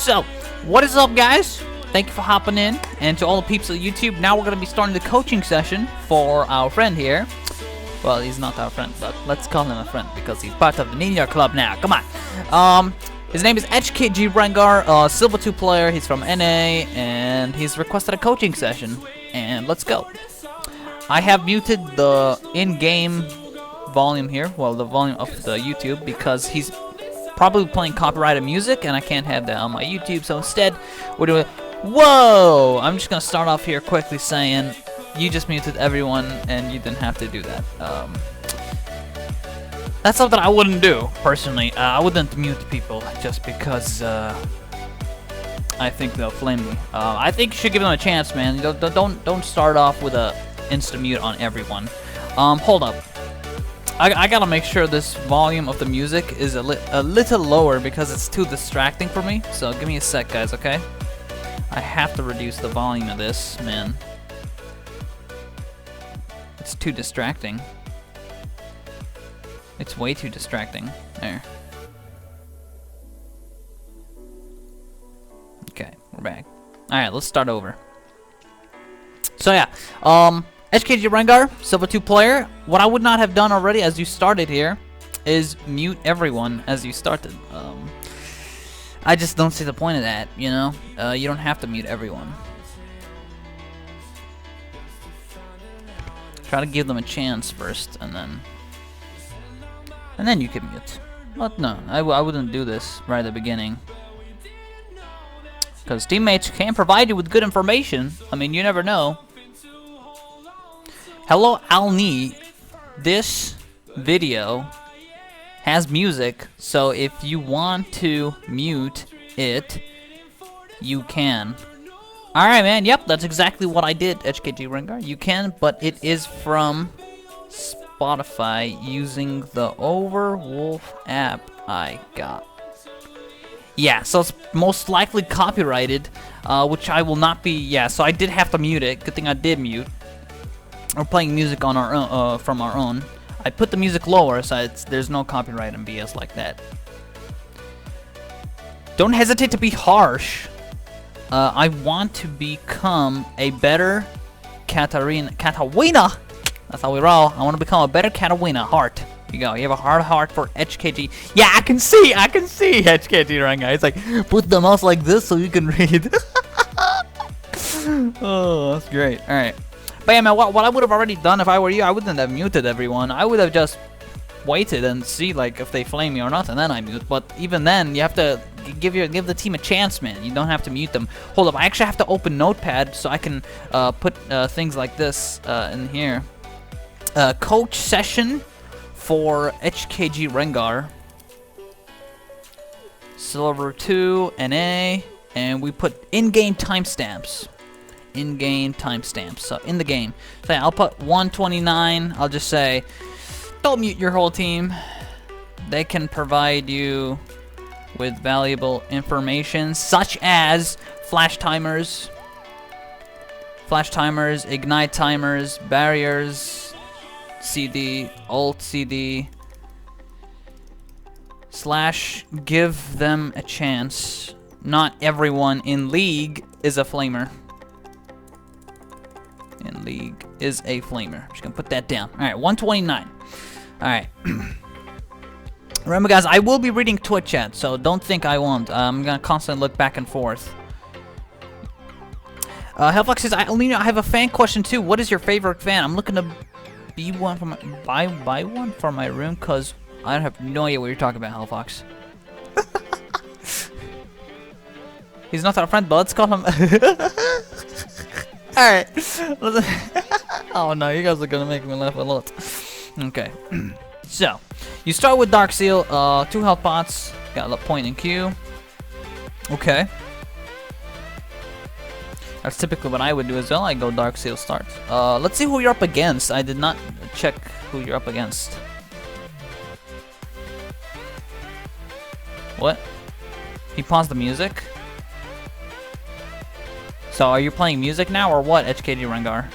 So, what is up, guys? Thank you for hopping in, and to all the peeps of YouTube, now we're going to be starting the coaching session for our friend here. Well, he's not our friend, but let's call him a friend because he's part of the Ninja Club now. Come on. His name is HKG Rengar, Silver 2 player. He's from NA, and he's requested a coaching session. And let's go. I have muted the in-game volume here, well, the volume of the YouTube, because he's probably playing copyrighted music, and I can't have that on my YouTube. So instead, we're doing. Whoa! I'm just gonna start off here quickly saying, you just muted everyone, and you didn't have to do that. That's something I wouldn't do personally. I wouldn't mute people just because I think they'll flame me. I think you should give them a chance, man. Don't start off with a insta mute on everyone. Hold up. I gotta make sure this volume of the music is a little lower because it's too distracting for me. So give me a sec, guys. Okay? I have to reduce the volume of this, man. It's too distracting. It's way too distracting. There. Okay, we're back. Alright, let's start over. So yeah, HKG Rengar, Silver 2 player. What I would not have done already as you started here is mute everyone as you started. I just don't see the point of that, you know? You don't have to mute everyone. Try to give them a chance first, and then you can mute. But no, I wouldn't do this right at the beginning. Because teammates can provide you with good information. I mean, you never know. Hello, Alninio. This video has music, so if you want to mute it, you can. Alright, man. Yep, that's exactly what I did, HKG Rengar. You can, but it is from Spotify using the Overwolf app I got. Yeah, so it's most likely copyrighted, which I will not be. Yeah, so I did have to mute it. Good thing I did mute. We're playing music on our own, from our own. I put the music lower, so there's no copyright and BS like that. Don't hesitate to be harsh. I want to become a better Katarina. That's how we roll. I want to become a better Katarina. Heart. Here you go. You have a hard heart for HKG. Yeah, I can see HKG Rengar. It's like, put the mouse like this so you can read. Oh, that's great. All right. But yeah, man, what I would have already done if I were you, I wouldn't have muted everyone. I would have just waited and see like if they flame me or not, and then I mute. But even then, you have to give the team a chance, man. You don't have to mute them. Hold up, I actually have to open Notepad so I can put things like this in here. Coach session for HKG Rengar, Silver 2, NA, and we put in-game timestamps. In-game timestamps. So in the game, so yeah, I'll put 129. I'll just say, don't mute your whole team. They can provide you with valuable information such as flash timers, ignite timers, barriers, CD, alt CD, / give them a chance. Not everyone in League is a flamer. In League is a flamer. I'm just gonna put that down. Alright, 129. Alright. Remember, guys, I will be reading Twitch chat, so don't think I won't. I'm gonna constantly look back and forth. Hellfox says, Alninio, I have a fan question too. What is your favorite fan? I'm looking to be one for my buy one for my room, cause I have no idea what you're talking about, Hellfox. He's not our friend, but let's call him. Alright. Oh no, you guys are gonna make me laugh a lot. Okay. So, you start with Dark Seal, 2 health pots, got a point in Q. Okay. That's typically what I would do as well. I go Dark Seal start. Let's see who you're up against. I did not check who you're up against. What? He paused the music? So are you playing music now or what, HKG Rengar?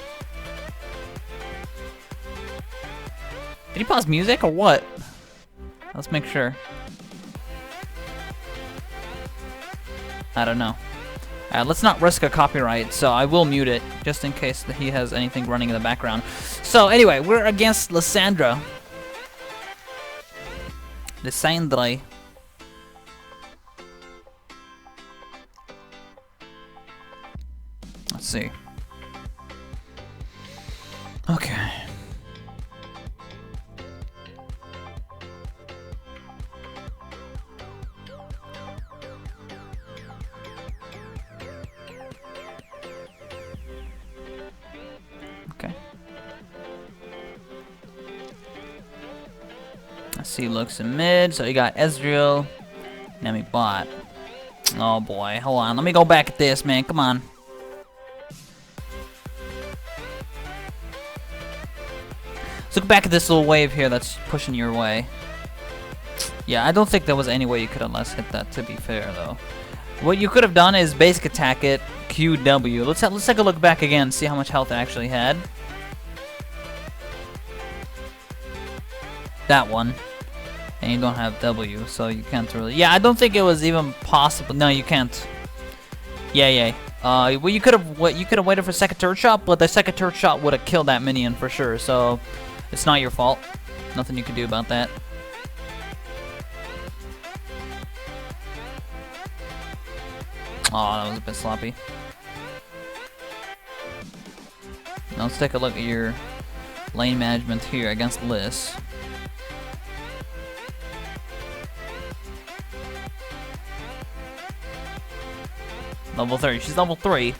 Did he pause music or what? Let's make sure. I don't know. Let's not risk a copyright, so I will mute it, just in case that he has anything running in the background. So anyway, we're against Lissandra. Lissandra. Let's see. Okay. Okay. Let's see, looks in mid. So you got Ezreal, enemy bot. Oh boy, hold on. Let me go back at this, man. Come on. Let's look back at this little wave here that's pushing your way. Yeah, I don't think there was any way you could have less hit that, to be fair, though. What you could have done is basic attack it, QW. Let's take a look back again, see how much health it actually had. That one. And you don't have W, so you can't really... Yeah, I don't think it was even possible. No, you can't. Yeah. Well, you could have waited for second turret shot, but the second turret shot would have killed that minion for sure. So it's not your fault. Nothing you can do about that. Oh, that was a bit sloppy. Now let's take a look at your lane management here against Liss. Level 30. She's level 3.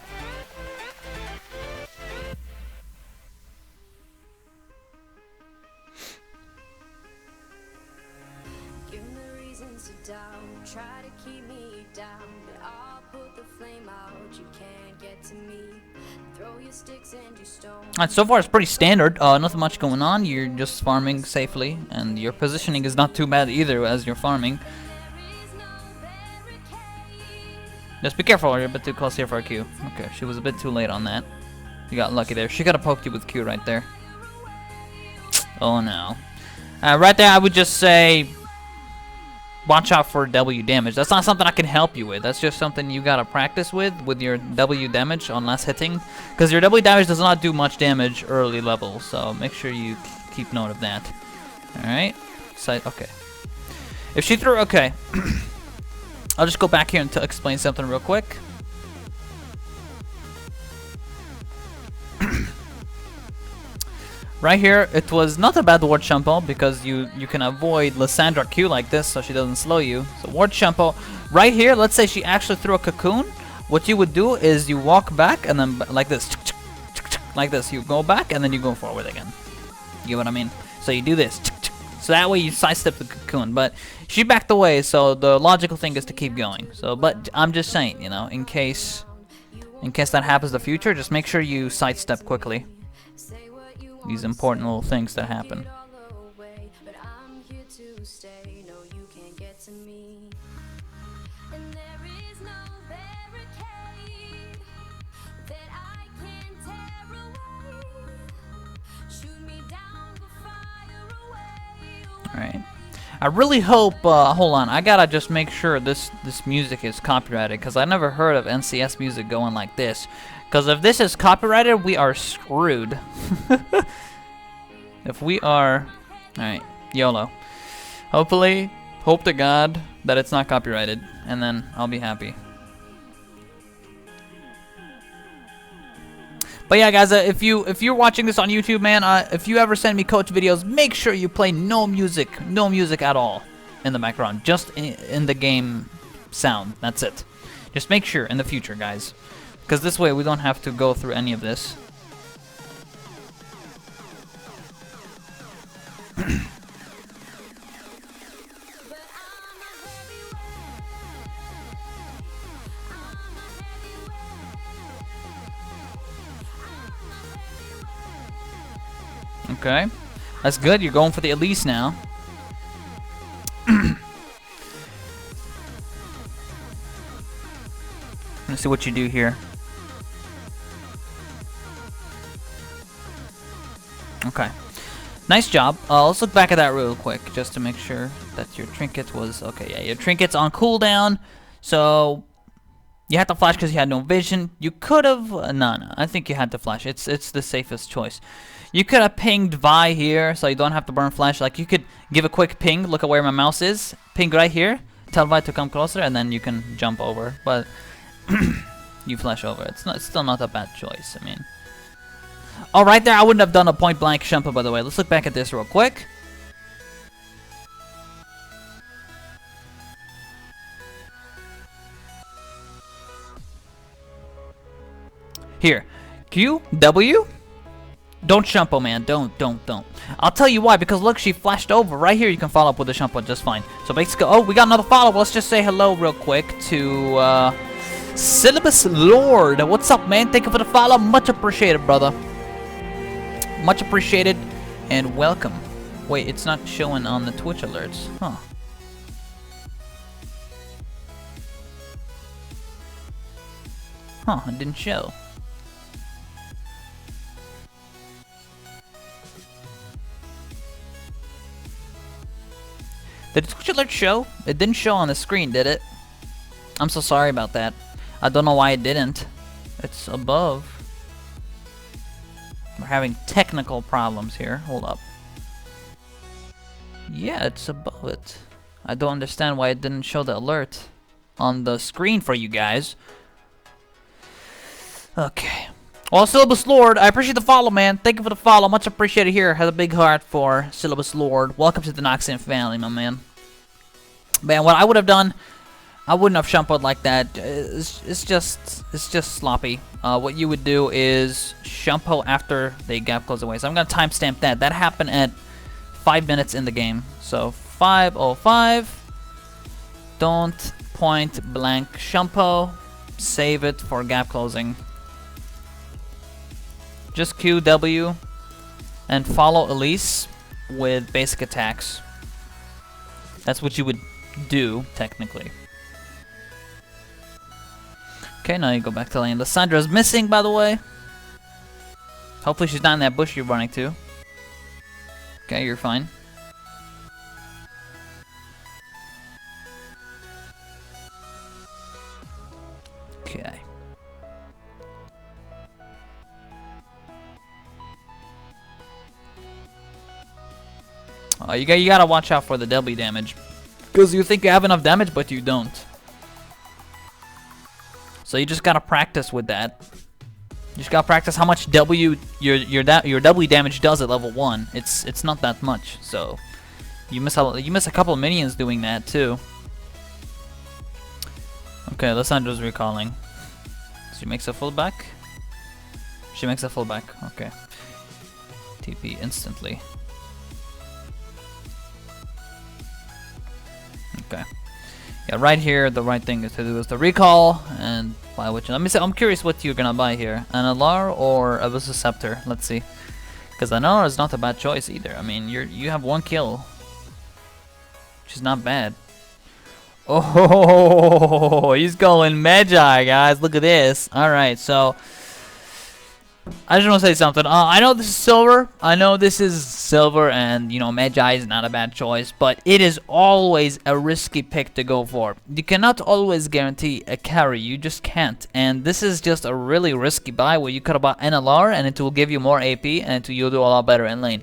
Give me reasons to doubt, try to keep me down, but I'll put the flame out. You can't get to me. Throw your sticks and your stones. Alright, so far it's pretty standard. Nothing much going on. You're just farming safely, and your positioning is not too bad either as you're farming. Just be careful, you're a bit too close here for a Q. Okay, she was a bit too late on that. You got lucky there. She could have poked you with Q right there. Oh no. Right there, I would just say, watch out for W damage. That's not something I can help you with. That's just something you gotta practice with your W damage on last hitting. Because your W damage does not do much damage early level, so make sure you keep note of that. Alright. Okay. If she threw... Okay. I'll just go back here and explain something real quick. Right here, it was not a bad ward Shunpo because you can avoid Lissandra Q like this so she doesn't slow you. So ward Shunpo. Right here, let's say she actually threw a cocoon. What you would do is you walk back and then like this. Like this. You go back and then you go forward again. You get what I mean? So you do this. So that way you sidestep the cocoon, but she backed away, so the logical thing is to keep going. So, but I'm just saying, you know, in case that happens in the future, just make sure you sidestep quickly. These important little things that happen. Alright. I really hope, hold on, I gotta just make sure this music is copyrighted, because I never heard of NCS music going like this. Because if this is copyrighted, we are screwed. If we are... Alright, YOLO. Hopefully, hope to God that it's not copyrighted, and then I'll be happy. But yeah, guys, if you're watching this on YouTube, man, if you ever send me coach videos, make sure you play no music at all in the background, just in the game sound. That's it. Just make sure in the future, guys, because this way we don't have to go through any of this. Okay, that's good. You're going for the Elise now. Let's see what you do here. Okay, nice job. Let's look back at that real quick just to make sure that your trinket was okay. Yeah, your trinket's on cooldown. So You had to flash because you had no vision. You could have... no, I think you had to flash. It's the safest choice. You could have pinged Vi here, so you don't have to burn flash. Like, you could give a quick ping. Look at where my mouse is. Ping right here. Tell Vi to come closer, and then you can jump over. But you flash over. It's still not a bad choice. I mean... Oh, right there, I wouldn't have done a point-blank Shunpo, by the way. Let's look back at this real quick. Here, Q, W. Don't Shunpo, man. Don't. I'll tell you why. Because look, she flashed over. Right here, you can follow up with the Shunpo just fine. So basically, oh, we got another follow. Let's just say hello real quick to Syllabus Lord. What's up, man? Thank you for the follow. Much appreciated, brother. Much appreciated and welcome. Wait, it's not showing on the Twitch alerts. Huh. Huh, it didn't show. Did the Twitch alert show? It didn't show on the screen, did it? I'm so sorry about that. I don't know why it didn't. It's above. We're having technical problems here. Hold up. Yeah, it's above it. I don't understand why it didn't show the alert on the screen for you guys. Okay. Well, Syllabus Lord, I appreciate the follow, man. Thank you for the follow. Much appreciated here. Has a big heart for Syllabus Lord. Welcome to the Noxian family, my man. Man, what I would have done, I wouldn't have Shunpo'd like that. It's just sloppy. What you would do is Shunpo after they gap close away. So I'm gonna timestamp that. That happened at 5 minutes in the game. So 5:05. Don't point blank Shunpo. Save it for gap closing. Just Q, W, and follow Elise with basic attacks. That's what you would do, technically. Okay, now you go back to lane. Lissandra's missing, by the way. Hopefully she's not in that bush you're running to. Okay, you're fine. Okay. You gotta watch out for the W damage, because you think you have enough damage, but you don't. So you just gotta practice with that. You just gotta practice how much W your W damage does at level 1. It's not that much. So you miss a couple of minions doing that too. Okay, Lissandra's recalling. She makes a fullback. She makes a fullback. Okay. TP instantly. Okay. Yeah, right here, the right thing to do is the recall and buy which. Let me say, I'm curious what you're gonna buy here, an Alar or Abyssal Scepter. Let's see, because an Alar is not a bad choice either. I mean, you have 1 kill, which is not bad. Oh, he's going mejai, guys. Look at this. All right, so I just want to say something. I know this is silver. And you know, mejai is not a bad choice, but it is always a risky pick to go for. You cannot always guarantee a carry. You just can't. And this is just a really risky buy where you could have bought NLR and it will give you more AP and you'll do a lot better in lane.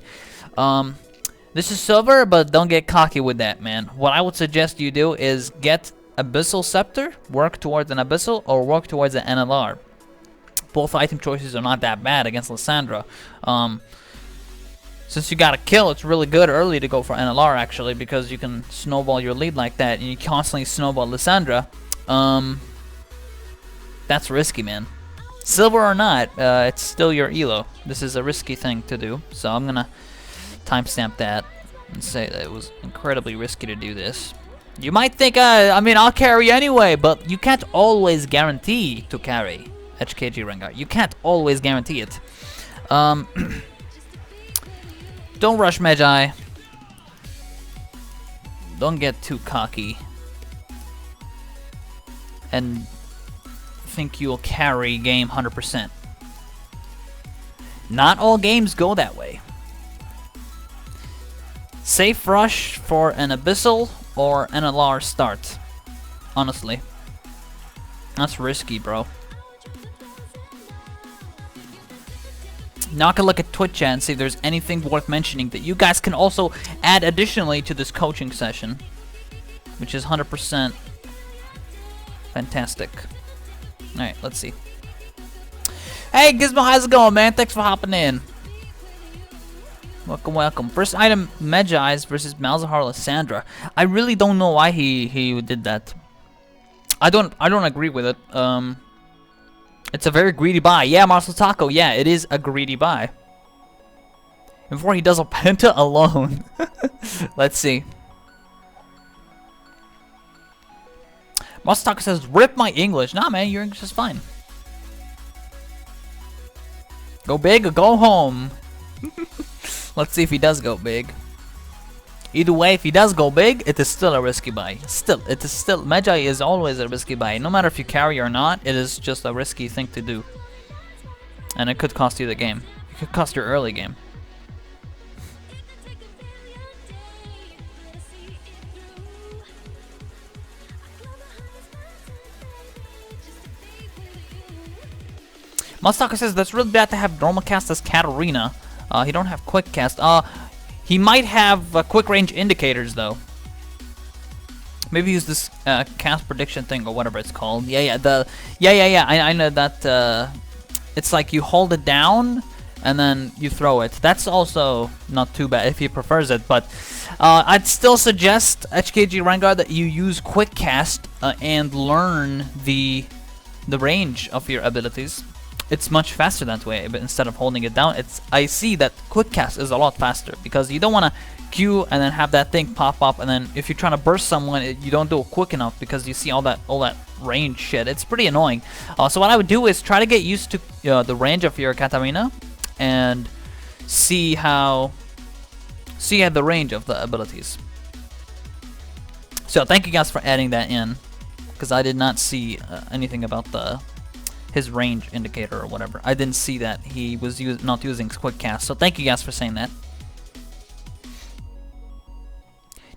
This is silver, but don't get cocky with that, man. What I would suggest you do is get Abyssal Scepter, work towards an Abyssal, or work towards an NLR. Both item choices are not that bad against Lissandra. Since you got a kill, it's really good early to go for NLR, actually, because you can snowball your lead like that, and you constantly snowball Lissandra. That's risky, man. Silver or not, it's still your elo. This is a risky thing to do, so I'm gonna timestamp that and say that it was incredibly risky to do this. You might think, I mean, I'll carry anyway, but you can't always guarantee to carry HKG Rengar. You can't always guarantee it. Don't rush mejai. Don't get too cocky and think you'll carry game 100%. Not all games go that way. Safe rush for an Abyssal or an LR start, honestly. That's risky, bro. Now I can look at Twitch chat and see if there's anything worth mentioning that you guys can also add additionally to this coaching session, which is 100% fantastic. Alright, let's see. Hey, Gizmo, how's it going, man? Thanks for hopping in. Welcome, welcome. First item, Mejai versus Malzahar Lissandra. I really don't know why he did that. I don't agree with it. It's a very greedy buy. Yeah, Marcel Taco. Yeah, it is a greedy buy. Before he does a penta alone. Let's see. Marcel Taco says, "Rip my English." Nah, man, your English is fine. Go big or go home. Let's see if he does go big. Either way, if he does go big, it is still a risky buy. Mejai is always a risky buy. No matter if you carry or not, it is just a risky thing to do. And it could cost you the game. It could cost your early game. Mustaka says, that's really bad to have normal cast as Katarina. He don't have quick cast. He might have quick range indicators though. Maybe use this cast prediction thing or whatever it's called. I know that. It's like you hold it down and then you throw it. That's also not too bad if he prefers it. But I'd still suggest HKG Rengar that you use quick cast and learn the range of your abilities. It's much faster that way, but instead of holding it down, I see that quick cast is a lot faster because you don't want to Q and then have that thing pop up, and then if you're trying to burst someone, you don't do it quick enough because you see all that range shit. It's pretty annoying. So what I would do is try to get used to the range of your Katarina and see the range of the abilities. So thank you guys for adding that in because I did not see anything about his range indicator or whatever. I didn't see that he was not using quick cast. So thank you guys for saying that.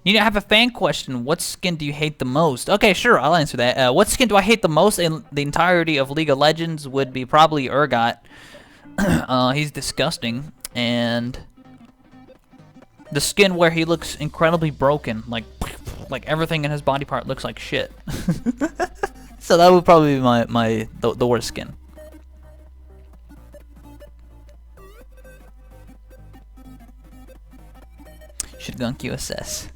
Need to have a fan question. What skin do you hate the most? Okay, sure, I'll answer that. What skin do I hate the most in the entirety of League of Legends would be probably Urgot. He's disgusting, and the skin where he looks incredibly broken, like everything in his body part looks like shit. So that would probably be the worst skin. Should gun QSS.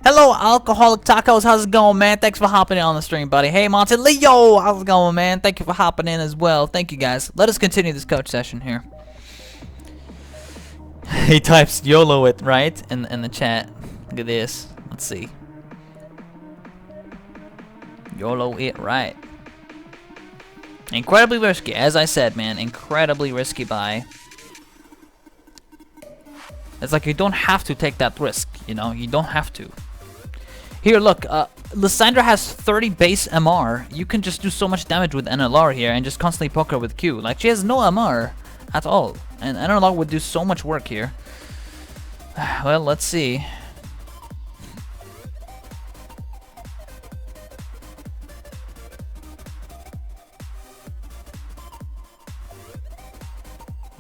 Hello, Alcoholic Tacos. How's it going, man? Thanks for hopping in on the stream, buddy. Hey, Monty Leo. How's it going, man? Thank you for hopping in as well. Thank you, guys. Let us continue this coach session here. He types YOLO it, right? In the chat. Look at this. Let's see. YOLO it, right. Incredibly risky. As I said, man. Incredibly risky buy. It's like you don't have to take that risk, you know? You don't have to. Here, look. Lissandra has 30 base MR. You can just do so much damage with NLR here and just constantly poke her with Q. Like, she has no MR at all. And NLR would do so much work here. Well, let's see.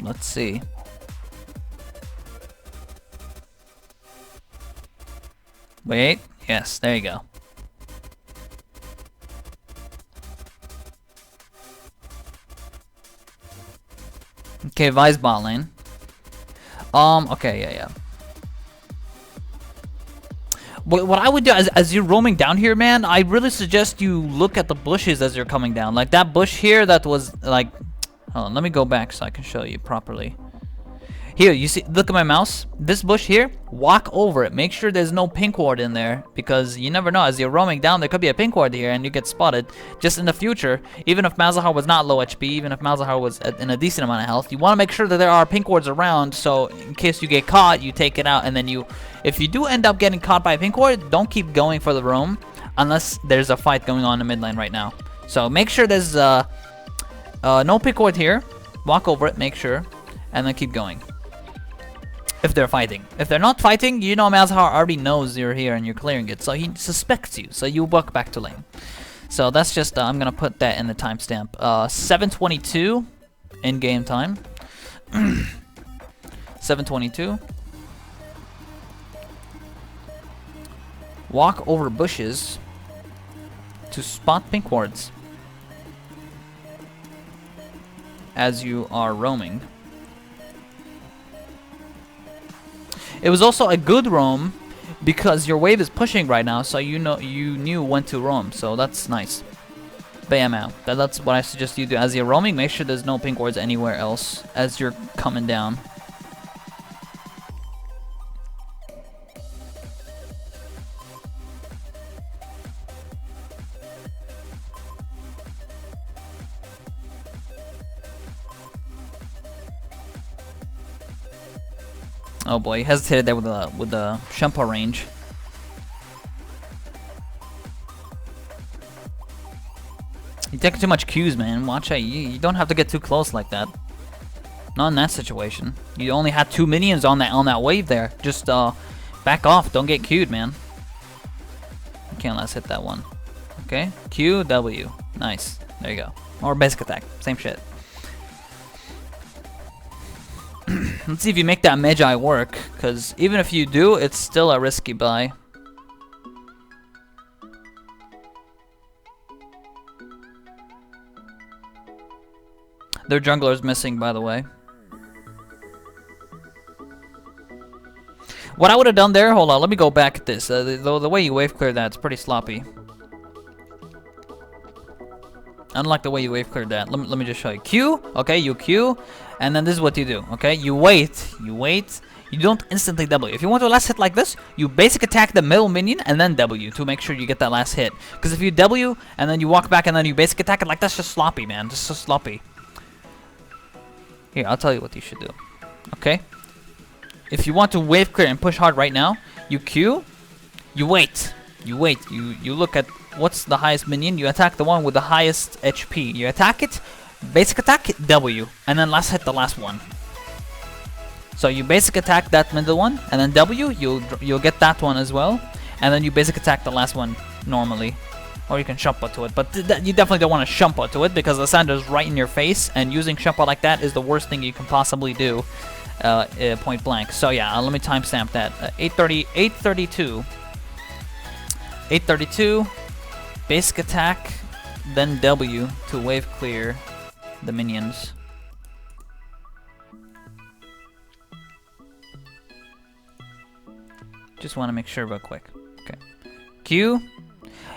Let's see. Wait. Yes, there you go. Okay, Vice bot lane. Okay, yeah. What I would do as you're roaming down here, man, I really suggest you look at the bushes as you're coming down. Like that bush here that was like... Hold on, let me go back so I can show you properly. Here, you see, look at my mouse. This bush here, walk over it. Make sure there's no pink ward in there because you never know. As you're roaming down, there could be a pink ward here and you get spotted. Just in the future, even if Malzahar was not low HP, even if Malzahar was in a decent amount of health, you want to make sure that there are pink wards around so in case you get caught, you take it out and then if you do end up getting caught by a pink ward, don't keep going for the roam unless there's a fight going on in mid lane right now. So make sure there's no pink ward here. Walk over it, make sure, and then keep going. If they're fighting. If they're not fighting, you know Malzahar already knows you're here and you're clearing it, so he suspects you, so you walk back to lane. So that's just, I'm gonna put that in the timestamp. 7:22 in game time. 7:22. Walk over bushes to spot pink wards as you are roaming. It was also a good roam because your wave is pushing right now, so you knew when to roam, so that's nice. Bam out. That's what I suggest you do as you're roaming. Make sure there's no pink wards anywhere else as you're coming down. Oh boy, he hesitated there with the Shunpo range. You're taking too much Qs, man. Watch out. You don't have to get too close like that. Not in that situation. You only had 2 minions on that wave there. Just back off. Don't get Q'd, man. Okay, let's hit that one. Okay, Q, W. Nice. There you go. Or basic attack. Same shit. Let's see if you make that mejai work, because even if you do, it's still a risky buy. Their jungler's missing, by the way. What I would have done there, hold on, let me go back at this. The way you wave clear that, it's pretty sloppy. Unlike the way you wave cleared that. Let me just show you. Q, okay, you Q, and then this is what you do, okay? You wait, you don't instantly W. If you want to last hit like this, you basic attack the middle minion and then W to make sure you get that last hit. Because if you W and then you walk back and then you basic attack it, like that's just sloppy, man. Just so sloppy. Here, I'll tell you what you should do, okay? If you want to wave clear and push hard right now, you Q, you wait, you look at what's the highest minion, you attack the one with the highest HP. You attack it, basic attack, W, and then last hit the last one. So you basic attack that middle one, and then W, you'll get that one as well, and then you basic attack the last one normally. Or you can Shunpo to it, but you definitely don't want to Shunpo to it because Lissandra's right in your face, and using Shunpo like that is the worst thing you can possibly do, point blank. So yeah, let me timestamp that. 832. 832. Basic attack, then W to wave clear the minions. Just want to make sure real quick. Okay. Q.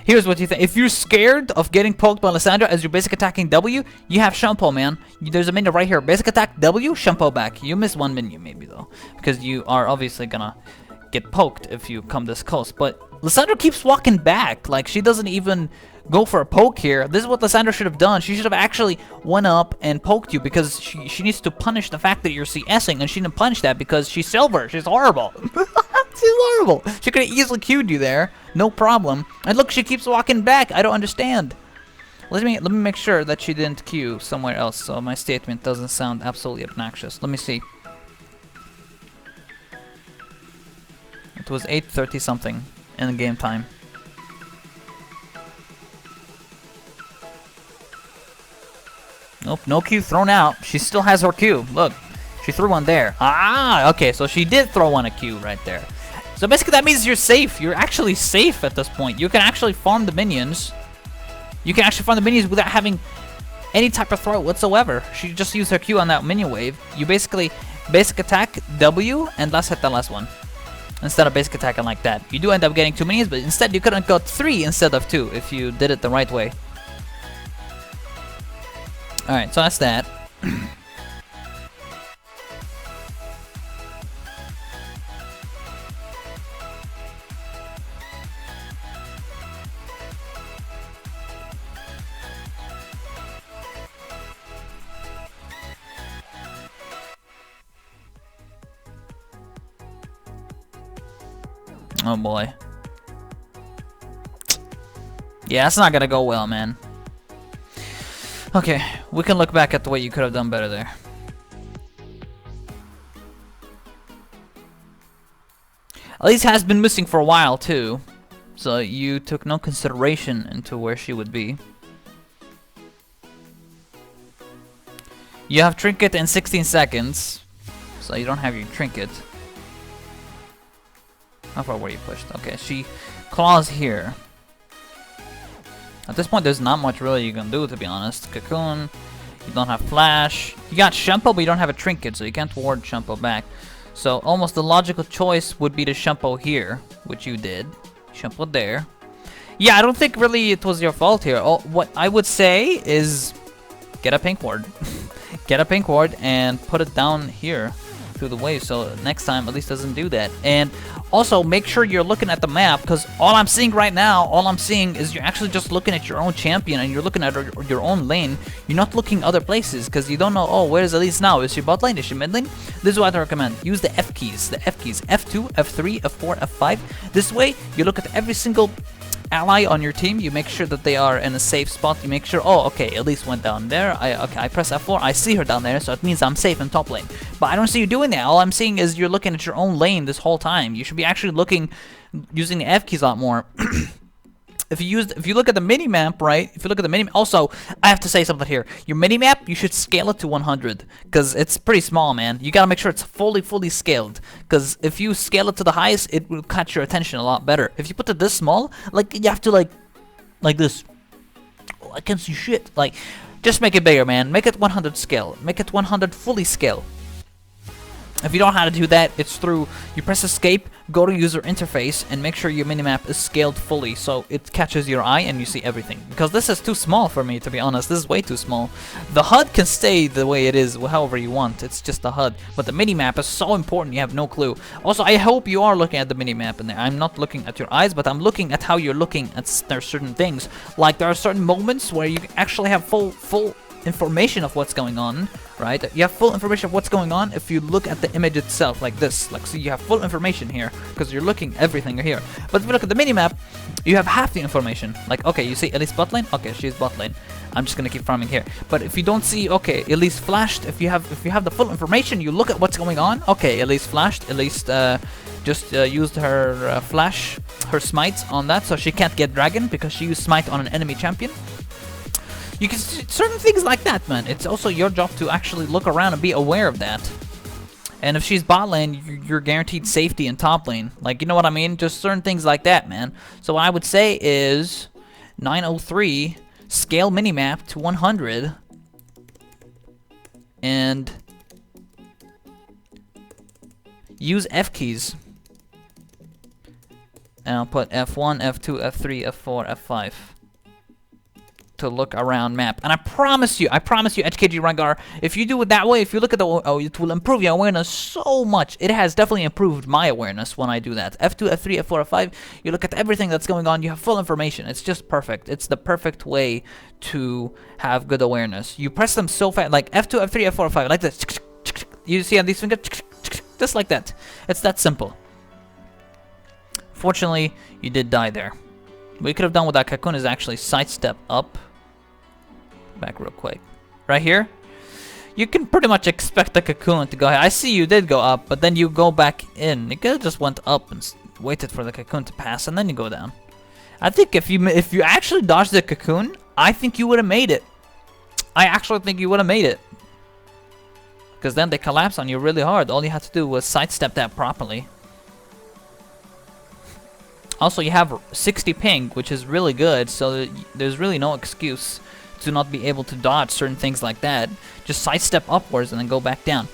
Here's what you think. If you're scared of getting poked by Lissandra as you're basic attacking W, you have Shunpo, man. There's a minion right here. Basic attack W, Shunpo back. You miss one minion maybe though, because you are obviously gonna get poked if you come this close. But Lissandra keeps walking back. Like, she doesn't even go for a poke here. This is what Lissandra should have done. She should have actually went up and poked you because she needs to punish the fact that you're CSing, and she didn't punish that because she's silver. She's horrible. She's horrible. She could have easily queued you there. No problem. And look, she keeps walking back. I don't understand. Let me make sure that she didn't queue somewhere else so my statement doesn't sound absolutely obnoxious. Let me see. It was 8:30 something in the game time. Nope, no Q thrown out. She still has her Q. Look, she threw one there. Ah, okay, so she did throw on a Q right there. So basically that means you're safe. You're actually safe at this point. You can actually farm the minions. You can actually farm the minions without having any type of throw whatsoever. She just used her Q on that minion wave. You basically basic attack W and let's hit the last one. Instead of basic attacking like that. You do end up getting 2 minions, but instead you could have got 3 instead of 2 if you did it the right way. Alright, so that's that. Oh boy. Yeah, that's not gonna go well, man. Okay, we can look back at the way you could have done better there. Elise has been missing for a while too, so you took no consideration into where she would be. You have trinket in 16 seconds, so you don't have your trinket. How far were you pushed? Okay, she claws here. At this point, there's not much really you can do, to be honest. Cocoon, you don't have flash. You got Shunpo, but you don't have a trinket, so you can't ward Shunpo back. So almost the logical choice would be to Shunpo here, which you did. Shunpo there. Yeah, I don't think really it was your fault here. Oh, what I would say is get a pink ward. Get a pink ward and put it down here through the wave, so next time at least doesn't do that. And also make sure you're looking at the map, because all I'm seeing right now, all I'm seeing is you're actually just looking at your own champion and you're looking at your own lane. You're not looking other places because you don't know, oh, where is Elise now? Is she bot lane? Is she mid lane? This is what I recommend. Use the F keys. The F keys. F2, F3, F4, F5. This way, you look at every single ally on your team, you make sure that they are in a safe spot. You make sure, oh, okay, Elise went down there. I press F4, I see her down there, so it means I'm safe in top lane. But I don't see you doing that. All I'm seeing is you're looking at your own lane this whole time. You should be actually looking, using the F keys a lot more. If you look at the minimap, right? If you look at the minimap, also, I have to say something here. Your minimap, you should scale it to 100, because it's pretty small, man. You gotta make sure it's fully scaled, because if you scale it to the highest, it will catch your attention a lot better. If you put it this small, like, you have to, like this. Oh, I can't see shit. Like, just make it bigger, man. Make it 100 scale. Make it 100 fully scale. If you don't know how to do that, it's through, you press escape, go to user interface, and make sure your minimap is scaled fully so it catches your eye and you see everything. Because this is too small for me, to be honest. This is way too small. The HUD can stay the way it is, however you want. It's just the HUD. But the minimap is so important, you have no clue. Also, I hope you are looking at the minimap in there. I'm not looking at your eyes, but I'm looking at how you're looking at certain things. Like, there are certain moments where you actually have full information of what's going on, right? You have full information of what's going on if you look at the image itself, like this. Like, so you have full information here because you're looking everything here. But if you look at the minimap, you have half the information. Like, okay, you see Elise bot lane. Okay, she's bot lane. I'm just gonna keep farming here. But if you don't see, okay, Elise flashed. If you have the full information, you look at what's going on. Okay, Elise flashed. Elise just used her flash, her smite on that, so she can't get dragon because she used smite on an enemy champion. You can see certain things like that, man. It's also your job to actually look around and be aware of that. And if she's bot lane, you're guaranteed safety in top lane. Like, you know what I mean? Just certain things like that, man. So what I would say is 903, scale minimap to 100, and use F keys. And I'll put F1, F2, F3, F4, F5. To look around map. And I promise you, HKG Rengar, if you do it that way, if you look at the, oh, it will improve your awareness so much. It has definitely improved my awareness when I do that. F2, F3, F4, F5, you look at everything that's going on, you have full information. It's just perfect. It's the perfect way to have good awareness. You press them so fast, like F2, F3, F4, F5, like this. You see on these fingers? Just like that. It's that simple. Fortunately, you did die there. What you could have done with that cocoon is actually sidestep up. Back real quick. Right here. You can pretty much expect the cocoon to go ahead. I see you did go up, but then you go back in. You could have just went up and waited for the cocoon to pass, and then you go down. I think if you actually dodged the cocoon, I think you would have made it. I actually think you would have made it. Because then they collapse on you really hard. All you had to do was sidestep that properly. Also, you have 60 ping, which is really good, so there's really no excuse to not be able to dodge certain things like that. Just sidestep upwards and then go back down.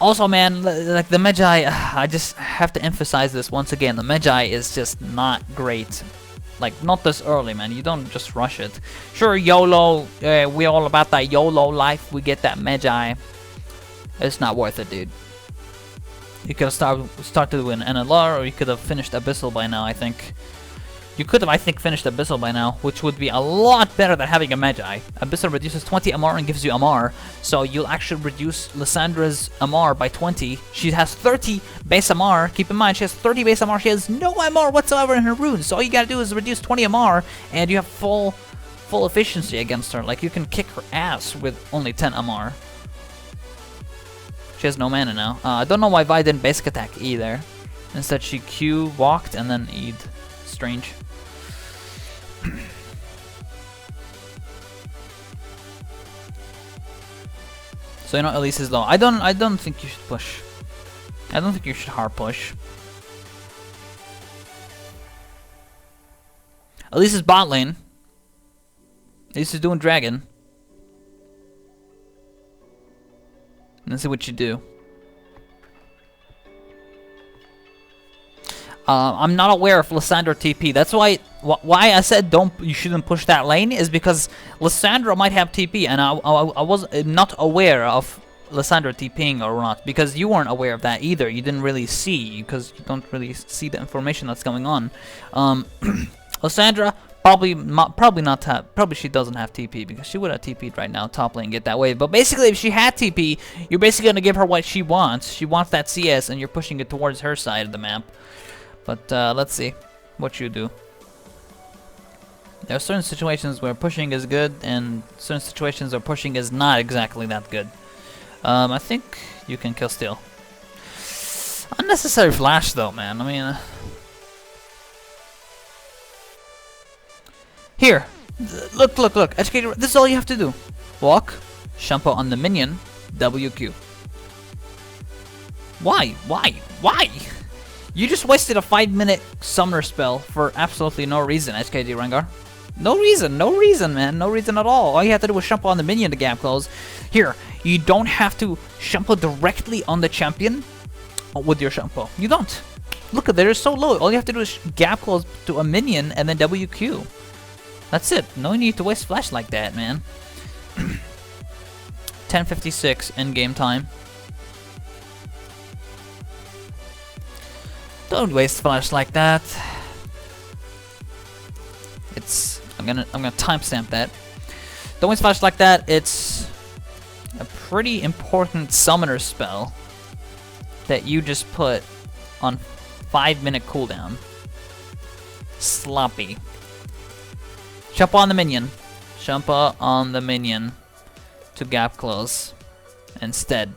Also, man, like the mejai, I just have to emphasize this once again. The mejai is just not great. Like, not this early, man. You don't just rush it. Sure, YOLO, we're all about that YOLO life. We get that mejai. It's not worth it, dude. You could have started with an NLR, or you could have finished Abyssal by now, I think. You could have, I think, finished Abyssal by now, which would be a lot better than having a Mejai. Abyssal reduces 20 MR and gives you MR, so you'll actually reduce Lissandra's MR by 20. She has 30 base MR. Keep in mind, she has 30 base MR. She has no MR whatsoever in her runes, so all you gotta do is reduce 20 MR, and you have full efficiency against her. Like, you can kick her ass with only 10 MR. She has no mana now. I don't know why Vi didn't basic attack either. Instead, she Q walked and then E'd. Strange. So you know Elise is low. I don't think you should push. I don't think you should hard push. Elise is bot lane. Elise is doing dragon. Let's see what you do. I'm not aware of Lissandra TP. That's why I said you shouldn't push that lane is because Lissandra might have TP, and I was not aware of Lissandra TPing or not, because you weren't aware of that either. You didn't really see, because you don't really see the information that's going on. Lissandra probably she doesn't have TP, because she would have TP'd right now top lane, get that wave. But basically, if she had TP, you're basically gonna give her what she wants. She wants that CS, and you're pushing it towards her side of the map. But let's see what you do. There are certain situations where pushing is good, and certain situations where pushing is not exactly that good. I think you can kill steal. Unnecessary flash though, man. I mean, here, look. HKG, this is all you have to do. Walk, Shunpo on the minion, WQ. Why? You just wasted a 5-minute summoner spell for absolutely no reason, HKG Rengar. No reason, man. No reason at all. All you have to do is Shunpo on the minion to gap close. Here, you don't have to Shunpo directly on the champion with your Shunpo. You don't. Look at that, it's so low. All you have to do is gap close to a minion and then WQ. That's it. No need to waste flash like that, man. 10:56 in game time. Don't waste flash like that. I'm gonna timestamp that. Don't waste flash like that. It's a pretty important summoner spell that you just put on 5-minute cooldown. Sloppy. Shunpo on the minion. Shunpo on the minion to gap close instead.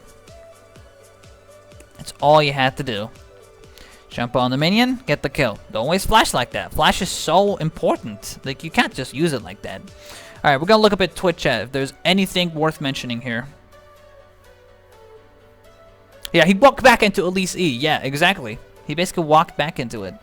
That's all you had to do. Shunpo on the minion, get the kill. Don't waste flash like that. Flash is so important. Like, you can't just use it like that. Alright, we're gonna look up at Twitch chat if there's anything worth mentioning here. Yeah, he walked back into Elise E. Yeah, exactly. He basically walked back into it.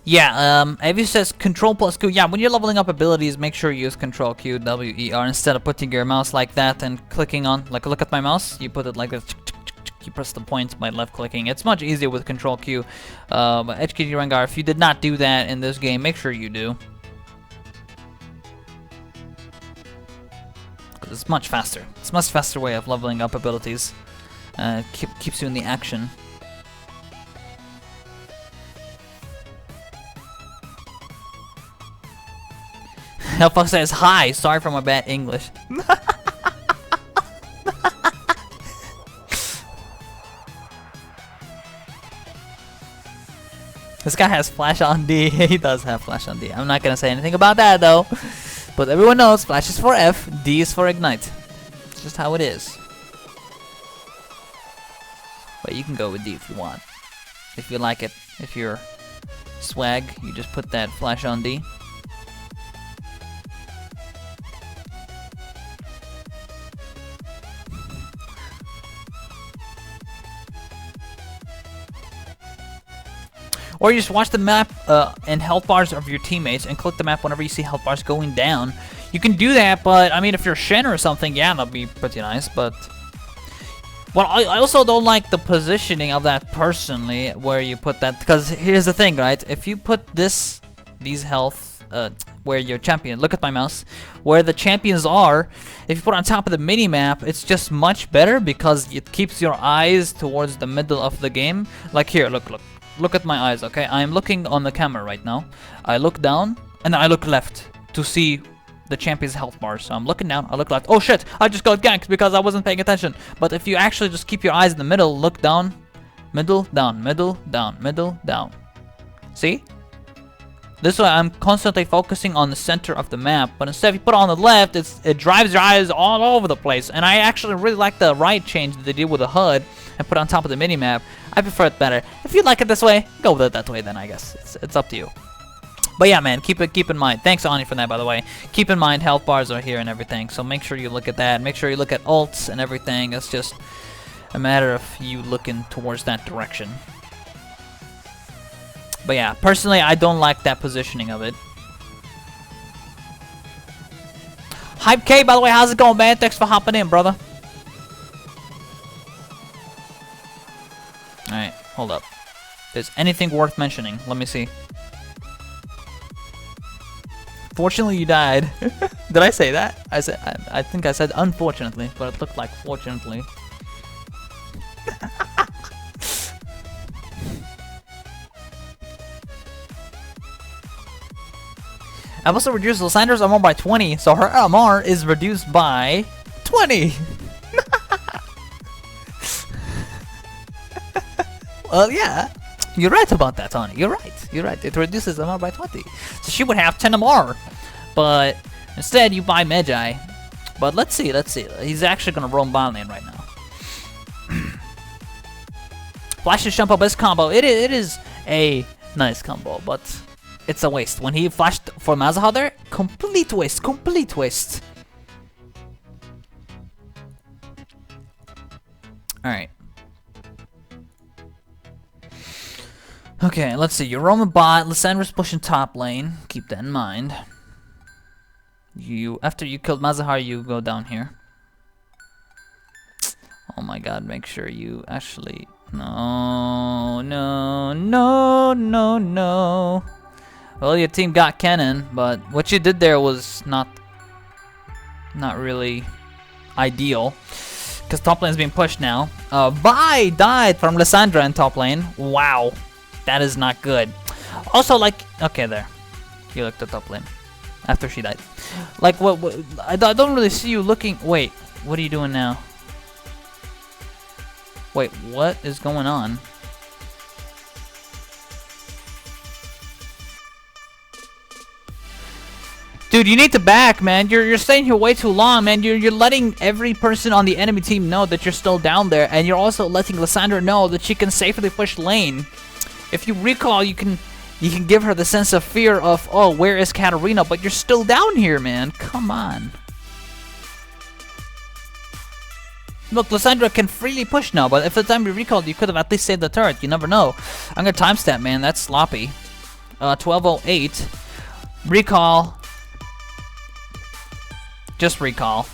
Yeah, Avi says control plus Q. Yeah, when you're leveling up abilities, make sure you use control Q, W, E, R instead of putting your mouse like that and clicking on. Like, look at my mouse. You put it like this. You press the point by left clicking. It's much easier with control Q. But HKG Rengar, if you did not do that in this game, make sure you do. Because it's much faster. It's a much faster way of leveling up abilities. Keeps you in the action. Hellfox says, hi, sorry for my bad English. This guy has flash on D. He does have flash on D. I'm not gonna say anything about that though. But everyone knows flash is for F, D is for ignite. It's just how it is. But you can go with D if you want. If you like it. If you're swag, you just put that flash on D. Or you just watch the map and health bars of your teammates and click the map whenever you see health bars going down. You can do that, but I mean, if you're Shen or something, yeah, that'd be pretty nice. But well, I also don't like the positioning of that personally, where you put that. Because here's the thing, right? If you put these health where your champion, look at my mouse, where the champions are, if you put it on top of the mini-map, it's just much better because it keeps your eyes towards the middle of the game. Like here, look. Look at my eyes, okay? I am looking on the camera right now. I look down, and I look left to see the champion's health bar. So I'm looking down, I look left. Oh shit, I just got ganked because I wasn't paying attention. But if you actually just keep your eyes in the middle, look down, middle, down, middle, down, middle, down. See? This way I'm constantly focusing on the center of the map, but instead if you put it on the left, it drives your eyes all over the place. And I actually really like the right change that they did with the HUD and put it on top of the minimap. I prefer it better. If you like it this way, go with it that way then, I guess. It's up to you. But yeah, man, keep in mind. Thanks, Ani, for that, by the way. Keep in mind, health bars are here and everything, so make sure you look at that. Make sure you look at ults and everything. It's just a matter of you looking towards that direction. But yeah, personally, I don't like that positioning of it. Hype K, by the way, how's it going, man? Thanks for hopping in, brother. Alright, hold up. If there's anything worth mentioning, let me see. Fortunately, you died. Did I say that? I think I said unfortunately, but it looked like fortunately. I've also reduced Lissandra's MR by 20, so her MR is reduced by 20. Well, yeah, you're right about that, Tony. You're right. You're right. It reduces MR by 20, so she would have 10 MR. But instead, you buy Mejai. But let's see. Let's see. He's actually gonna roam bot lane right now. Flash the Shunpo best combo. It is a nice combo, but it's a waste. When he flashed for malzahar there, complete waste, complete waste. Alright. Okay, let's see. You're roaming bot. Lissandra's pushing top lane. Keep that in mind. After you killed malzahar, you go down here. Oh my god, make sure you actually... No, no, no, no, no. Well, your team got Kennen, but what you did there was not really ideal. Because top lane is being pushed now. Vi died from Lissandra in top lane. Wow. That is not good. Also, like... Okay, there. You looked at top lane. After she died. Like, what I don't really see you looking... Wait, what are you doing now? Wait, what is going on? Dude, you need to back, man. You're staying here way too long, man. You're letting every person on the enemy team know that you're still down there, and you're also letting Lissandra know that she can safely push lane. If you recall, you can give her the sense of fear of, oh, where is Katarina? But you're still down here, man. Come on. Look, Lissandra can freely push now, but if the time you recalled, you could have at least saved the turret. You never know. I'm gonna timestamp, man. That's sloppy. 12:08. Recall. Just recall.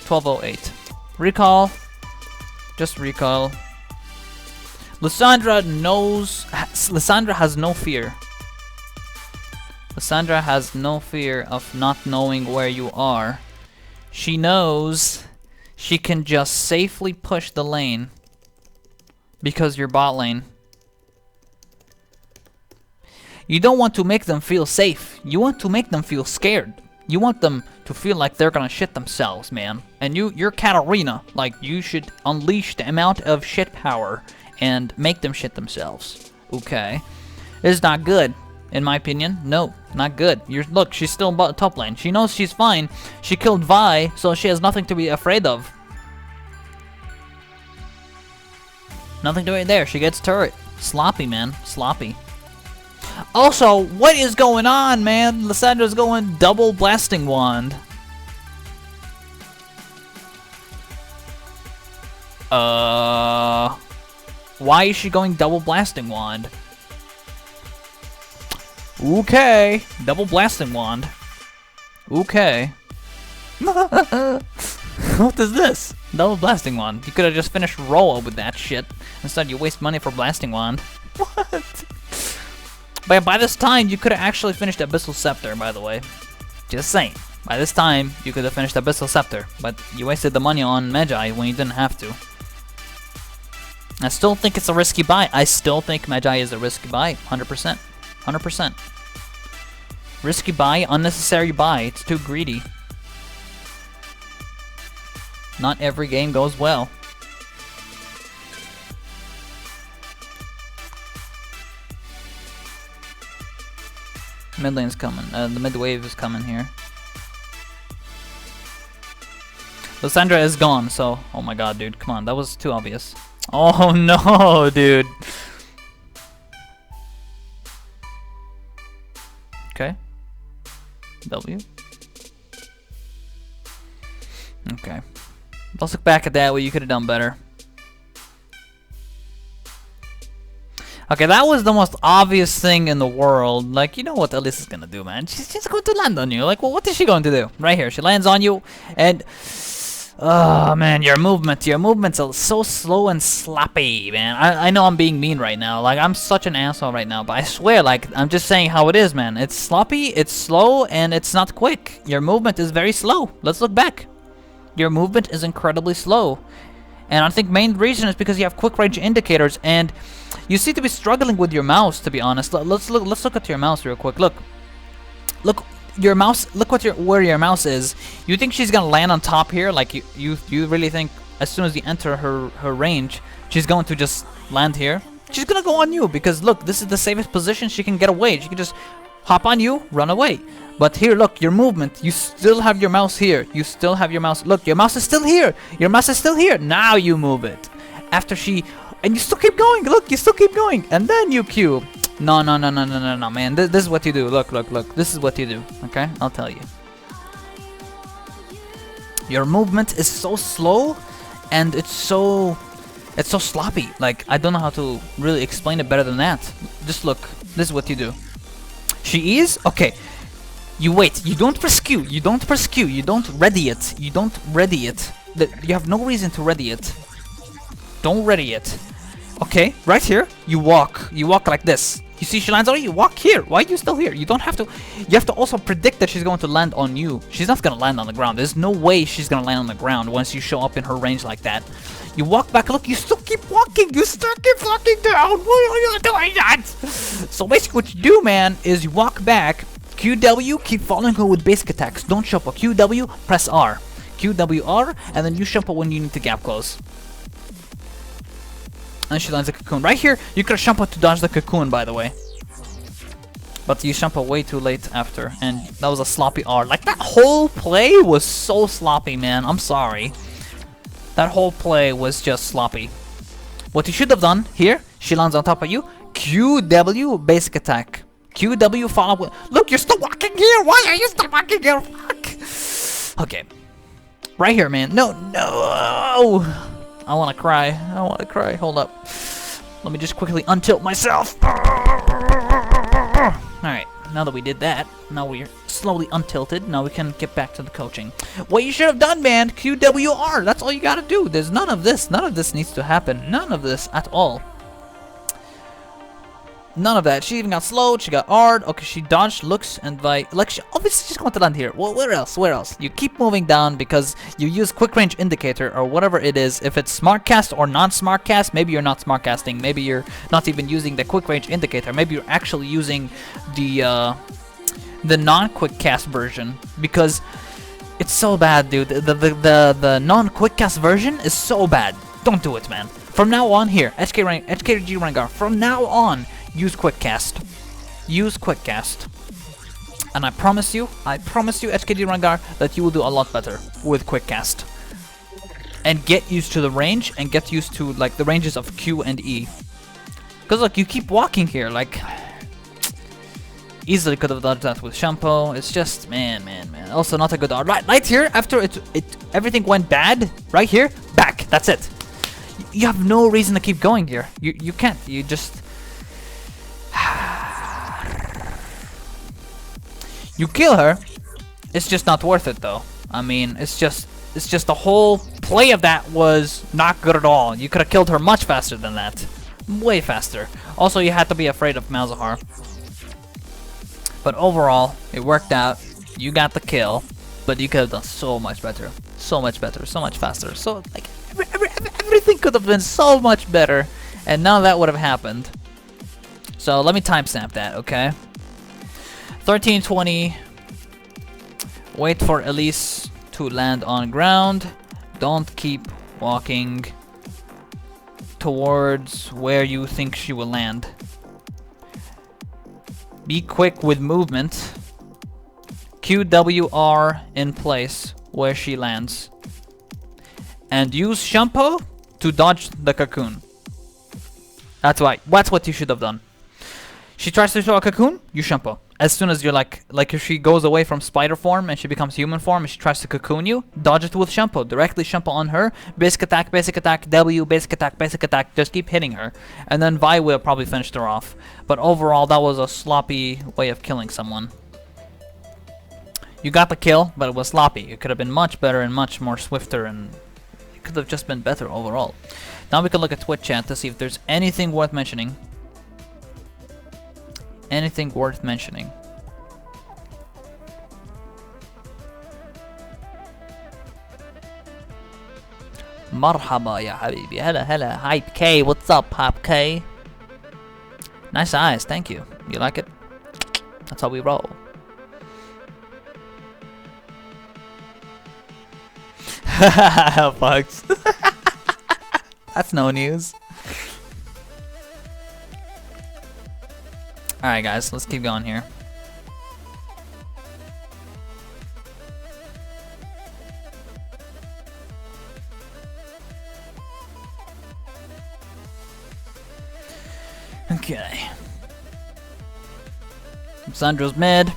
12:08. Recall. Just recall. Lissandra knows... Lissandra has no fear. Lissandra has no fear of not knowing where you are. She knows she can just safely push the lane because you're bot lane. You don't want to make them feel safe. You want to make them feel scared. You want them to feel like they're gonna shit themselves, man. And you're Katarina. Like, you should unleash the amount of shit power and make them shit themselves. Okay. This is not good, in my opinion. No, not good. Look, she's still top lane. She knows she's fine. She killed Vi, so she has nothing to be afraid of. Nothing to be there. She gets turret. Sloppy, man. Sloppy. Also, what is going on, man? Lissandra's going double blasting wand. Why is she going double blasting wand? Okay. Double blasting wand. Okay. What is this? Double blasting wand. You could have just finished roll with that shit. Instead, you waste money for blasting wand. What? But by this time, you could have actually finished Abyssal Scepter, by the way. Just saying. By this time, you could have finished Abyssal Scepter. But you wasted the money on Mejai when you didn't have to. I still think it's a risky buy. I still think Mejai is a risky buy. 100%. 100%. Risky buy, unnecessary buy. It's too greedy. Not every game goes well. Mid lane's coming. The mid wave is coming here. Lissandra is gone, so... Oh my god, dude. Come on, that was too obvious. Oh no, dude. Okay. W. Okay. Let's look back at that, what you could have done better. Okay, that was the most obvious thing in the world. Like, you know what Elise is gonna do, man. She's just going to land on you. Like, well, what is she going to do? Right here, she lands on you, and... Oh, man, your movement's so slow and sloppy, man. I know I'm being mean right now. Like, I'm such an asshole right now, but I swear, like, I'm just saying how it is, man. It's sloppy, it's slow, and it's not quick. Your movement is very slow. Let's look back. Your movement is incredibly slow. And I think main reason is because you have quick range indicators, and you seem to be struggling with your mouse, to be honest. Let's look at your mouse real quick. Look your mouse. Look where your mouse is. You think she's gonna land on top here? Like you really think as soon as you enter her range, she's going to just land here? She's gonna go on you because look, this is the safest position she can get away. She can just hop on you, run away. But here, look, your movement. You still have your mouse here. You still have your mouse. Look, your mouse is still here. Your mouse is still here. Now you move it. After she... And you still keep going. Look, you still keep going. And then you Q. No, man. This is what you do. Look. This is what you do. Okay? I'll tell you. Your movement is so slow. And it's so sloppy. Like, I don't know how to really explain it better than that. Just look. This is what you do. She is... Okay. You wait. You don't press Q. You don't press Q. You don't ready it. You don't ready it. You have no reason to ready it. Don't ready it. Okay, right here. You walk. You walk like this. You see she lands on you. You walk here. Why are you still here? You don't have to. You have to also predict that she's going to land on you. She's not going to land on the ground. There's no way she's going to land on the ground once you show up in her range like that. You walk back. Look, you still keep walking. You still keep walking down. Why are you doing that? So basically what you do, man, is you walk back. QW, keep following her with basic attacks. Don't Shunpo. QW, press R. QWR, and then you Shunpo when you need to gap close. And she lands a cocoon. Right here, you could have Shunpo to dodge the cocoon, by the way. But you Shunpo way too late after, and that was a sloppy R. Like, that whole play was so sloppy, man. I'm sorry. That whole play was just sloppy. What you should have done here, she lands on top of you. QW, basic attack. QW follow with... Look, you're still walking here! Why are you still walking here? Fuck! Okay. Right here, man. No! I wanna cry. Hold up. Let me just quickly untilt myself. Alright, now that we did that, now we're slowly untilted. Now we can get back to the coaching. What you should have done, man, QWR. That's all you gotta do. There's none of this. None of this needs to happen. None of this at all. None of that. She even got slowed. She got R'd. Okay, she dodged, looks, and like she obviously just going to land here. Well, where else? Where else? You keep moving down because you use quick range indicator or whatever it is. If it's smart cast or non-smart cast, maybe you're not smart casting. Maybe you're not even using the quick range indicator. Maybe you're actually using the non-quick cast version because it's so bad, dude. The non-quick cast version is so bad. Don't do it, man. From now on, here, HKG Rengar. From now on. Use quick cast. Use quick cast. And I promise you, HKG Rengar, that you will do a lot better with quick cast. And get used to the range and get used to like the ranges of Q and E. Cause look, you keep walking here, like easily could have done that with Shunpo. It's just man. Also not a good art. Right here, after everything went bad, right here, back. That's it. You have no reason to keep going here. You can't. You just you kill her. It's just not worth it though. I mean, it's just the whole play of that was not good at all. You could have killed her much faster than that. Way faster. Also, you had to be afraid of Malzahar. But overall, it worked out. You got the kill, but you could have done so much better. So much better, so much faster. So like everything could have been so much better, and none of that would have happened. So let me timestamp that, okay? 13:20. Wait for Elise to land on ground. Don't keep walking towards where you think she will land. Be quick with movement. QWR in place where she lands. And use Shunpo to dodge the cocoon. That's right. That's what you should have done. She tries to throw a cocoon, you Shunpo. As soon as you're like if she goes away from spider form and she becomes human form and she tries to cocoon you, dodge it with Shunpo. Directly Shunpo on her. Basic attack, W, basic attack. Just keep hitting her. And then Vi will probably finish her off. But overall, that was a sloppy way of killing someone. You got the kill, but it was sloppy. It could have been much better and much more swifter, and it could have just been better overall. Now we can look at Twitch chat to see if there's anything worth mentioning. Anything worth mentioning. Marhaba ya habibi. Hella. Hype K. What's up, Hype K? Nice eyes. Thank you. You like it? That's how we roll. Fucks. That's no news. Alright guys, let's keep going here. Okay. Lissandra's mid.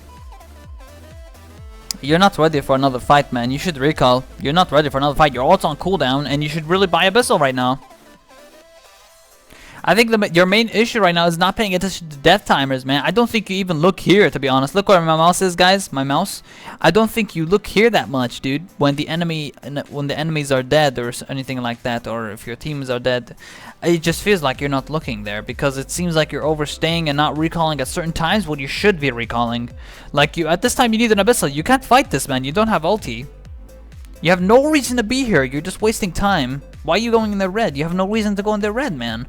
You're not ready for another fight, man. You should recall. You're not ready for another fight. Your ult's on cooldown, and you should really buy Abyssal right now. I think your main issue right now is not paying attention to death timers, man. I don't think you even look here, to be honest. Look where my mouse is, guys. My mouse. I don't think you look here that much, dude. When the enemies are dead or anything like that, or if your teams are dead, it just feels like you're not looking there because it seems like you're overstaying and not recalling at certain times when you should be recalling. Like at this time you need an abyssal. You can't fight this, man. You don't have ulti. You have no reason to be here. You're just wasting time. Why are you going in the red? You have no reason to go in the red, man.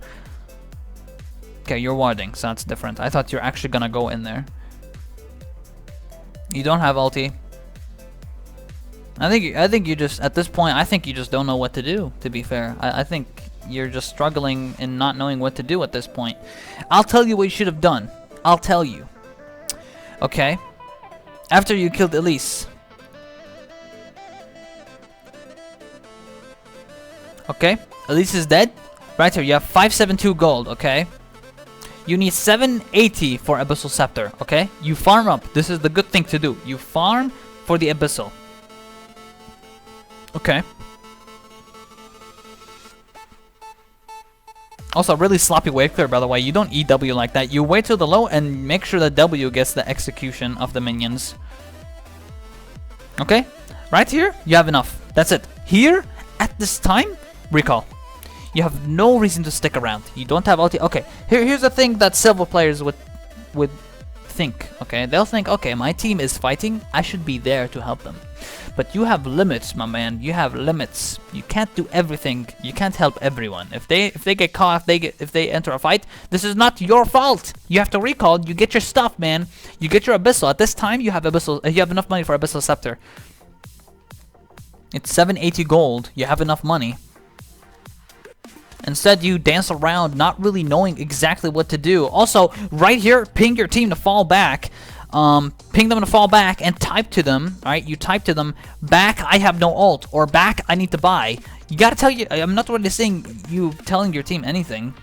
Okay, you're warding, so that's different. I thought you're actually gonna go in there. You don't have ulti. I think you just, at this point, I think you just don't know what to do, to be fair. I think you're just struggling and not knowing what to do at this point. I'll tell you what you should have done. I'll tell you. Okay? After you killed Elise. Okay? Elise is dead. Right here, you have 572 gold, okay? You need 780 for Abyssal Scepter, okay? You farm up. This is the good thing to do. You farm for the Abyssal. Okay. Also, really sloppy wave clear, by the way. You don't EW like that. You wait till the low and make sure that W gets the execution of the minions. Okay? Right here, you have enough. That's it. Here, at this time, recall. You have no reason to stick around. You don't have ulti. Okay, here's the thing that silver players would think. Okay, they'll think, okay, my team is fighting. I should be there to help them. But you have limits, my man. You have limits. You can't do everything. You can't help everyone. If they get caught, if they enter a fight, this is not your fault. You have to recall. You get your stuff, man. You get your abyssal. At this time, you have abyssal. You have enough money for Abyssal Scepter. It's 780 gold. You have enough money. Instead, you dance around not really knowing exactly what to do. Also, right here, ping your team to fall back. Ping them to fall back and type to them. Alright, you type to them, back, I have no ult. Or back, I need to buy. You gotta tell you, I'm not really saying you telling your team anything.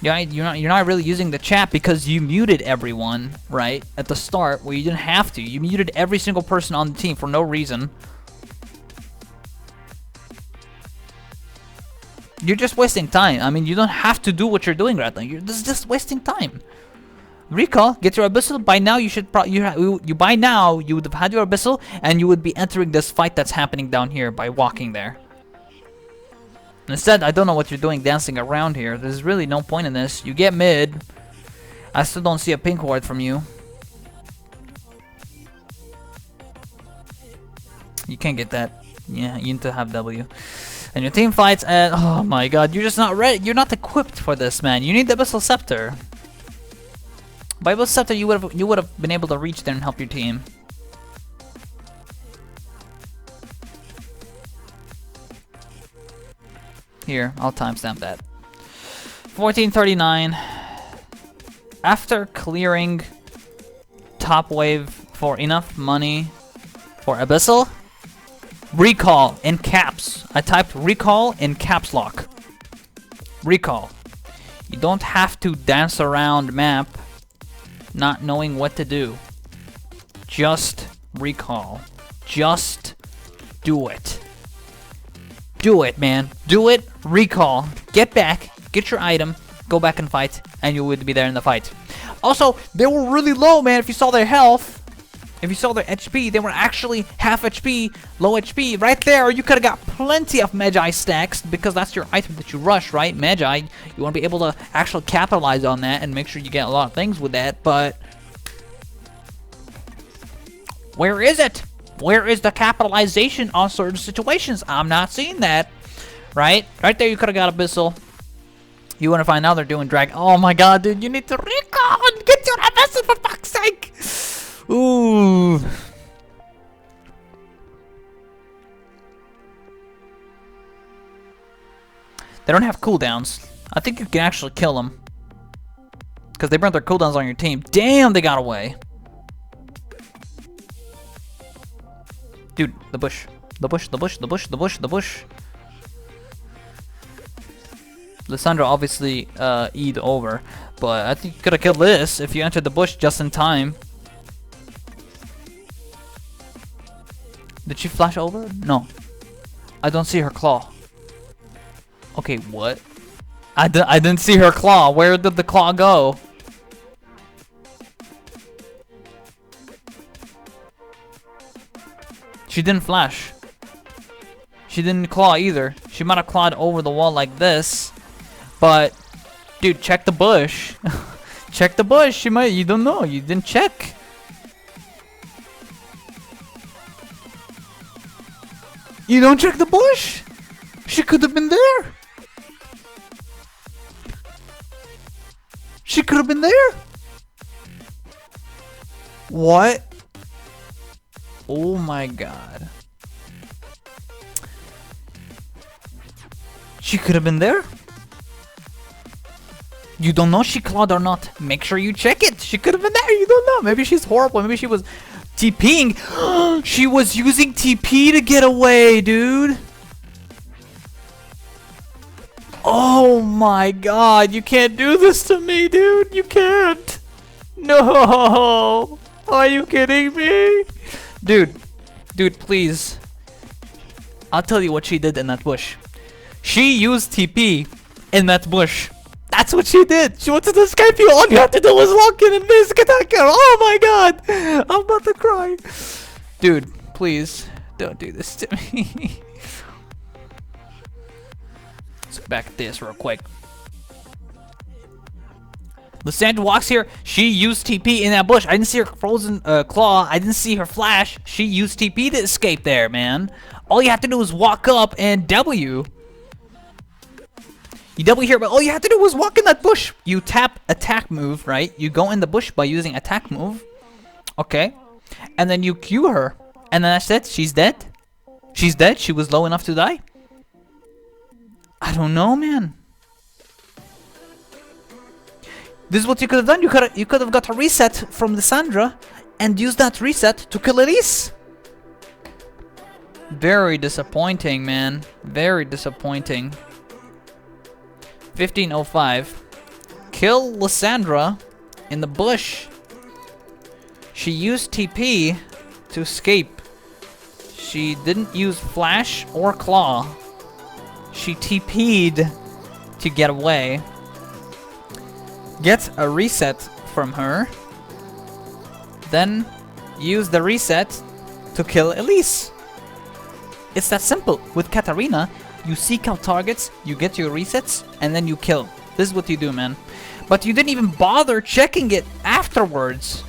Yeah, you're not really using the chat because you muted everyone, right? At the start, where you didn't have to. You muted every single person on the team for no reason. You're just wasting time. I mean, you don't have to do what you're doing right now. You're just wasting time. Recall, get your abyssal. By now, you should by now you would have had your abyssal, and you would be entering this fight that's happening down here by walking there. Instead, I don't know what you're doing dancing around here. There's really no point in this. You get mid. I still don't see a pink ward from you. You can't get that. Yeah, you need to have W. And your team fights, and oh my god, you're just not ready. You're not equipped for this, man. You need the Abyssal Scepter. By Abyssal Scepter, you would have been able to reach there and help your team. Here, I'll timestamp that. 1439. After clearing top wave for enough money for abyssal. Recall in caps. I typed recall in caps lock. Recall. You don't have to dance around map not knowing what to do. Just recall. Just do it. Do it, man. Do it. Recall. Get back. Get your item. Go back and fight. And you would be there in the fight. Also, they were really low, man. If you saw their health, if you saw their HP, they were actually half HP, low HP. Right there, you could have got plenty of mejai stacks because that's your item that you rush, right? Mejai, you want to be able to actually capitalize on that and make sure you get a lot of things with that, but where is it? Where is the capitalization on certain situations? I'm not seeing that, right? Right there, you could have got abyssal. You want to find out they're doing drag. Oh my god, dude, you need to recall and get your abyssal for fuck's sake. Ooh. They don't have cooldowns. I think you can actually kill them. Because they burnt their cooldowns on your team. Damn, they got away. Dude, the bush. The bush, the bush, the bush, the bush, the bush. Lissandra obviously E'd over. But I think you could have killed Liss if you entered the bush just in time. Did she flash over? No. I don't see her claw. Okay, what? I didn't see her claw. Where did the claw go? She didn't flash. She didn't claw either. She might have clawed over the wall like this. But, dude, check the bush. Check the bush. She might. You don't know. You didn't check. You don't check the bush? She could have been there. She could have been there. What? Oh my god. She could have been there. You don't know she clawed or not. Make sure you check it. She could have been there. You don't know. Maybe she's horrible. Maybe she was TPing. She was using TP to get away, dude. Oh my god. You can't do this to me, dude. You can't. No. Are you kidding me? Dude. Dude, please. I'll tell you what she did in that bush. She used TP in that bush. That's what she did. She wanted to escape you. All you have to do was walk in and miss attack her. Oh my god. I'm about to cry. Dude, please don't do this to me. Let's go back at this real quick. Lissandra walks here. She used TP in that bush. I didn't see her frozen claw. I didn't see her flash. She used TP to escape there, man. All you have to do is walk up and W. You W here, but all you have to do was walk in that bush. You tap attack move, right? You go in the bush by using attack move. Okay. And then you Q her. And then that's it. She's dead. She's dead. She was low enough to die. I don't know, man. This is what you could have done. You could have got a reset from Lissandra and used that reset to kill Elise. Very disappointing, man. Very disappointing. 1505. Kill Lissandra in the bush. She used TP to escape. She didn't use flash or claw. She TP'd to get away. Get a reset from her. Then use the reset to kill Elise. It's that simple. With Katarina, you seek out targets, you get your resets, and then you kill. This is what you do, man. But you didn't even bother checking it afterwards.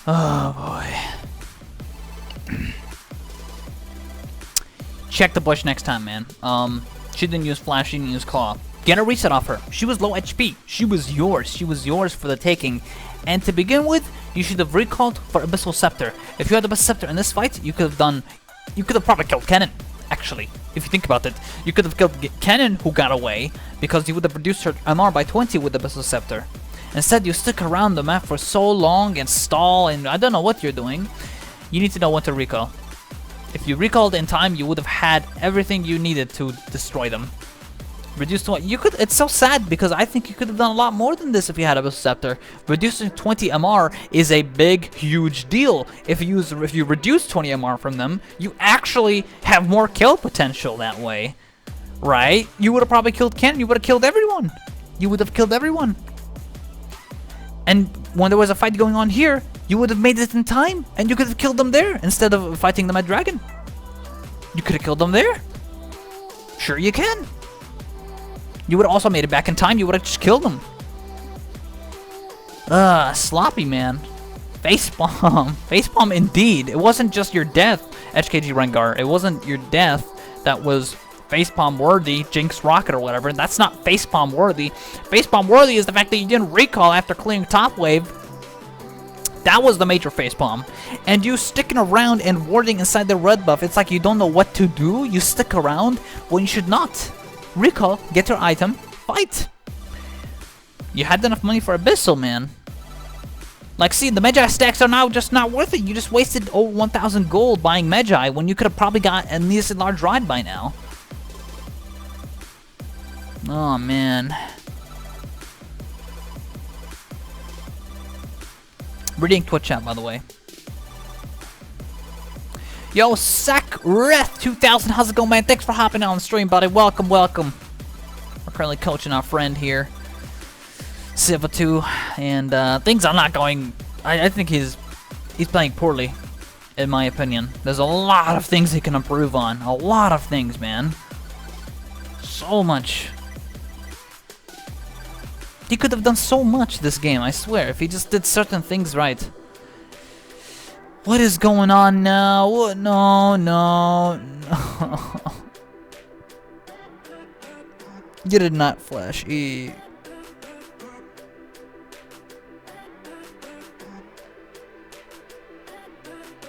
Oh boy. Check the bush next time, man. She didn't use flash, she didn't use claw. Get a reset off her. She was low HP. She was yours. She was yours for the taking. And to begin with, you should have recalled for Abyssal Scepter. If you had the Abyssal Scepter in this fight, you could have probably killed Kennen. actually. If you think about it, you could have killed Kennen, who got away, because you would have reduced her MR by 20 with the abyssal scepter. Instead, you stick around the map for so long and stall, and I don't know what you're doing. You need to know when to recall. If you recalled in time, you would have had everything you needed to destroy them. Reduce to what you could. It's so sad because I think you could have done a lot more than this if you had abyssal scepter. Reducing 20 MR is a big, huge deal. If you reduce 20 MR from them, you actually have more kill potential that way, right? You would have probably killed Ken. You would have killed everyone. You would have killed everyone. And when there was a fight going on here, you would have made it in time, and you could have killed them there instead of fighting them at Dragon. You could have killed them there. Sure you can. You would have also made it back in time. You would have just killed them. Sloppy, man. Facepalm. Facepalm indeed. It wasn't just your death, HKG Rengar. It wasn't your death that was facepalm worthy, Jinx rocket or whatever. That's not facepalm worthy. Facepalm worthy is the fact that you didn't recall after clearing top wave. That was the major facepalm. And you sticking around and warding inside the red buff. It's like you don't know what to do. You stick around when you should not. Recall, get your item, fight. You had enough money for abyssal, man. Like, see, the mejai stacks are now just not worth it. You just wasted over 1,000 gold buying mejai when you could have probably got at least a large ride by now. Oh, man. Reading Twitch chat, by the way. Yo, Sakreth 2000, how's it going, man? Thanks for hopping on the stream, buddy. Welcome, welcome. We're currently coaching our friend here, Siva 2, and things are not going. I think he's playing poorly, in my opinion. There's a lot of things he can improve on. A lot of things, man. So much. He could have done so much this game, I swear, if he just did certain things right. What is going on now? What? No, no, no. You did not flash E.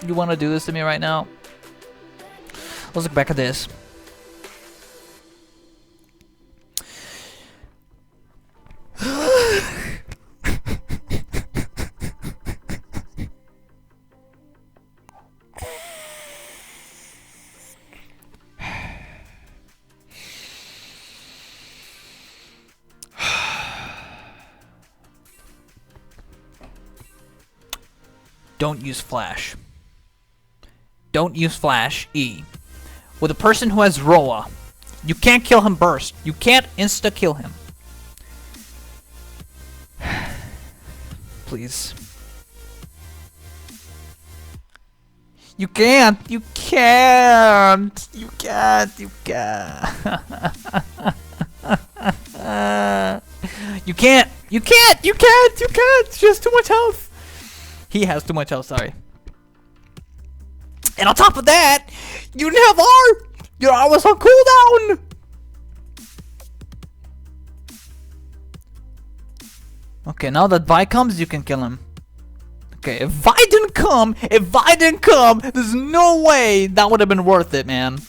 You want to do this to me right now? Let's look back at this. Don't use flash. Don't use flash E. With a person who has Roa, you can't kill him burst. You can't insta-kill him. Please. You can't. You can't. You can't. You can't. You can't. You can't. You can't. You can't. She has too much health. He has too much health, sorry. And on top of that, you didn't have R! Your R was on cooldown! Okay, now that Vi comes, you can kill him. Okay, if Vi didn't come, there's no way that would have been worth it, man.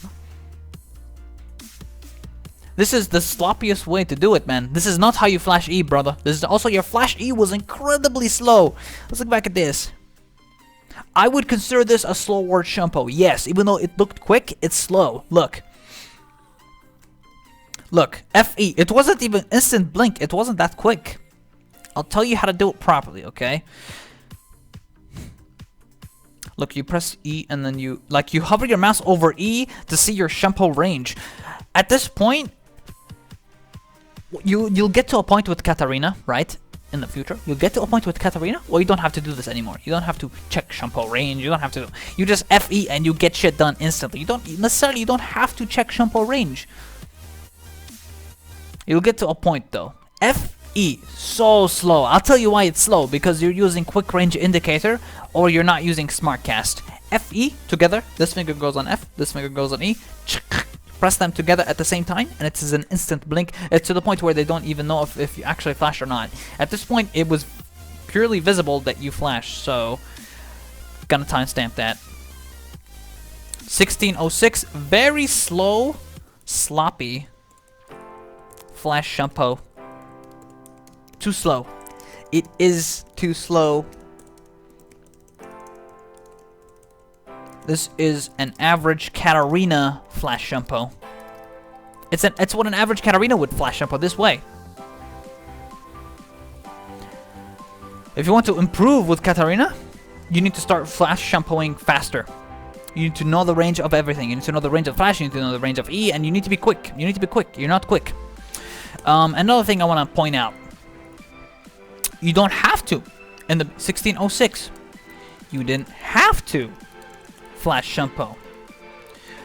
This is the sloppiest way to do it, man. This is not how you flash E, brother. This is also, your flash E was incredibly slow. Let's look back at this. I would consider this a slow word Shunpo. Yes, even though it looked quick, it's slow. Look. Look, FE. It wasn't even instant blink. It wasn't that quick. I'll tell you how to do it properly, okay? Look, you press E and then you hover your mouse over E to see your Shunpo range. At this point, you'll get to a point with Katarina, right? In the future, you'll get to a point with Katarina, well, you don't have to do this anymore. You don't have to check Shunpo range. You don't have to. You just FE and you get shit done instantly. You don't have to check Shunpo range. You'll get to a point though. FE, so slow. I'll tell you why it's slow. Because you're using quick range indicator, or you're not using smart cast. FE together. This finger goes on F. This finger goes on E. Press them together at the same time, and it is an instant blink. It's to the point where they don't even know if you actually flash or not. At this point, it was purely visible that you flashed, so gonna timestamp that. 1606, very slow, sloppy. Flash Shunpo. Too slow. It is too slow. This is an average Katarina Flash Shunpo. It's what an average Katarina would Flash Shunpo this way. If you want to improve with Katarina, you need to start Flash Shunpoing faster. You need to know the range of everything. You need to know the range of Flash, you need to know the range of E, and you need to be quick. You need to be quick. You're not quick. Another thing I want to point out. You don't have to. In the 1606, you didn't have to Flash Shunpo.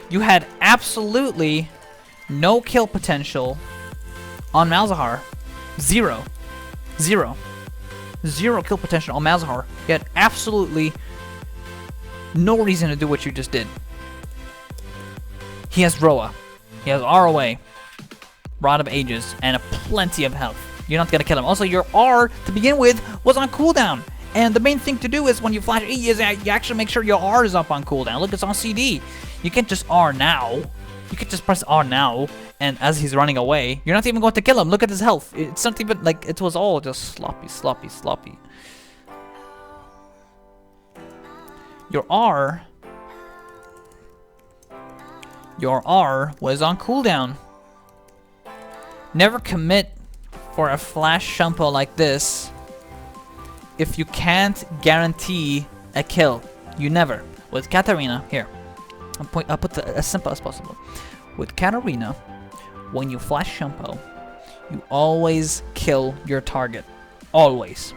You had absolutely no kill potential on Malzahar. Zero. Zero. Zero kill potential on Malzahar. You had absolutely no reason to do what you just did. He has Roa. He has ROA. Rod of Ages. And plenty of health. You're not gonna kill him. Also, your R, to begin with, was on cooldown. And the main thing to do is when you flash E is you actually make sure your R is up on cooldown. Look, it's on CD. You can't just R now. You can just press R now, and as he's running away, you're not even going to kill him. Look at his health. It's not even, like, it was all just sloppy, sloppy, sloppy. Your R was on cooldown. Never commit for a Flash Shunpo like this if you can't guarantee a kill. You never. With Katarina, here. I'll put it as simple as possible. With Katarina, when you Flash Shunpo, you always kill your target. Always.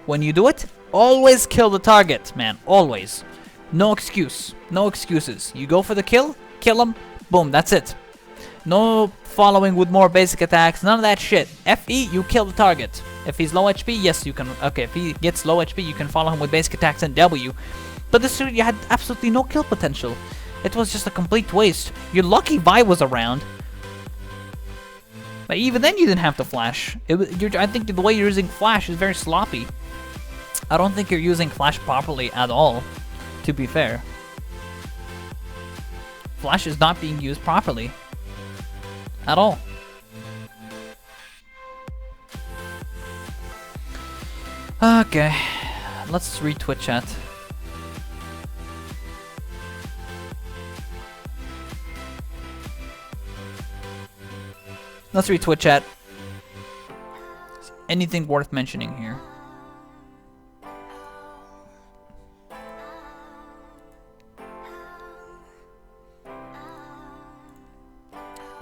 When you do it, always kill the target, man. Always. No excuse. No excuses. You go for the kill him, boom, that's it. No following with more basic attacks, none of that shit. FE, you kill the target. If he's low HP, yes, you can. Okay, if he gets low HP, you can follow him with basic attacks and W. But this dude, you had absolutely no kill potential. It was just a complete waste. You're lucky Vi was around. But even then, you didn't have to flash. I think the way you're using flash is very sloppy. I don't think you're using flash properly at all, to be fair. Flash is not being used properly. At all. Okay. Let's read Twitch chat. Let's read Twitch chat. Is anything worth mentioning here?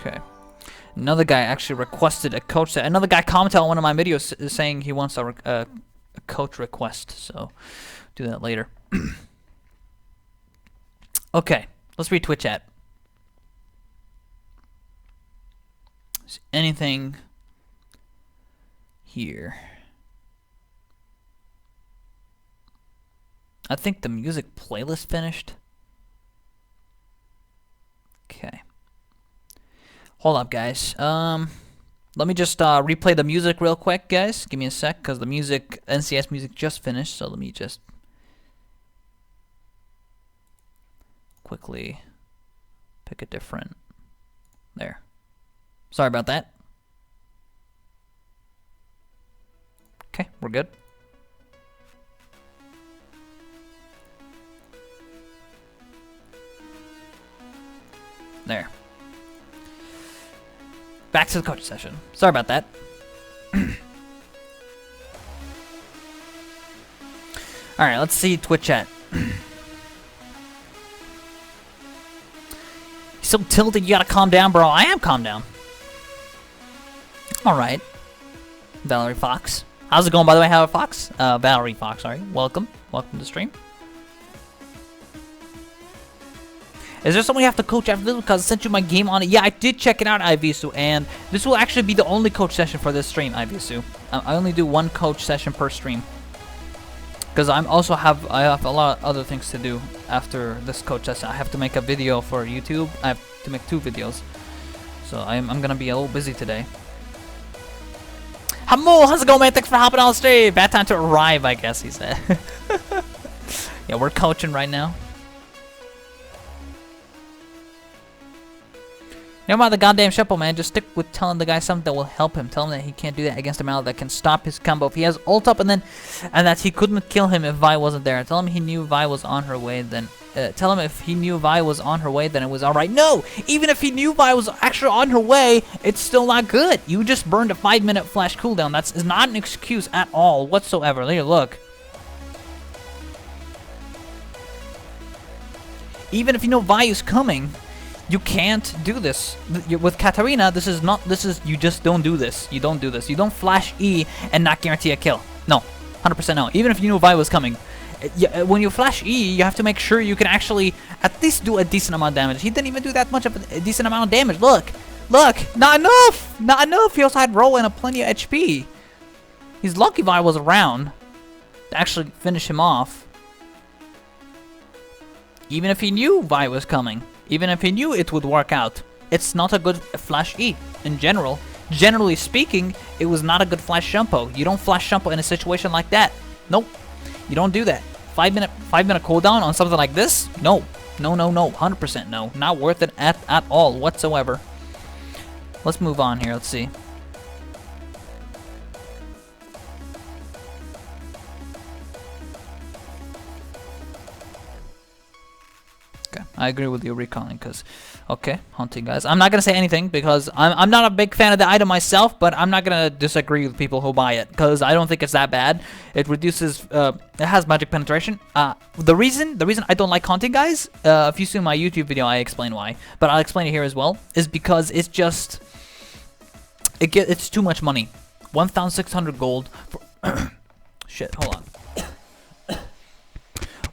Okay. Another guy actually requested a coach set. Another guy commented on one of my videos saying he wants a coach request. So, do that later. Okay. Let's read Twitch chat. Is anything here? I think the music playlist finished. Okay. Hold up, guys. Let me just replay the music real quick, guys. Give me a sec, because the music, NCS music just finished. So let me just quickly pick a different. There. Sorry about that. Okay, we're good. There. Back to the coach session. Sorry about that. Alright, let's see Twitch chat. So tilted, you gotta calm down, bro. I am calm down. Alright. Valerie Fox. How's it going, by the way, Howard Fox? Valerie Fox, sorry. Welcome. Welcome to the stream. Is there someone you have to coach after this? Because I sent you my game on it. Yeah, I did check it out, Ivisu, and this will actually be the only coach session for this stream, Ivisu. I only do one coach session per stream. Because I have a lot of other things to do after this coach session. I have to make a video for YouTube. I have to make 2 videos. So I'm gonna be a little busy today. Hamul, how's it going, man? Thanks for hopping on the stream. Bad time to arrive, I guess he said. Yeah, we're coaching right now. No matter the goddamn Shunpo, man. Just stick with telling the guy something that will help him. Tell him that he can't do that against a malzahar that can stop his combo. If he has ult up and that he couldn't kill him if Vi wasn't there. Tell him he knew Vi was on her way, then tell him if he knew Vi was on her way, then it was alright. No! Even if he knew Vi was actually on her way, it's still not good. You just burned a 5-minute flash cooldown. That is not an excuse at all whatsoever. Here, look. Even if you know Vi is coming, you can't do this. With Katarina, you just don't do this. You don't do this. You don't flash E and not guarantee a kill. No. 100% no. Even if you knew Vi was coming. When you flash E, you have to make sure you can actually at least do a decent amount of damage. He didn't even do that much of a decent amount of damage. Look. Look. Not enough. Not enough. He also had roll and plenty of HP. He's lucky Vi was around to actually finish him off. Even if he knew Vi was coming. Even if he knew it would work out. It's not a good flash E in general. Generally speaking, it was not a good flash Shunpo. You don't flash Shunpo in a situation like that. Nope. You don't do that. 5-minute cooldown on something like this? No. No, no, no. 100% no. Not worth it at all whatsoever. Let's move on here. Let's see. Okay, I agree with you recalling because, okay, hunting guys. I'm not gonna say anything because I'm not a big fan of the item myself, but I'm not gonna disagree with people who buy it because I don't think it's that bad. It reduces, it has magic penetration. The reason I don't like hunting guys, if you see my YouTube video, I explain why, but I'll explain it here as well, is because it's just, it's too much money. 1,600 gold for shit. Hold on.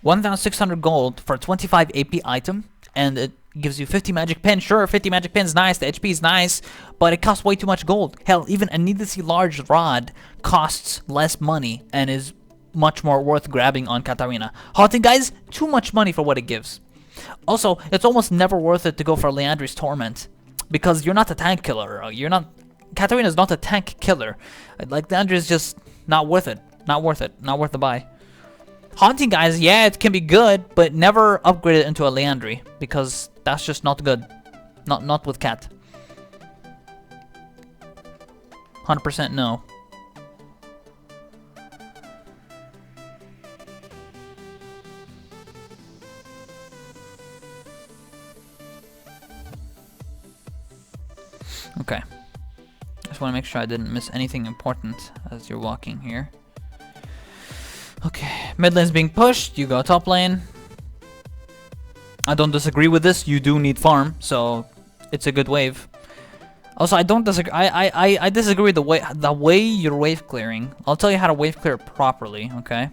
1,600 gold for a 25 AP item, and it gives you 50 magic pins. Sure, 50 magic pins, nice. The HP is nice, but it costs way too much gold. Hell, even a needlessly large rod costs less money and is much more worth grabbing on Katarina. Haunting guys, too much money for what it gives. Also, it's almost never worth it to go for Liandry's Torment because you're not a tank killer. Katarina is not a tank killer. Like, Liandry is just not worth it. Not worth it. Not worth the buy. Haunting guys, yeah, it can be good, but never upgrade it into a Liandry because that's just not good. Not with Cat. 100% no. Okay. Just want to make sure I didn't miss anything important as you're walking here. Okay, mid lane's being pushed, you go top lane. I don't disagree with this, you do need farm, so it's a good wave. Also, I don't disagree, I disagree with the way you're wave clearing. I'll tell you how to wave clear properly, okay?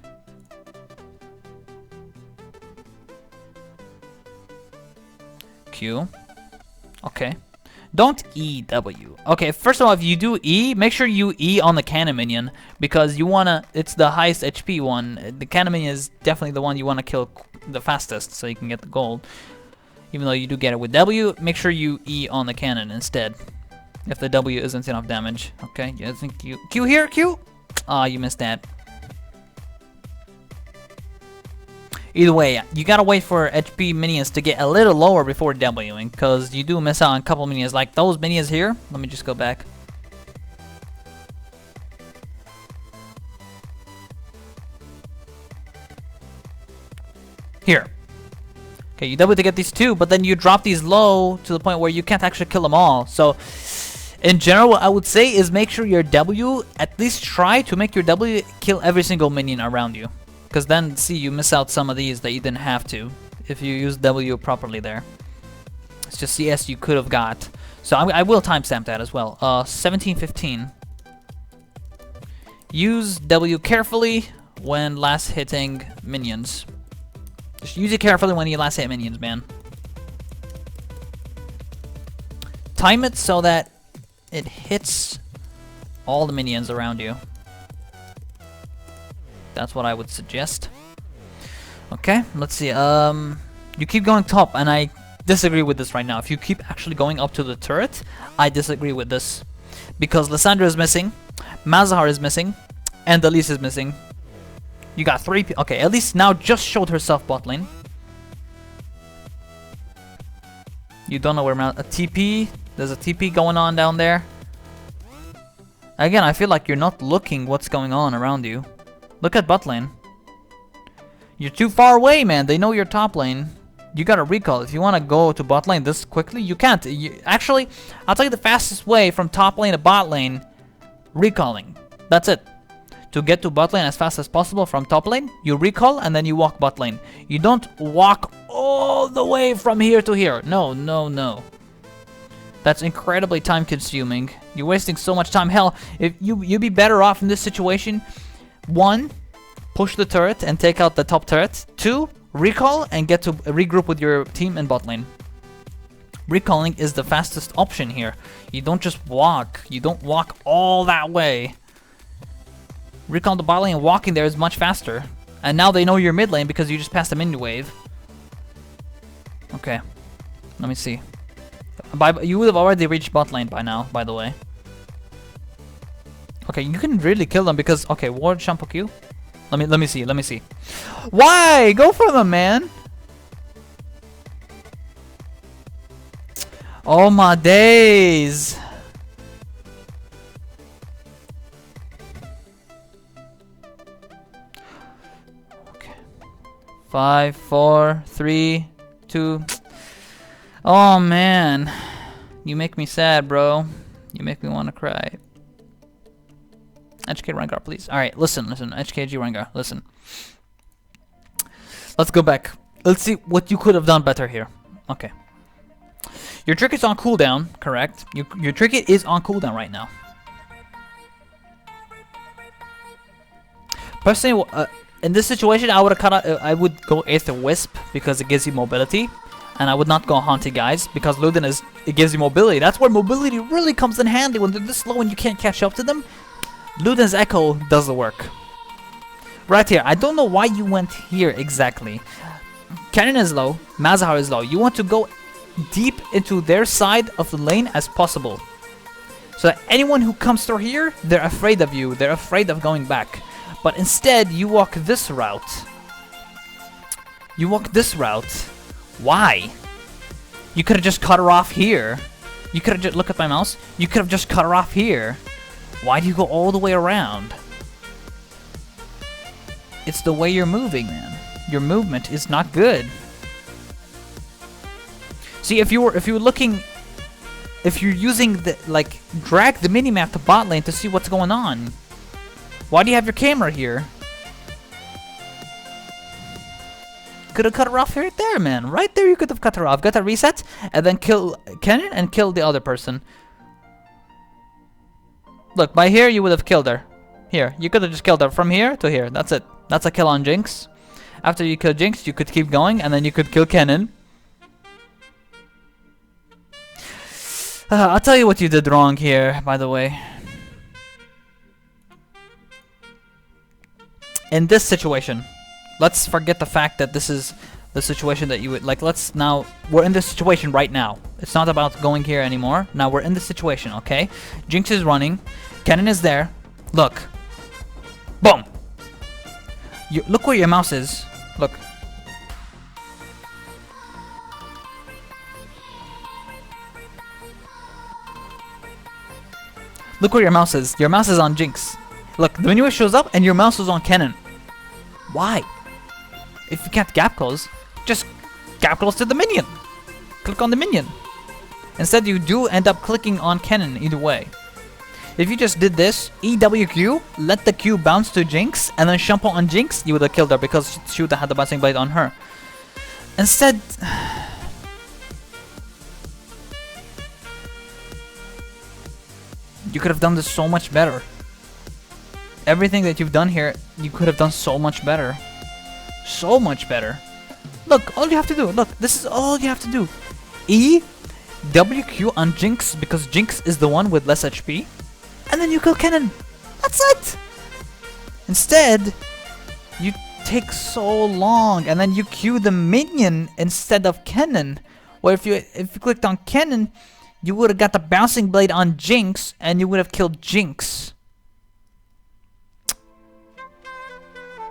Q. Okay. Don't EW. Okay, first of all, if you do E, make sure you E on the Kennen minion because you wanna. It's the highest HP one. The Kennen minion is definitely the one you wanna kill the fastest, so you can get the gold. Even though you do get it with W, make sure you E on the Kennen instead. If the W isn't enough damage. Okay, yeah, I think you Q here, Q. Ah, you missed that. Either way, you gotta wait for HP minions to get a little lower before Wing, because you do miss out on a couple minions, like those minions here. Let me just go back. Here. Okay, you W to get these two, but then you drop these low to the point where you can't actually kill them all. So, in general, what I would say is make sure your W, at least try to make your W kill every single minion around you. Because then, see, you miss out some of these that you didn't have to if you use W properly there. It's just CS you could have got. So I will timestamp that as well. 1715. Use W carefully when last hitting minions. Just use it carefully when you last hit minions, man. Time it so that it hits all the minions around you. That's what I would suggest. Okay, let's see. You keep going top, and I disagree with this right now. If you keep actually going up to the turret, I disagree with this. Because Lissandra is missing, Malzahar is missing, and Elise is missing. You got three. Okay, Elise now just showed herself bot lane. You don't know where TP. There's a TP going on down there. Again, I feel like you're not looking what's going on around you. Look at bot lane. You're too far away, man. They know you're top lane. You gotta recall. If you want to go to bot lane this quickly, you can't. Actually, I'll tell you the fastest way from top lane to bot lane. Recalling. That's it. To get to bot lane as fast as possible from top lane, you recall and then you walk bot lane. You don't walk all the way from here to here. No, no, no. That's incredibly time consuming. You're wasting so much time. Hell, if you'd be better off in this situation. 1, push the turret and take out the top turret. 2, recall and get to regroup with your team in bot lane. Recalling is the fastest option here. You don't just walk. You don't walk all that way. Recall the bot lane and walking there is much faster. And now they know you're mid lane because you just passed the minion wave. Okay. Let me see. You would have already reached bot lane by now, by the way. Okay, you can really kill them because... Okay, ward Shunpo Q. Let me see. Why? Go for them, man! Oh my days! Okay. 5, 4, 3, 2... Oh man, you make me sad, bro. You make me want to cry. HKG Rengar, please. Alright, listen, HKG Rengar, listen. Let's go back. Let's see what you could have done better here. Okay. Your trinket is on cooldown, correct? Your trinket is on cooldown right now. Personally, in this situation, I would have cut out. I would go Aether Wisp because it gives you mobility. And I would not go Haunted Guys because Luden it gives you mobility. That's where mobility really comes in handy when they're this slow and you can't catch up to them. Luden's Echo does the work. Right here, I don't know why you went here exactly. Kennen is low, Malzahar is low. You want to go deep into their side of the lane as possible. So that anyone who comes through here, they're afraid of you. They're afraid of going back. But instead, you walk this route. You walk this route. Why? You could have just cut her off here. You could have just... Look at my mouse. You could have just cut her off here. Why do you go all the way around? It's the way you're moving, man. Your movement is not good. See, if you're looking... If you're using the... Like, drag the minimap to bot lane to see what's going on. Why do you have your camera here? Could have cut her off right there, man. Right there, you could have cut her off. Got a reset, and then kill Kennen and kill the other person. Look, by here, you would have killed her. Here, you could have just killed her from here to here. That's it. That's a kill on Jinx. After you kill Jinx, you could keep going, and then you could kill Kennen. I'll tell you what you did wrong here, by the way. In this situation, let's forget the fact that this is the situation that you would... Like, let's now... We're in this situation right now. It's not about going here anymore. Now we're in this situation, okay? Jinx is running. Kennen is there. Look. Boom! Look where your mouse is. Look. Look where your mouse is. Your mouse is on Jinx. Look, the menu shows up and your mouse is on Kennen. Why? If you can't gap close, just gap close to the minion. Click on the minion. Instead, you do end up clicking on Kennen either way. If you just did this, EWQ, let the Q bounce to Jinx, and then Shunpo on Jinx, you would have killed her because she would have had the bouncing blade on her. Instead... You could have done this so much better. Everything that you've done here, you could have done so much better. So much better. Look, all you have to do, look, this is all you have to do. E, WQ on Jinx, because Jinx is the one with less HP. And then you kill Kennen. That's it! Instead, you take so long, and then you Q the minion instead of Kennen. Or if you clicked on Kennen, you would have got the bouncing blade on Jinx, and you would have killed Jinx.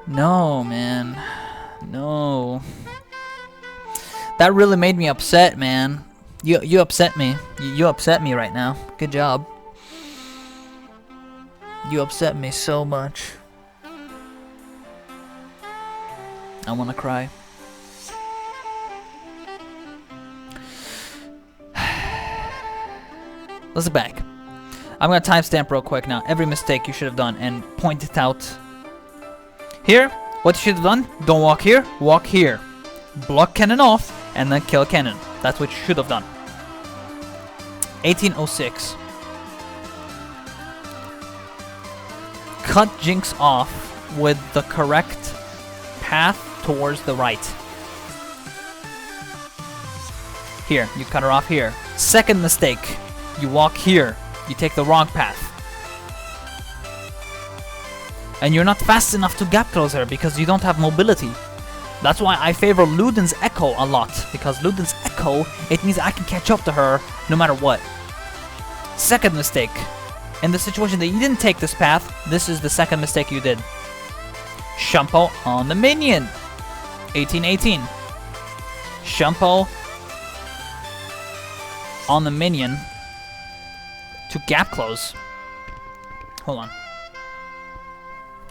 No, man. No. That really made me upset, man. You upset me. You upset me right now. Good job. You upset me so much. I wanna cry. Let's back. I'm gonna timestamp real quick now every mistake you should have done and point it out. Here, what you should have done, don't walk here, walk here. Block Kennen off and then kill Kennen. That's what you should have done. 1806. Cut Jinx off with the correct path towards the right. Here, you cut her off here. Second mistake, you walk here. You take the wrong path. And you're not fast enough to gap close her because you don't have mobility. That's why I favor Luden's Echo a lot, because Luden's Echo, it means I can catch up to her no matter what. Second mistake. In the situation that you didn't take this path, this is the second mistake you did. Shunpo on the minion. 1818. Shunpo on the minion to gap close. Hold on.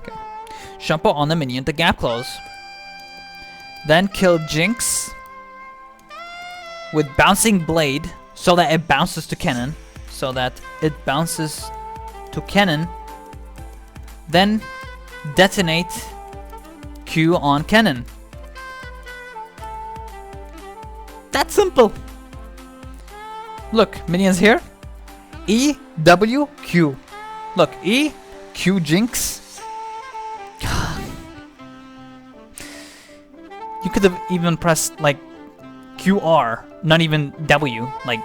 Okay. Shunpo on the minion to gap close. Then kill Jinx with bouncing blade so that it bounces to Kennen. So that it bounces to Kennen. Then detonate Q on Kennen. That's simple. Look, minions here. E, W, Q. Look, E, Q, Jinx. You could have even pressed, like, QR, not even W. Like,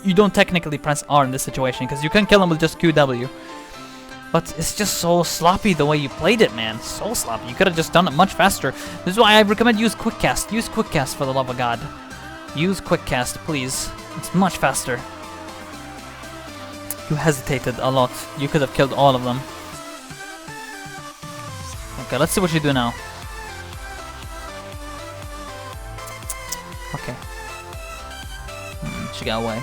you don't technically press R in this situation, because you can kill him with just QW. But it's just so sloppy the way you played it, man. So sloppy. You could have just done it much faster. This is why I recommend use Quick Cast. Use Quick Cast for the love of God. Use Quick Cast, please. It's much faster. You hesitated a lot. You could have killed all of them. Okay, let's see what you do now. Okay. She got away.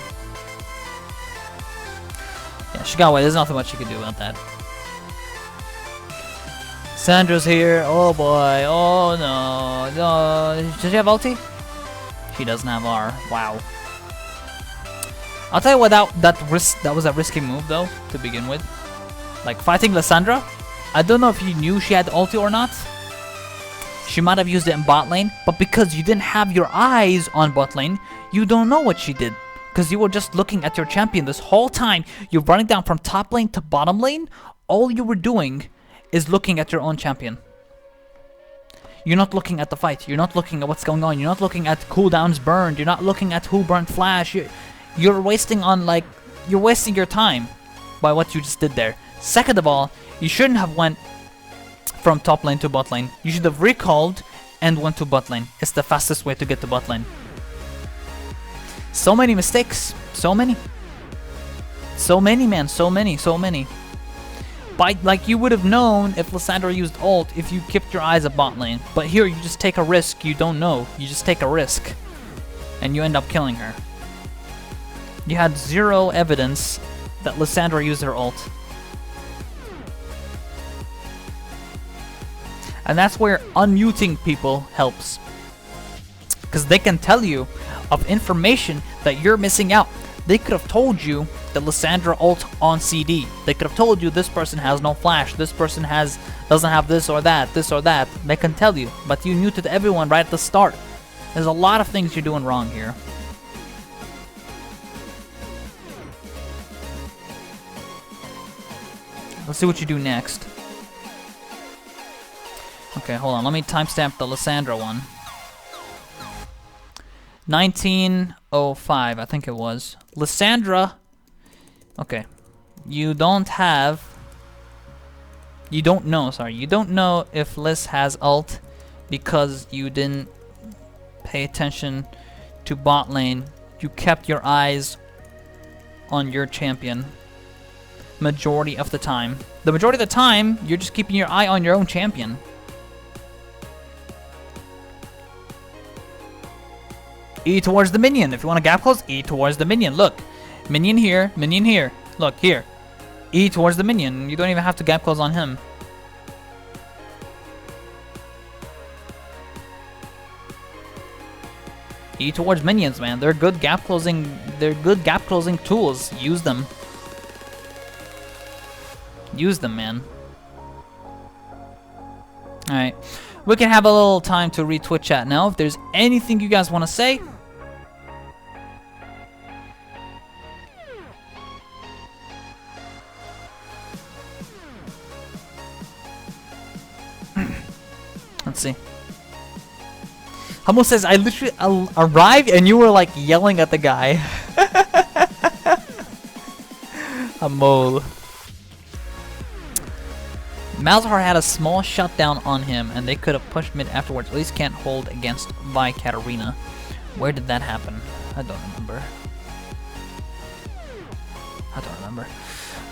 Yeah, she got away. There's nothing much you can do about that. Sandra's here. Oh boy. Oh no. No. Does she have ulti? She doesn't have R. Wow. I'll tell you what, that was a risky move though to begin with. Like fighting Lissandra. I don't know if you knew she had ulti or not. She might have used it in bot lane, but because you didn't have your eyes on bot lane, you don't know what she did. Because you were just looking at your champion this whole time. You're running down from top lane to bottom lane. All you were doing is looking at your own champion. You're not looking at the fight. You're not looking at what's going on. You're not looking at cooldowns burned. You're not looking at who burnt flash. You're wasting your time by what you just did there. Second of all, you shouldn't have went from top lane to bot lane. You should have recalled and went to bot lane. It's the fastest way to get to bot lane. So many mistakes. So many. So many, man. So many. Like, you would have known if Lissandra used ult if you kept your eyes at bot lane. But here, you just take a risk. You don't know. You just take a risk. And you end up killing her. You had zero evidence that Lissandra used her ult. And that's where unmuting people helps. Because they can tell you of information that you're missing out. They could have told you that Lissandra ult on CD. They could have told you this person has no flash, this person doesn't have this or that, They can tell you, but you muted everyone right at the start. There's a lot of things you're doing wrong here. Let's see what you do next. Okay, hold on. Let me timestamp the Lissandra one. 1905, I think it was. Lissandra. Okay. You don't know if Liss has ult because you didn't pay attention to bot lane. You kept your eyes on your champion. Majority of the time. The majority of the time, you're just keeping your eye on your own champion. E towards the minion. If you want to gap close, E towards the minion. Look, minion here, minion here. Look, here. E towards the minion. You don't even have to gap close on him. E towards minions, man. They're good gap closing. They're good gap closing tools. Use them. Use them, man. All right, we can have a little time to read Twitch chat now. If there's anything you guys want to say. Let's see. Hummel says, I literally arrived and you were like yelling at the guy. A mole. Malzahar had a small shutdown on him and they could have pushed mid afterwards. At least can't hold against by Katarina. Where did that happen? I don't remember. I don't remember.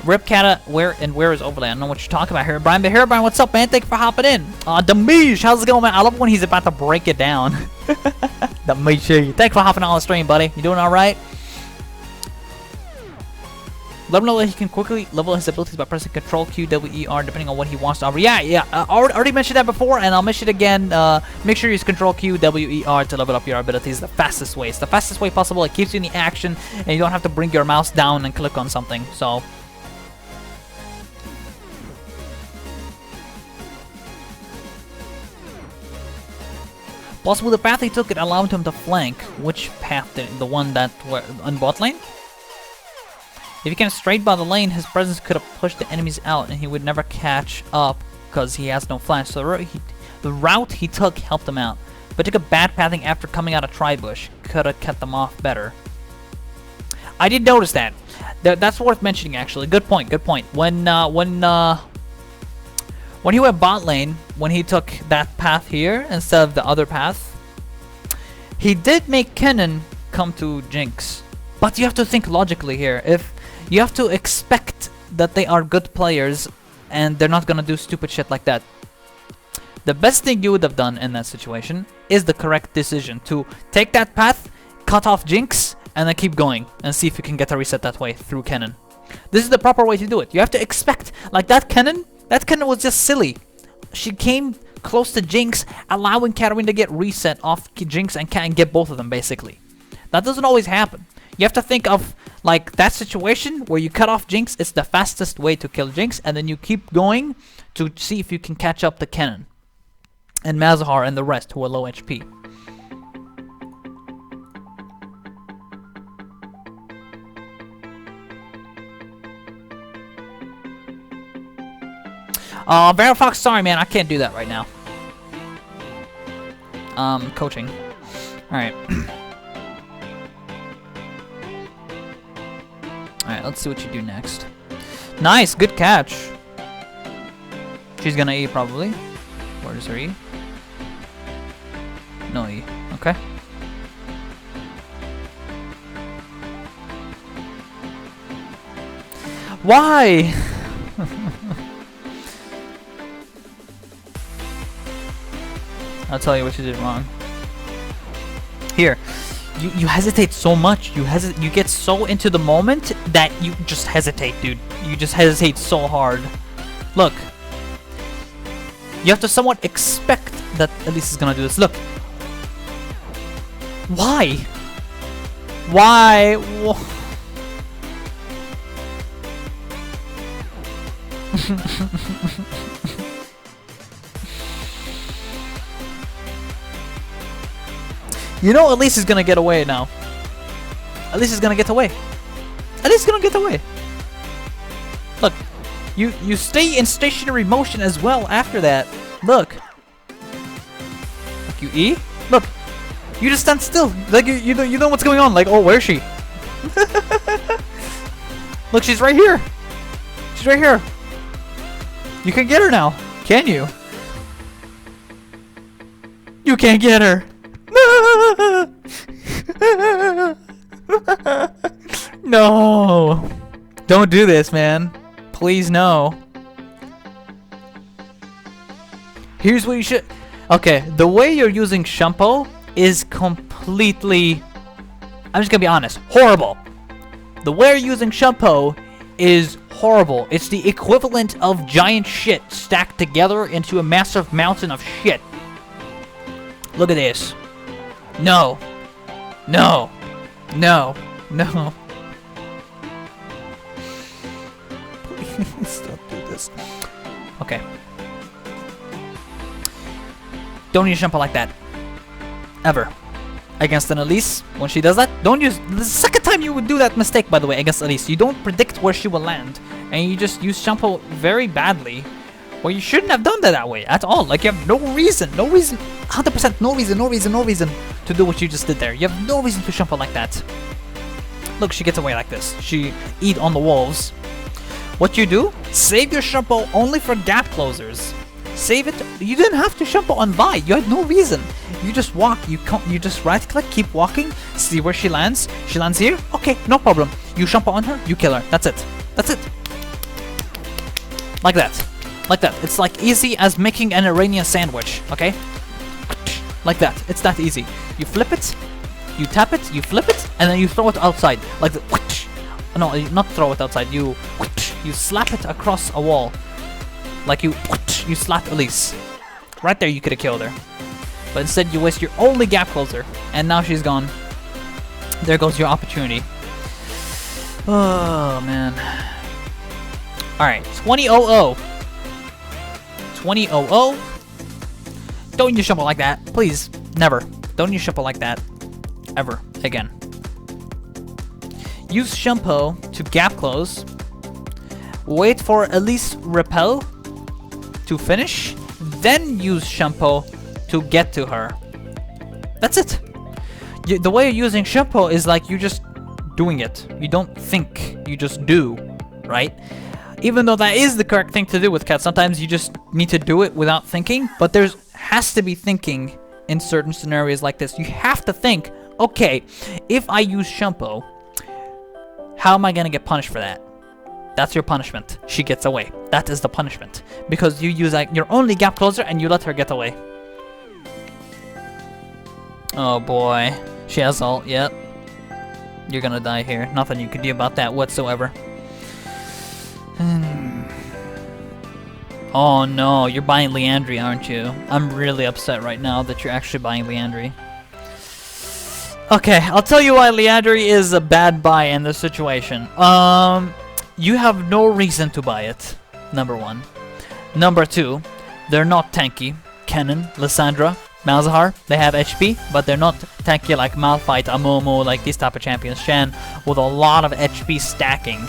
Rip Kata, where is Overlay? I don't know what you're talking about here. Brian, but here, Brian, what's up, man? Thank you for hopping in. Damish, how's it going, man? I love when he's about to break it down. Damish, thanks for hopping on the stream, buddy. You doing all right? Let him know that he can quickly level his abilities by pressing Control Q, W, E, R, depending on what he wants to offer. Yeah. Already mentioned that before, and I'll mention it again. Make sure you use Control Q, W, E, R to level up your abilities the fastest way. It's the fastest way possible. It keeps you in the action, and you don't have to bring your mouse down and click on something. So. Possibly the path he took, it allowed him to flank. Which path? The one that were on bot lane? If he came straight by the lane, his presence could have pushed the enemies out and he would never catch up because he has no flash. So the route he took helped him out. But took a bad pathing after coming out of Tribush. Could have kept them off better. I did notice that. That's worth mentioning actually. Good point, good point. When he went bot lane, when he took that path here instead of the other path, he did make Kennen come to Jinx. But you have to think logically here. If you have to expect that they are good players and they're not gonna do stupid shit like that. The best thing you would have done in that situation is the correct decision to take that path, cut off Jinx, and then keep going and see if you can get a reset that way through Kennen. This is the proper way to do it. You have to expect, like that Kennen was just silly. She came close to Jinx, allowing Katarina to get reset off Jinx and get both of them basically. That doesn't always happen. You have to think of like that situation where you cut off Jinx. It's the fastest way to kill Jinx, and then you keep going to see if you can catch up to Kennen and Malzahar and the rest who are low HP. Barrel Fox, sorry man, I can't do that right now. Coaching. Alright. Alright, let's see what you do next. Nice, good catch. She's gonna E probably. Where's her E? No E. Okay. Why? I'll tell you what you did wrong. Here. You hesitate so much. You get so into the moment that you just hesitate, dude. You just hesitate so hard. Look. You have to somewhat expect that Elise is gonna do this. Look. Why? Why? You know Elise is gonna get away now. Elise is gonna get away. Elise is gonna get away. Look, you stay in stationary motion as well after that. Look. Like you E? Look. You just stand still. Like you know what's going on. Like, oh, where is she? Look, she's right here. She's right here. You can get her now. Can you? You can't get her. No. Don't do this, man. Please, no. Here's what you should... Okay, the way you're using Shunpo is completely, I'm just gonna be honest, horrible. The way you're using Shunpo is horrible. It's the equivalent of giant shit stacked together into a massive mountain of shit. Look at this. No. No. No. No. Please don't do this. Okay. Don't use Shunpo like that. Ever. Against an Elise, when she does that, don't use... The second time you would do that mistake, by the way, against Elise. You don't predict where she will land. And you just use Shunpo very badly. Well, you shouldn't have done that way at all. Like, you have no reason. 100% no reason to do what you just did there. You have no reason to Shunpo like that. Look, she gets away like this. She eat on the wolves. What you do? Save your Shunpo only for gap closers. Save it. You didn't have to Shunpo on Vi. You had no reason. You just walk. You just right click, keep walking, see where she lands. She lands here. Okay, no problem. You Shunpo on her, you kill her. That's it. That's it. Like that. Like that. It's like easy as making an Iranian sandwich. Okay? Like that. It's that easy. You flip it, you tap it, you flip it, and then you throw it outside. Like the. No, not throw it outside. You slap it across a wall. Like you slap Elise. Right there you could have killed her. But instead you waste your only gap closer. And now she's gone. There goes your opportunity. Oh, man. Alright, 20-0-0. 20-0-0. Don't use Shunpo like that. Please. Never. Don't use Shunpo like that. Ever. Again. Use Shunpo to gap close. Wait for Elise reppell to finish, then use Shunpo to get to her. That's it. The way you're using Shunpo is like you're just doing it. You don't think, you just do, right? Even though that is the correct thing to do with cats, sometimes you just need to do it without thinking, but there's has to be thinking in certain scenarios like this. You have to think, okay, if I use Shunpo, how am I gonna get punished for that? That's your punishment. She gets away. That is the punishment. Because you use like your only gap closer and you let her get away. Oh boy. She has ult. Yep. You're gonna die here. Nothing you can do about that whatsoever. Oh no, you're buying Liandry, aren't you? I'm really upset right now that you're actually buying Liandry. Okay, I'll tell you why Liandry is a bad buy in this situation. You have no reason to buy it, number one. Number two, they're not tanky. Kennen, Lissandra, Malzahar, they have HP, but they're not tanky like Malphite, Amomo, like these type of champions. Shen, with a lot of HP stacking.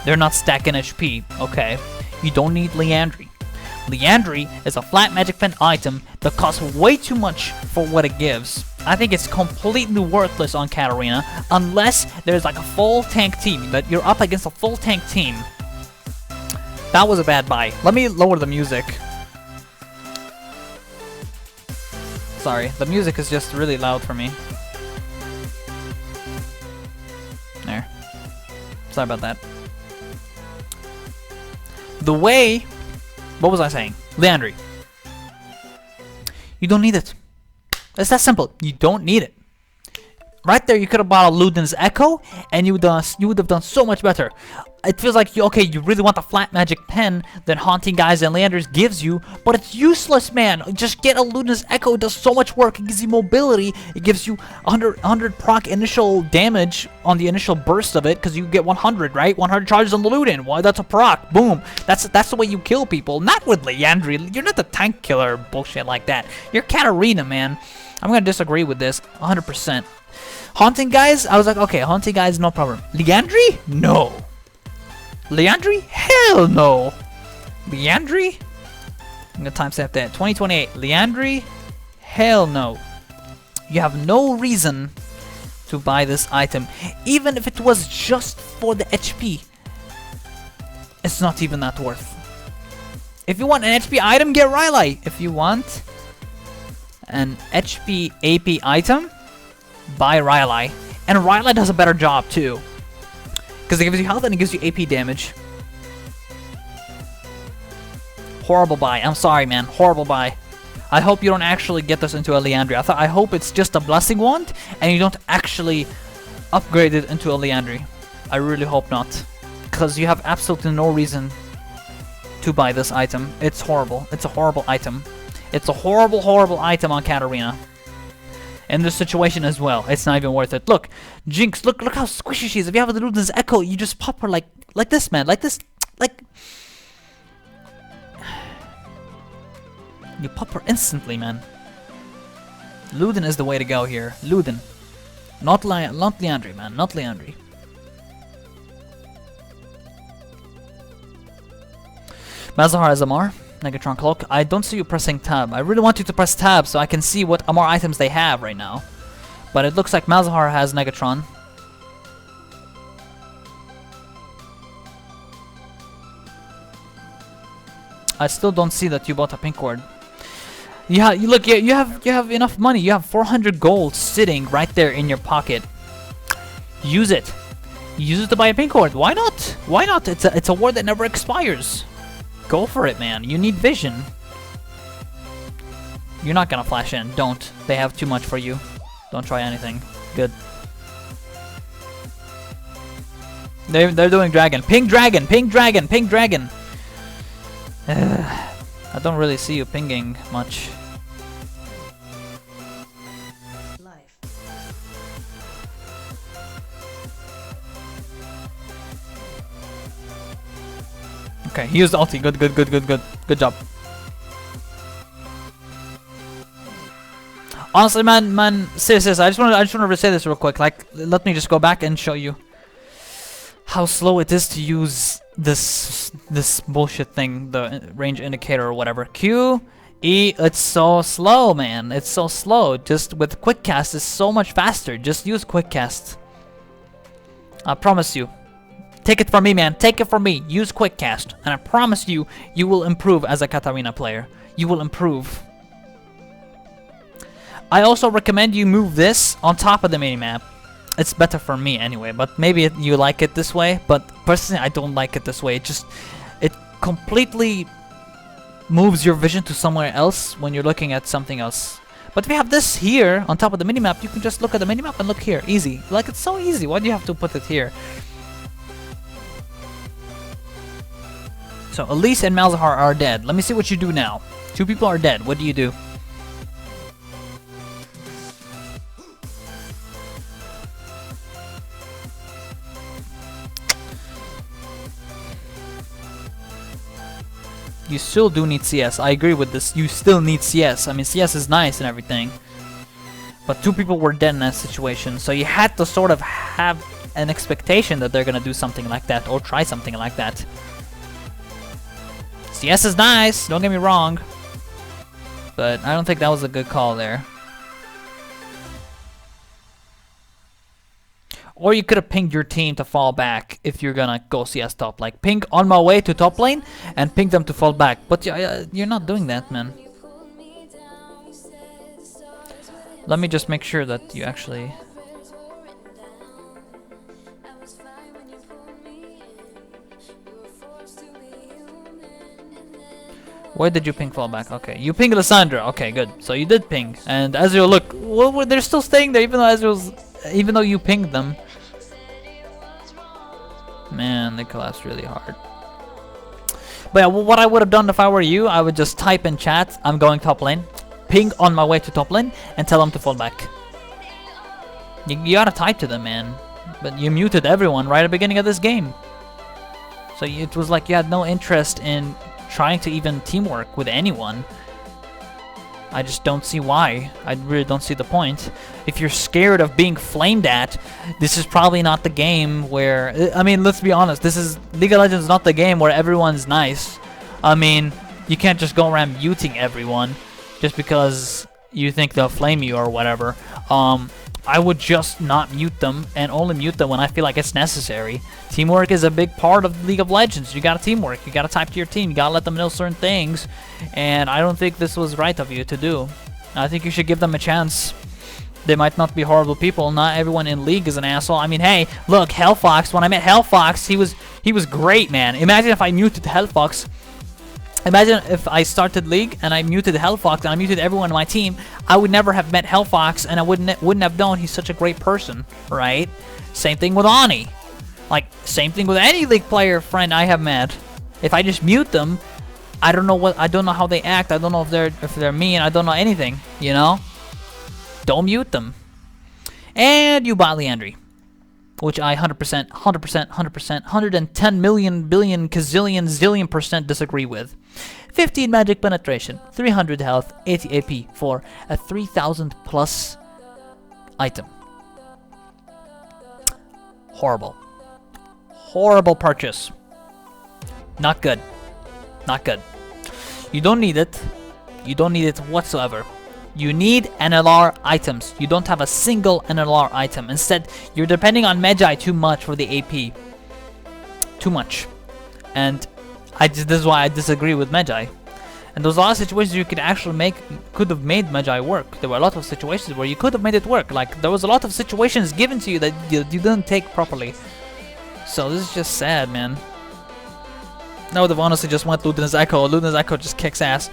They're not stacking HP, okay? You don't need Liandry. Liandry is a flat magic pen item that costs way too much for what it gives. I think it's completely worthless on Katarina unless there's like a full tank team, that you're up against a full tank team. That was a bad buy. Let me lower the music. Sorry, the music is just really loud for me. There. Sorry about that. The way... What was I saying? Liandry. You don't need it. It's that simple. You don't need it. Right there, you could have bought a Luden's Echo, and you would have done so much better. It feels like you really want the flat magic pen that Haunting Guys and Liandry's gives you, but it's useless, man. Just get a Luden's Echo. It does so much work. It gives you mobility. It gives you 100 proc initial damage on the initial burst of it, because you get 100, right? 100 charges on the Luden. Why? That's a proc. Boom. That's the way you kill people. Not with Liandry. You're not the tank killer bullshit like that. You're Katarina, man. I'm gonna disagree with this 100%. Haunting Guys, I was like, okay, Haunting Guys, no problem. Liandry? No. Liandry? Hell no. Liandry? I'm gonna timestamp that. 2028. Liandry? Hell no. You have no reason to buy this item. Even if it was just for the HP. It's not even that worth. If you want an HP item, get ryalai. If you want an HP AP item, buy ryalai. And ryalai does a better job too, because it gives you health and it gives you AP damage. Horrible buy. I'm sorry, man. Horrible buy. I hope you don't actually get this into a Liandry. I hope it's just a blessing wand and you don't actually upgrade it into a Liandry. I really hope not, because you have absolutely no reason to buy this item. It's horrible. It's a horrible item. It's a horrible, horrible item on Katarina. In this situation as well, it's not even worth it. Look, Jinx, look how squishy she is. If you have the Luden's Echo, you just pop her like this, man. Like this, like... You pop her instantly, man. Luden is the way to go here. Luden. Not Liandry, man. Not Liandry. Malzahar has Amar. Negatron Cloak. I don't see you pressing tab. I really want you to press tab so I can see what Amar items they have right now. But it looks like Malzahar has Negatron. I still don't see that you bought a pink ward. Yeah, you look. You have enough money. You have 400 gold sitting right there in your pocket. Use it. Use it to buy a pink ward. Why not? Why not? It's a ward that never expires. Go for it, man. You need vision. You're not gonna flash in. Don't. They have too much for you. Don't try anything. Good. They're doing dragon. Ping dragon. Ping dragon. Ping dragon. I don't really see you pinging much. Okay, he used ulti. Good job. Honestly, man, seriously, I just want to say this real quick. Like, let me just go back and show you how slow it is to use this bullshit thing, the range indicator or whatever. Q, E, it's so slow, man. It's so slow. Just with quick cast, it's so much faster. Just use quick cast. I promise you. Take it from me, man. Take it from me. Use quick cast, and I promise you, you will improve as a Katarina player. You will improve. I also recommend you move this on top of the minimap. It's better for me anyway, but maybe you like it this way. But personally, I don't like it this way. It completely moves your vision to somewhere else when you're looking at something else. But if you have this here on top of the minimap, you can just look at the minimap and look here. Easy. Like, it's so easy. Why do you have to put it here? So Elise and Malzahar are dead. Let me see what you do now. 2 people are dead. What do you do? You still do need CS. I agree with this. You still need CS. I mean, CS is nice and everything. But 2 people were dead in that situation. So you had to sort of have an expectation that they're going to do something like that. Or try something like that. CS is nice. Don't get me wrong. But I don't think that was a good call there. Or you could have pinged your team to fall back if you're gonna go CS top. Like, ping on my way to top lane and ping them to fall back. But you're not doing that, man. Let me just make sure that you actually... Where did you ping fall back? Okay, you ping Lissandra. Okay, good. So you did ping. And Ezreal, look, well, they're still staying there even though even though you pinged them. Man, they collapsed really hard. But yeah, what I would have done if I were you, I would just type in chat, I'm going top lane, ping on my way to top lane, and tell them to fall back. You gotta type to them, man. But you muted everyone right at the beginning of this game. So it was like you had no interest in trying to even teamwork with anyone. I just don't see why. I really don't see the point. If you're scared of being flamed at, this is probably not the game where... I mean, let's be honest. This is... League of Legends is not the game where everyone's nice. I mean, you can't just go around muting everyone just because you think they'll flame you or whatever. I would just not mute them and only mute them when I feel like it's necessary. Teamwork is a big part of League of Legends. You gotta teamwork. You gotta type to your team. You gotta let them know certain things. And I don't think this was right of you to do. I think you should give them a chance. They might not be horrible people. Not everyone in League is an asshole. I mean, hey, look, Hellfox. When I met Hellfox, he was great, man. Imagine if I muted Hellfox Imagine if I started League and I muted Hellfox and I muted everyone on my team, I would never have met Hellfox and I wouldn't have known he's such a great person, right? Same thing with Ani. Like, same thing with any League player friend I have met. If I just mute them, I don't know how they act, I don't know if they're mean, I don't know anything, you know? Don't mute them. And you bought Liandry, which I 100%, 100%, 100%, 110 million, billion, gazillion, zillion percent disagree with. 15 magic penetration, 300 health, 80 AP for a 3000 plus item. Horrible. Horrible purchase. Not good. Not good. You don't need it. You don't need it whatsoever. You need NLR items. You don't have a single NLR item. Instead, you're depending on mejai too much for the AP. Too much. And this is why I disagree with mejai. And there's a lot of situations you could actually could have made mejai work. There were a lot of situations where you could have made it work. Like, there was a lot of situations given to you that you didn't take properly. So this is just sad, man. I would have honestly just went Luden's Echo. Luden's Echo just kicks ass.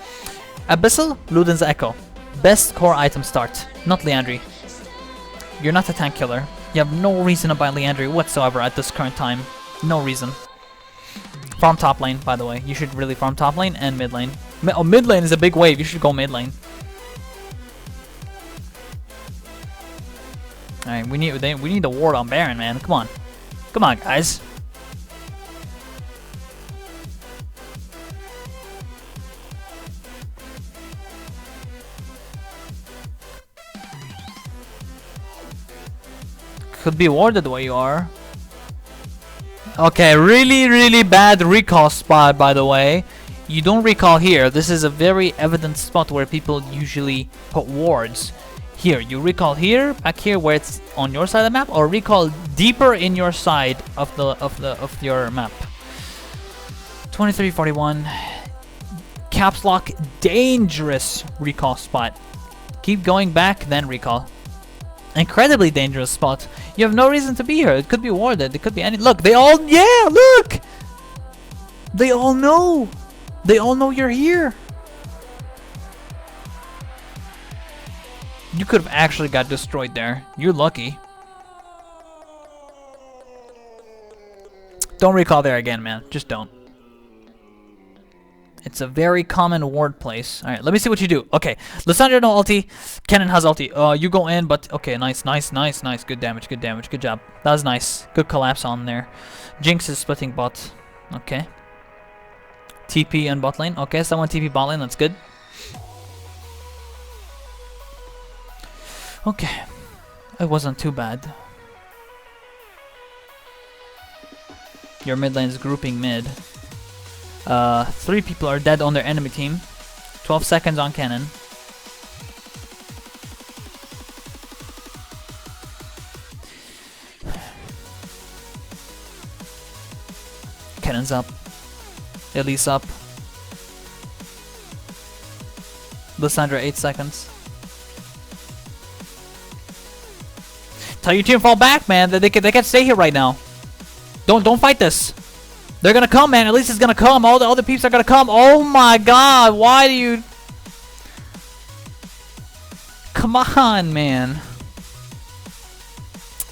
Abyssal, Luden's Echo. Best core item start, not Liandry. You're not a tank killer. You have no reason to buy Liandry whatsoever at this current time. No reason. Farm top lane, by the way. You should really farm top lane and mid lane. Mid lane is a big wave. You should go mid lane. Alright, we need a ward on Baron, man. Come on. Come on, guys. Could be warded where you are. Okay, really bad recall spot, by the way. You don't recall here. This is a very evident spot where people usually put wards. Here, you recall here, back here where it's on your side of the map, or recall deeper in your side of your map. 2341. Caps lock, dangerous recall spot. Keep going back, then recall. Incredibly dangerous spot. You have no reason to be here. It could be warded. It could be any. Look, they all. Yeah, look. They all know. They all know you're here. You could have actually got destroyed there. You're lucky. Don't recall there again, man. Just don't. It's a very common ward place. Alright, let me see what you do. Okay, Lissandra no ulti. Kennen has ulti. You go in, but okay, nice. Good damage, good job. That was nice. Good collapse on there. Jinx is splitting bot. Okay. TP and bot lane. Okay, someone TP bot lane, that's good. Okay. It wasn't too bad. Your mid lane is grouping mid. 3 people are dead on their enemy team. 12 seconds on Kennen. Kennen's up. Elise up. Lissandra 8 seconds. Tell your team to fall back, man. They can't stay here right now. Don't fight this. They're gonna come, man. Elise is gonna come. All the other peeps are gonna come. Oh my god, why do you... Come on, man.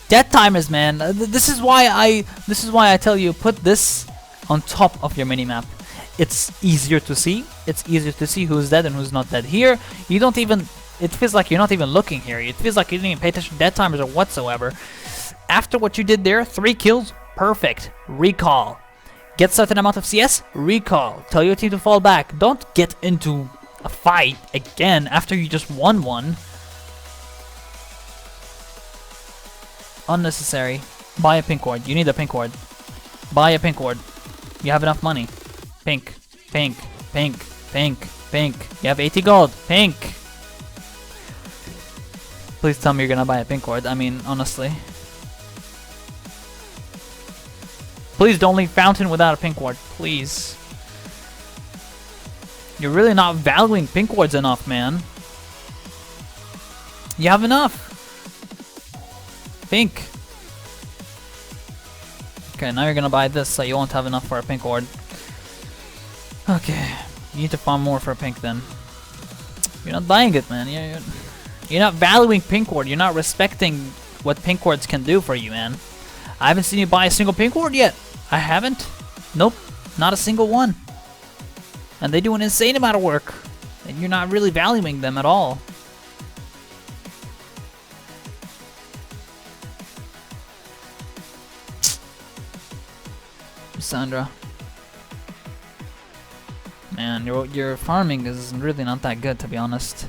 Death timers, man. This is why I tell you, put this on top of your minimap. It's easier to see. It's easier to see who's dead and who's not dead. Here, you don't even... It feels like you're not even looking here. It feels like you didn't even pay attention to death timers or whatsoever. After what you did there, 3 kills, perfect. Recall. Get certain amount of CS, recall. Tell your team to fall back. Don't get into a fight again after you just won one. Unnecessary. Buy a pink ward. You need a pink ward. Buy a pink ward. You have enough money. Pink. Pink. Pink. Pink. Pink. You have 80 gold. Pink. Please tell me you're gonna buy a pink ward. I mean, honestly. Please don't leave Fountain without a pink ward. Please. You're really not valuing pink wards enough, man. You have enough. Pink. Okay, now you're gonna buy this, so you won't have enough for a pink ward. Okay. You need to farm more for pink then. You're not buying it, man. You're not valuing pink ward. You're not respecting what pink wards can do for you, man. I haven't seen you buy a single pink ward yet. I haven't. Nope. Not a single one. And they do an insane amount of work. And you're not really valuing them at all. Lissandra. Man, your farming is really not that good, to be honest.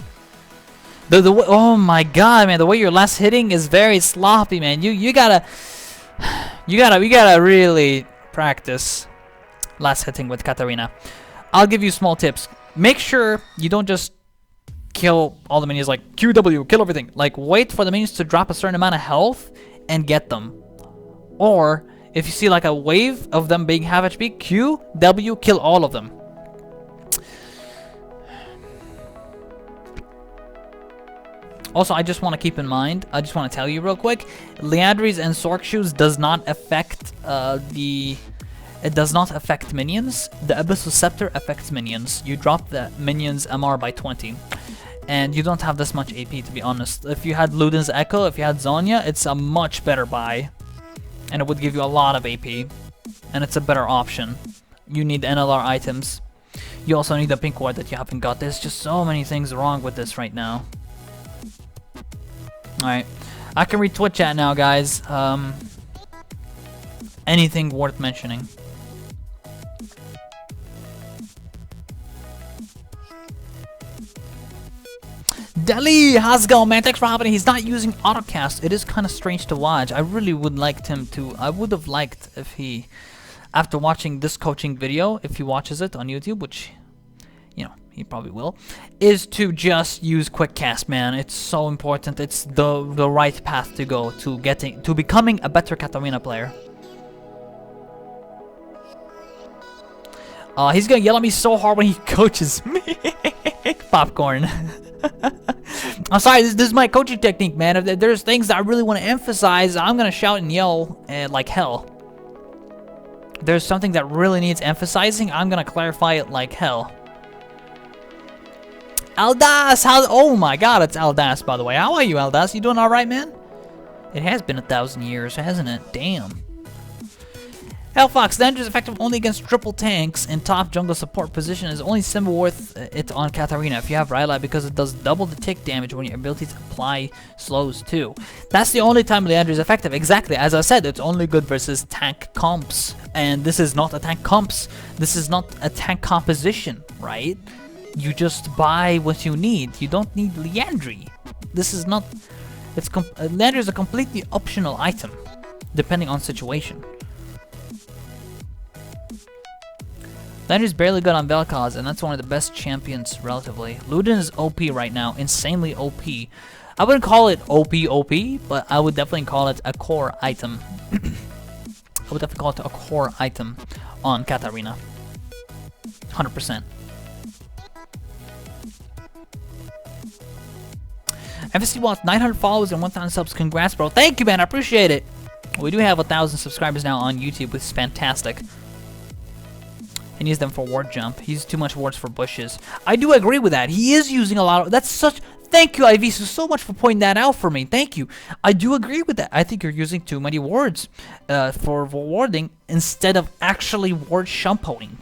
The way, oh my god, man, the way your last hitting is very sloppy, man. You gotta really practice last hitting with Katarina. I'll give you small tips. Make sure you don't just kill all the minions like QW, kill everything. Like, wait for the minions to drop a certain amount of health and get them. Or if you see like a wave of them being half HP, QW, kill all of them. Also, I just want to keep in mind, I just want to tell you real quick, Liandry's and Sork Shoes does not affect it does not affect minions. The Abyssal Scepter affects minions. You drop the minions MR by 20. And you don't have this much AP, to be honest. If you had Luden's Echo, if you had Zonya, it's a much better buy. And it would give you a lot of AP. And it's a better option. You need NLR items. You also need the pink ward that you haven't got. There's just so many things wrong with this right now. Alright, I can read Twitch chat now, guys. Anything worth mentioning? Deli, how's it going, man? Thanks for hopping in. He's not using autocast. It is kind of strange to watch. I really would like him to. I would have liked if he, after watching this coaching video, if he watches it on YouTube, which, you know, he probably will, is to just use quick cast, man. It's so important. It's the right path to go to becoming a better Katarina player. He's gonna yell at me so hard when he coaches me. Popcorn. I'm sorry, this is my coaching technique, man. If there's things that I really want to emphasize, I'm gonna shout and yell like hell. If there's something that really needs emphasizing, I'm gonna clarify it like hell. Aldas, oh my god, it's Aldas, by the way. How are you, Aldas? You doing alright, man? It has been 1,000 years, hasn't it? Damn. Hellfox, the Liandry is effective only against triple tanks in top jungle support position. Is only symbol worth it on Katarina if you have ryalai, because it does double the tick damage when your abilities apply slows too. That's the only time Liandry is effective. Exactly, as I said, it's only good versus tank comps. And this is not a tank comps. This is not a tank composition, right? You just buy what you need. You don't need Liandry. This is not... Liandry is a completely optional item, depending on situation. Liandry is barely good on Vel'Koz, and that's one of the best champions, relatively. Luden is OP right now, insanely OP. I wouldn't call it OP, but I would definitely call it a core item. I would definitely call it a core item on Katarina. 100%. FSC Watts, 900 followers and 1,000 subs. Congrats, bro. Thank you, man. I appreciate it. We do have 1,000 subscribers now on YouTube, which is fantastic. He needs them for ward jump. He uses too much wards for bushes. I do agree with that. He is using a lot of... That's such... Thank you, Ivisu, so much for pointing that out for me. Thank you. I do agree with that. I think you're using too many wards for warding instead of actually ward Shunpoing,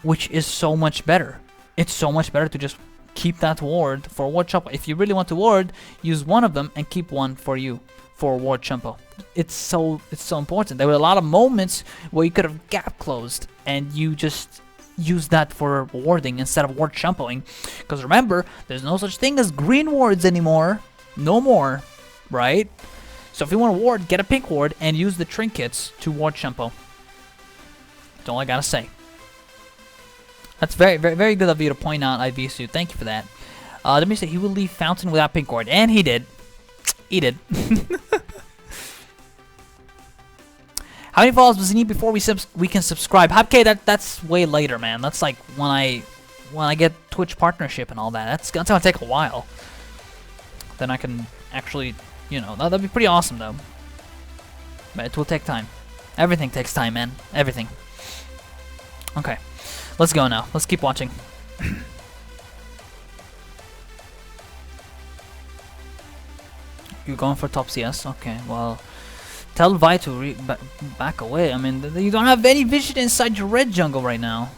which is so much better. It's so much better to just keep that ward for ward Shunpo. If you really want to ward, use one of them and keep one for you for ward Shunpo. It's so important. There were a lot of moments where you could have gap closed and you just use that for warding instead of ward Shunpoing. Because remember, there's no such thing as green wards anymore. No more, right? So if you want to ward, get a pink ward and use the trinkets to ward Shunpo. That's all I gotta say. That's very good of you to point out, Ivisu. Thank you for that. Let me say, he will leave Fountain without pink ward, and he did. He did. How many followers does he need before we can subscribe? HKG, that's way later, man. That's like when I get Twitch partnership and all that. That's gonna take a while. Then I can actually, you know, that'd be pretty awesome though. But it will take time. Everything takes time, man. Everything. Okay, let's go now. Let's keep watching. You're going for top CS? Okay, well, tell Vi to back away. I mean, you don't have any vision inside your red jungle right now.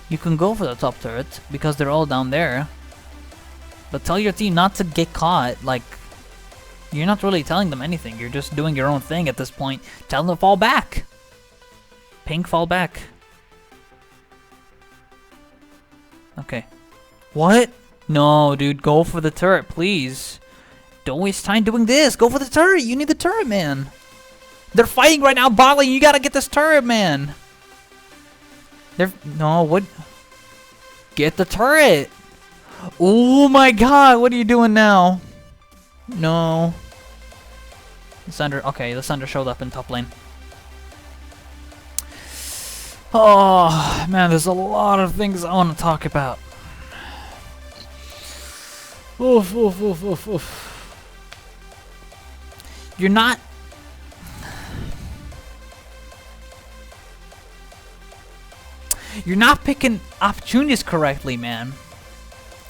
You can go for the top turret because they're all down there. But tell your team not to get caught. Like, you're not really telling them anything. You're just doing your own thing at this point. Tell them to fall back. Pink, fall back. Okay. What? No, dude, go for the turret, please. Don't waste time doing this. Go for the turret. You need the turret, man. They're fighting right now, bottling. You gotta get this turret, man. No, what? Get the turret. Oh my god, what are you doing now? No. Lissandra, okay, Lissandra showed up in top lane. Oh, man, there's a lot of things I want to talk about. Oof, oof, oof, oof, oof. You're not... You're not picking opportunities correctly, man.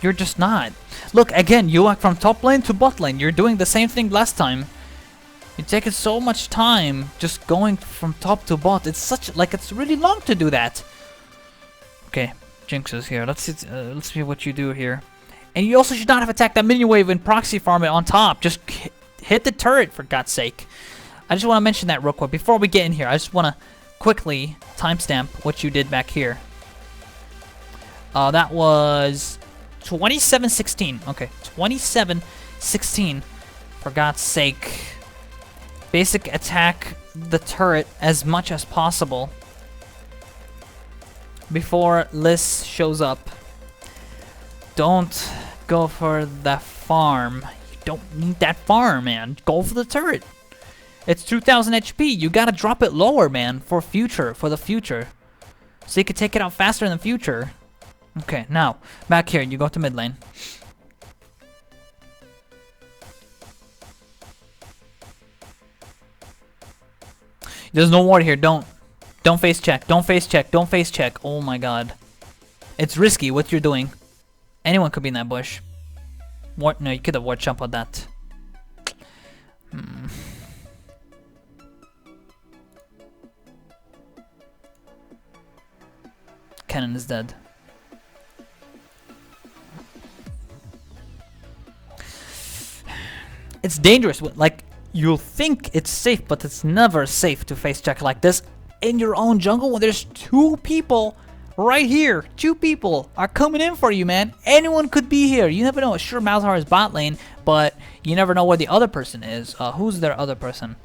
You're just not. Look, again, you went from top lane to bot lane. You're doing the same thing last time. You're taking so much time just going from top to bot. It's such... like, it's really long to do that. Okay, Jinx is here. Let's see what you do here. And you also should not have attacked that minion wave and proxy farm it on top. Just hit the turret, for God's sake. I just want to mention that real quick. Before we get in here, I just want to quickly timestamp what you did back here. That was 27-16. Okay, 27-16. For God's sake. Basic attack the turret as much as possible before Liss shows up. Don't go for that farm. You don't need that farm, man. Go for the turret. It's 2000 HP. You gotta drop it lower, man, for the future. So you can take it out faster in the future. Okay, now, back here. You go to mid lane. There's no ward here. Don't face check. Don't face check. Don't face check. Oh my god. It's risky what you're doing. Anyone could be in that bush. Ward, no, you could have ward jump on that. Kennen is dead. It's dangerous. Like, you'll think it's safe, but it's never safe to face check like this in your own jungle when there's two people right here. Two people are coming in for you, man. Anyone could be here. You never know. Sure, Malzahar is bot lane, but you never know where the other person is. Who's their other person?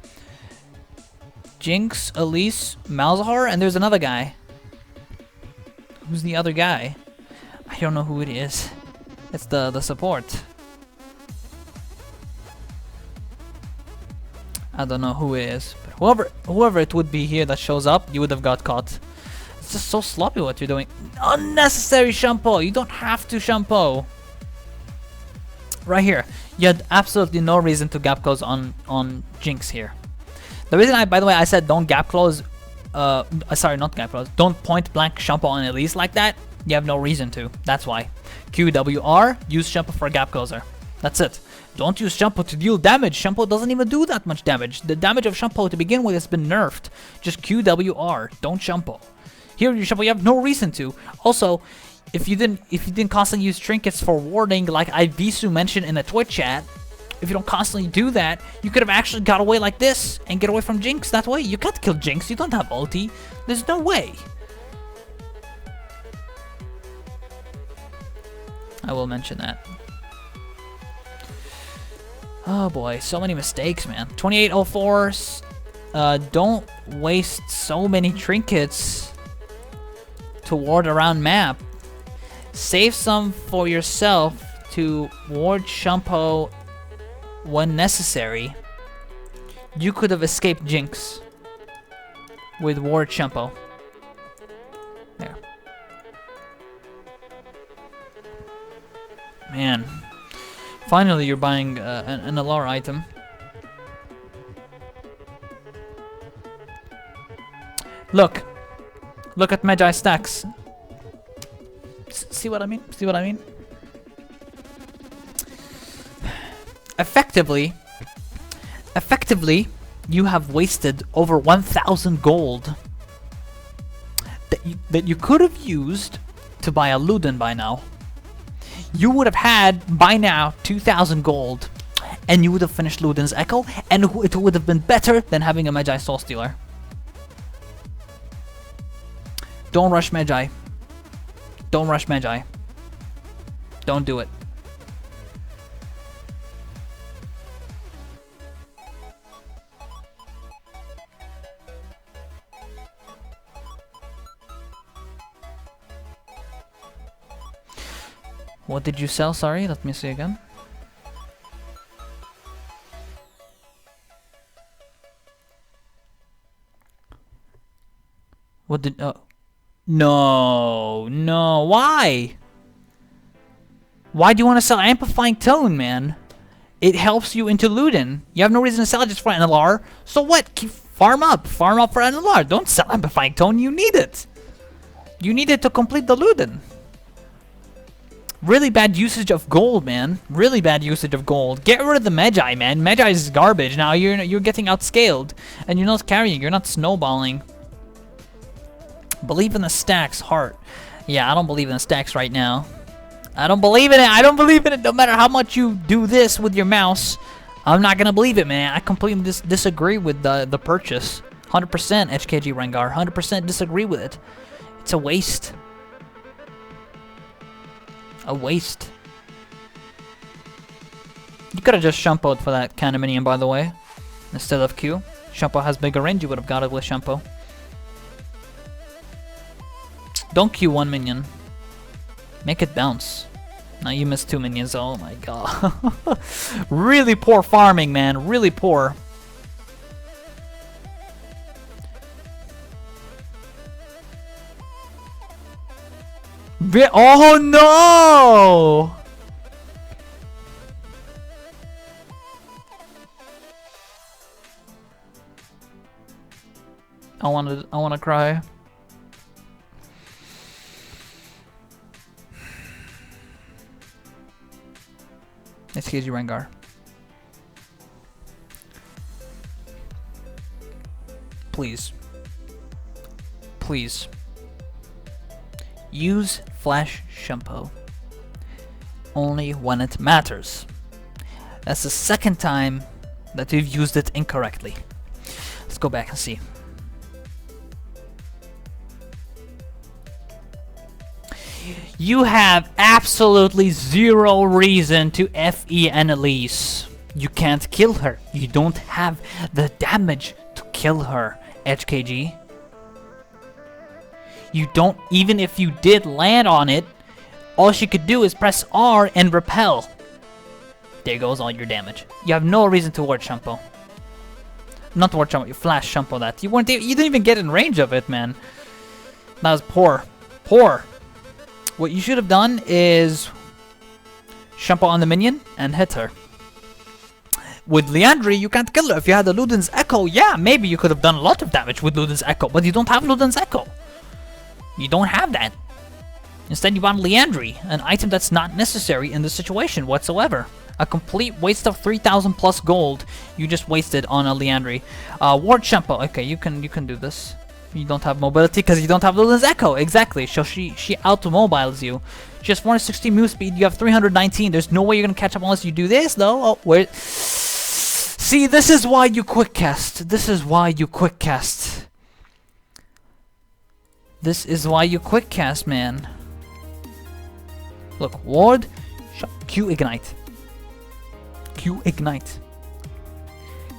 Jinx, Elise, Malzahar, and there's another guy. Who's the other guy? I don't know who it is. It's the support. I don't know who it is, but whoever it would be here that shows up, you would have got caught. It's just so sloppy what you're doing. Unnecessary Shunpo. You don't have to Shunpo. Right here, you had absolutely no reason to gap close on Jinx here. The reason by the way, I said don't gap close. Sorry, not gap close. Don't point blank Shunpo on Elise like that. You have no reason to. That's why. QWR, use Shunpo for a gap closer. That's it. Don't use Shunpo to deal damage. Shunpo doesn't even do that much damage. The damage of Shunpo to begin with has been nerfed. Just QWR. Don't Shunpo. Here you Shunpo, you have no reason to. Also, if you didn't constantly use trinkets for warding, like Ibisu mentioned in the Twitch chat, if you don't constantly do that, you could have actually got away like this and get away from Jinx that way. You can't kill Jinx. You don't have ulti. There's no way. I will mention that. Oh boy, so many mistakes, man. 2804. Don't waste so many trinkets to ward around map. Save some for yourself to ward Shunpo when necessary. You could have escaped Jinx with ward Shunpo. There. Man. Finally, you're buying an Alar item. Look at Mejai stacks. See what I mean? See what I mean? Effectively, you have wasted over 1,000 gold that you could have used to buy a luden by now. You would have had by now 2,000 gold, and you would have finished Luden's Echo, and it would have been better than having a Mejai Soul Stealer. Don't rush Mejai. Don't rush Mejai. Don't do it. What did you sell? Sorry, let me see again. What did... No, no, why? Why do you want to sell Amplifying Tone, man? It helps you into Luden. You have no reason to sell it just for NLR. So what? Farm up for NLR. Don't sell Amplifying Tone, you need it. You need it to complete the Luden. Really bad usage of gold, man. Really bad usage of gold. Get rid of the Mejai, man. Mejai is garbage. Now you're getting outscaled, and you're not carrying. You're not snowballing. Believe in the stacks, heart. Yeah, I don't believe in the stacks right now. I don't believe in it. I don't believe in it. No matter how much you do this with your mouse, I'm not gonna believe it, man. I completely disagree with the purchase. 100% HKG Rengar. 100% disagree with it. It's a waste. A waste. You could have just Shunpo'd for that kind of minion, by the way, instead of Q. Shunpo has bigger range. You would have got it with Shunpo. Don't Q one minion. Make it bounce. Now you missed 2 minions. Oh my god. Really poor farming, man. Really poor. Oh no! I wanna cry. HKG Rengar. Please. Please. Use Flash Shunpo only when it matters. That's the second time that you've used it incorrectly. Let's go back and see. You have absolutely zero reason to FE an Elise. You can't kill her. You don't have the damage to kill her, HKG. You don't, even if you did land on it, all she could do is press R and repel. There goes all your damage. You have no reason to ward Shunpo. Not ward Shunpo, you flash Shunpo that. You didn't even get in range of it, man. That was poor. Poor. What you should have done is Shunpo on the minion and hit her. With Liandry, you can't kill her. If you had the Luden's Echo, yeah, maybe you could have done a lot of damage with Luden's Echo, but you don't have Luden's Echo. You don't have that. Instead, you want Liandry, an item that's not necessary in this situation whatsoever. A complete waste of 3,000 plus gold you just wasted on a Liandry. Ward Shunpo. Okay, you can do this. You don't have mobility because you don't have Luden's Echo. Exactly. So she auto-mobiles you. She has 460 move speed. You have 319. There's no way you're gonna catch up unless you do this, though. Oh, wait. See, this is why you quick cast. This is why you quick cast. This is why you quick cast, man. Look, ward, Q ignite. Q ignite.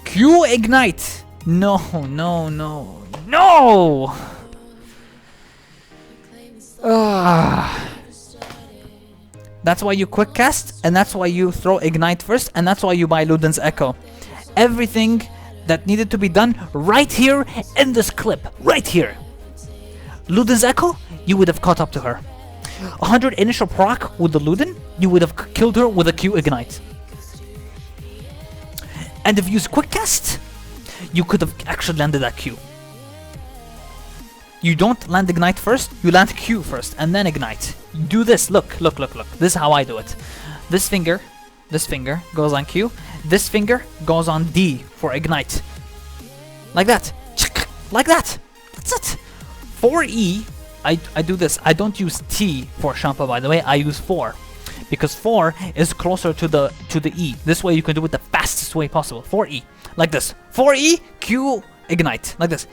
Q ignite. No, no, no, no. That's why you quick cast, and that's why you throw ignite first, and that's why you buy Luden's Echo. Everything that needed to be done right here in this clip, right here. Luden's Echo, you would have caught up to her. 100 initial proc with the Luden, you would have killed her with a Q ignite. And if you use quick cast, you could have actually landed that Q. You don't land ignite first, you land Q first, and then ignite. Do this, look, look, look, look. This is how I do it. This finger goes on Q. This finger goes on D for ignite. Like that. Like that. That's it. For E, I do this. I don't use T for Shunpo, by the way. I use 4. Because 4 is closer to the E. This way you can do it the fastest way possible. 4E. Like this. 4E, Q, ignite. Like this.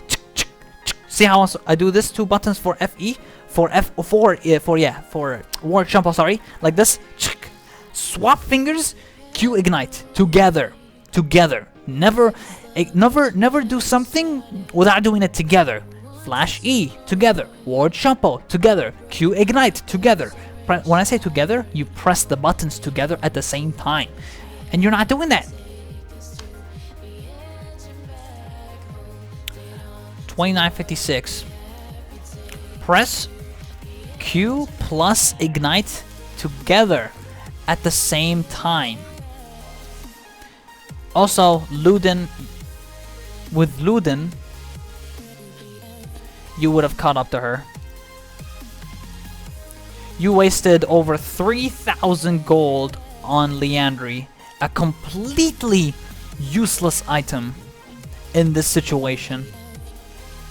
See how I do this 2 buttons for FE? For ward Shunpo, sorry. Like this. Swap fingers, Q, ignite. Together. Together. Never do something without doing it together. Flash E, together. Ward Shunpo, together. Q, ignite, together. When I say together, you press the buttons together at the same time. And you're not doing that. 2956. Press Q plus ignite together at the same time. Also, luden. With luden, you would have caught up to her. You wasted over 3,000 gold on Liandry, a completely useless item in this situation.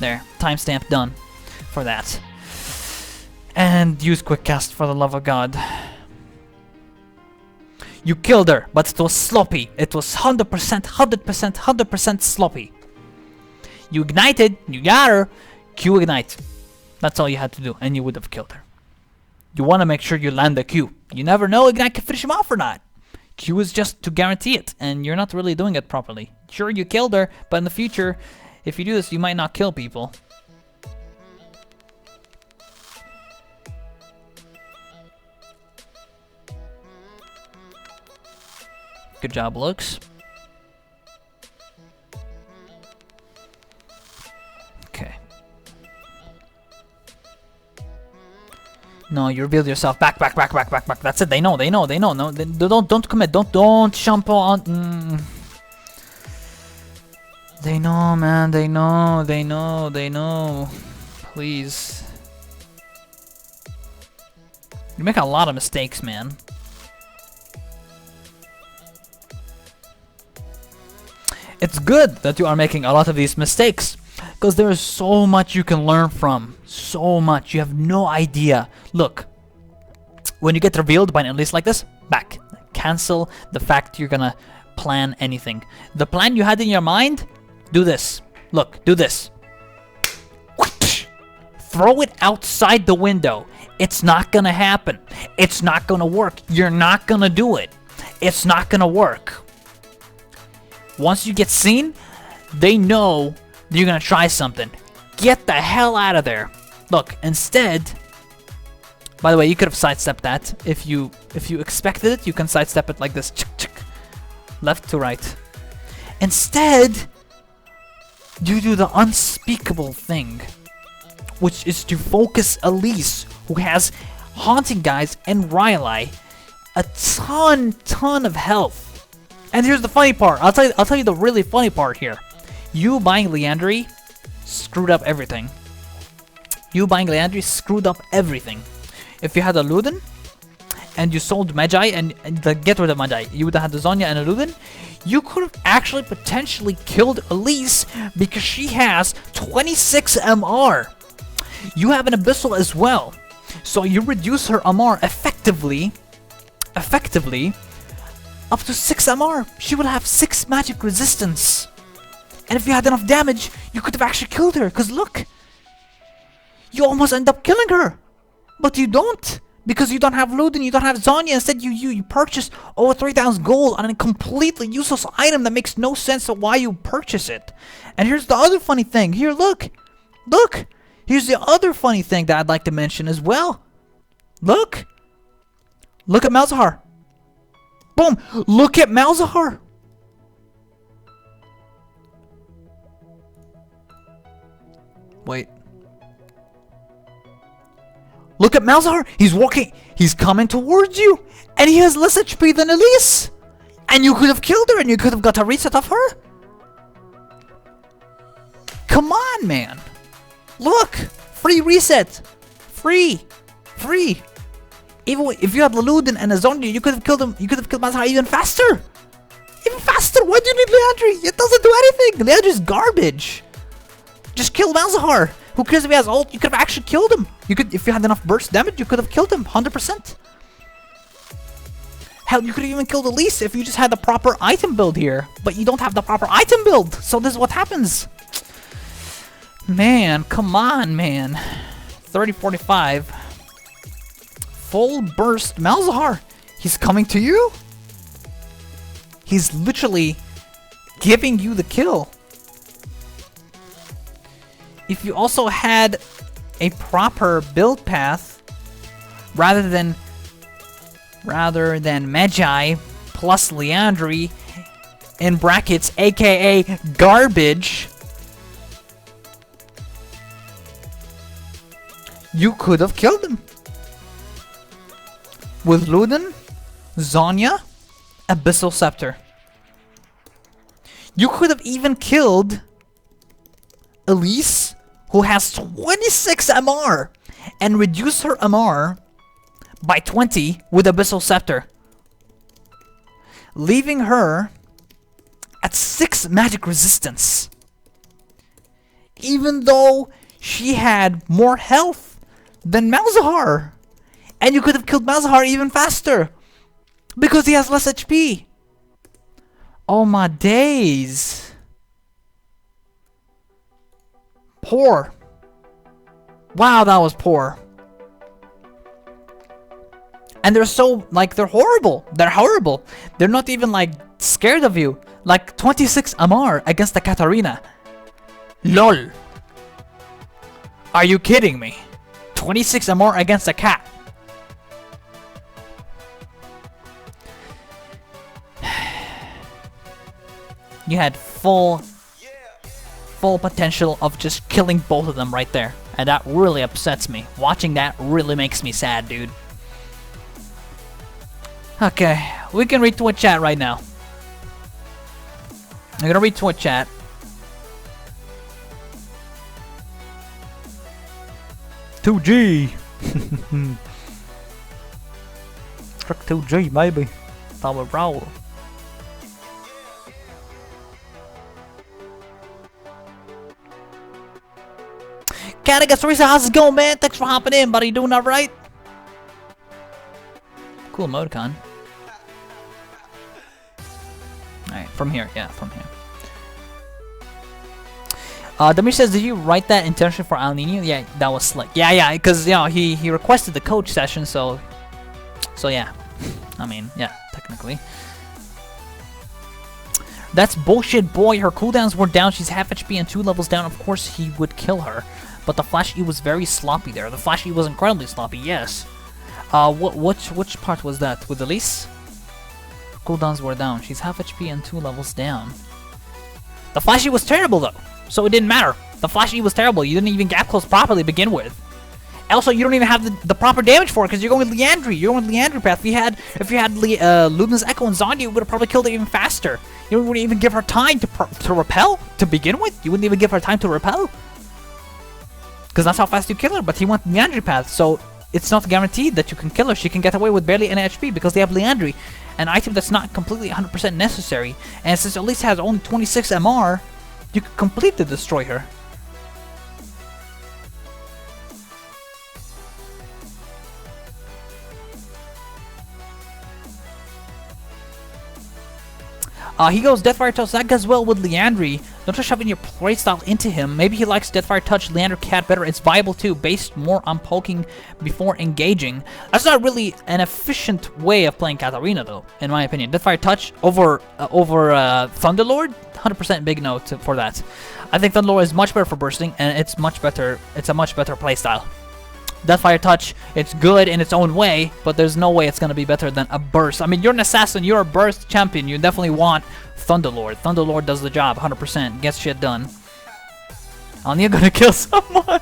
There, timestamp done for that. And use quick cast for the love of God. You killed her, but it was sloppy. It was 100% sloppy. You ignited, you got her, Q ignite. That's all you had to do, and you would have killed her. You want to make sure you land the Q. You never know, ignite can finish him off or not. Q is just to guarantee it, and you're not really doing it properly. Sure, you killed her, but in the future, if you do this, you might not kill people. Good job, Lux. Okay. No, you revealed yourself. Back. That's it. They know. No, don't commit. Don't Shunpo on. They know, man. They know. Please. You make a lot of mistakes, man. It's good that you are making a lot of these mistakes, because there is so much you can learn from. So much. You have no idea. Look, when you get revealed by an elise like this, back. Cancel the fact you're gonna plan anything. The plan you had in your mind, do this. Look, do this. Throw it outside the window. It's not gonna happen. It's not gonna work. You're not gonna do it. It's not gonna work. Once you get seen, they know you're gonna try something. Get the hell out of there. Look, instead, by the way, you could have sidestepped that. If you expected it, you can sidestep it like this. Left to right. Instead, you do the unspeakable thing, which is to focus Elise, who has Haunting Guys and ryalai, a ton of health. And here's the funny part. I'll tell you the really funny part here. You buying Liandry screwed up everything. If you had a luden and you sold mejai and get rid of mejai, you would have had the Zonya and a luden. You could have actually potentially killed Elise because she has 26 MR. You have an abyssal as well, so you reduce her MR effectively up to 6 MR. She will have 6 magic resistance. And if you had enough damage, you could have actually killed her. Because look, you almost end up killing her. But you don't. Because you don't have Luden, you don't have Zonya. Instead, you purchase over 3,000 gold on a completely useless item that makes no sense of why you purchase it. And here's the other funny thing. Here, look. Look. Here's the other funny thing that I'd like to mention as well. Look. Look at Malzahar. Boom! Look at Malzahar! Wait. Look at Malzahar! He's walking, he's coming towards you! And he has less HP than Elise! And you could have killed her and you could have got a reset of her! Come on, man! Look! Free reset. Free. Even if you had luden and a zombie, you could have killed him. You could have killed malzahar even faster. Even faster. Why do you need Liandry? It doesn't do anything. Liandry's garbage. Just kill malzahar. Who cares if he has ult? You could have actually killed him. You could, if you had enough burst damage, you could have killed him 100%. Hell, you could have even killed Elise if you just had the proper item build here. But you don't have the proper item build. So this is what happens. Man, come on, man. 30-45. Full burst malzahar. He's coming to you? He's literally giving you the kill. If you also had a proper build path rather than mejai plus Liandry in brackets aka garbage, you could have killed him with Luden, Zhonya, Abyssal Scepter. You could have even killed Elise, who has 26 MR, and reduce her MR by 20 with Abyssal Scepter, leaving her at 6 magic resistance, even though she had more health than malzahar. And you could have killed malzahar even faster because he has less HP. Oh my days. Poor. Wow, that was poor. And they're so, like, they're horrible. They're horrible. They're not even, like, scared of you. Like, 26 MR against the Katarina. LOL. Are you kidding me? 26 MR against a cat. You had full potential of just killing both of them right there. And that really upsets me. Watching that really makes me sad, dude. Okay, we can read Twitch chat right now. I'm gonna read Twitch chat. $2G. Struck $2G, baby. Power roll. Teresa, how's it going, man? Thanks for hopping in, buddy. Doing alright? Cool emoticon. Alright, from here. Yeah, from here. Demir says, did you write that intention for Alninio? Yeah, that was slick. Yeah, because, you know, he requested the coach session, so yeah. I mean, yeah, technically. That's bullshit, boy. Her cooldowns were down. She's half HP and 2 levels down. Of course, he would kill her. But the flash E was very sloppy there. The flash E was incredibly sloppy, yes. Which part was that? With Elise? Cooldowns were down. She's half HP and 2 levels down. The flash E was terrible, though. So it didn't matter. The flash E was terrible. You didn't even gap close properly to begin with. Also, you don't even have the proper damage for it because you're going with Liandry. You're going with Liandry path. If you had Luden's Echo and Zhonya, you would have probably killed her even faster. You wouldn't even give her time to repel to begin with. You wouldn't even give her time to repel. Because that's how fast you kill her, but he went Liandry path, so it's not guaranteed that you can kill her. She can get away with barely any HP because they have Liandry, an item that's not completely 100% necessary. And since Elise has only 26 MR, you can completely destroy her. He goes Deathfire Touch, that goes well with Liandry. Don't try shoving your playstyle into him. Maybe he likes Deathfire Touch, Liandry Cat better. It's viable too, based more on poking before engaging. That's not really an efficient way of playing Katarina though, in my opinion. Deathfire Touch over Thunderlord? 100% big no for that. I think Thunderlord is much better for bursting, and it's much better. It's a much better playstyle. Deathfire Touch, it's good in its own way, but there's no way it's gonna be better than a burst. I mean, you're an assassin, you're a burst champion, you definitely want Thunderlord. Thunderlord does the job, 100%, gets shit done. Alninio gonna kill someone.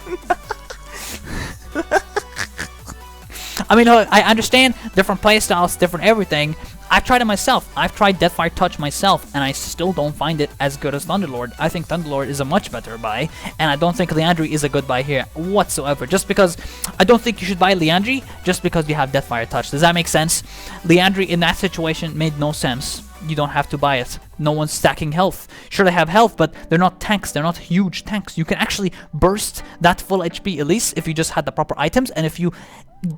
I mean, I understand different playstyles, different everything. I've tried it myself. I've tried Deathfire Touch myself, and I still don't find it as good as Thunderlord. I think Thunderlord is a much better buy, and I don't think Liandry is a good buy here whatsoever. Just because I don't think you should buy Liandry just because you have Deathfire Touch. Does that make sense? Liandry in that situation made no sense. You don't have to buy it. No one's stacking health. Sure, they have health, but they're not tanks. They're not huge tanks. You can actually burst that full HP Elise if you just had the proper items, and if you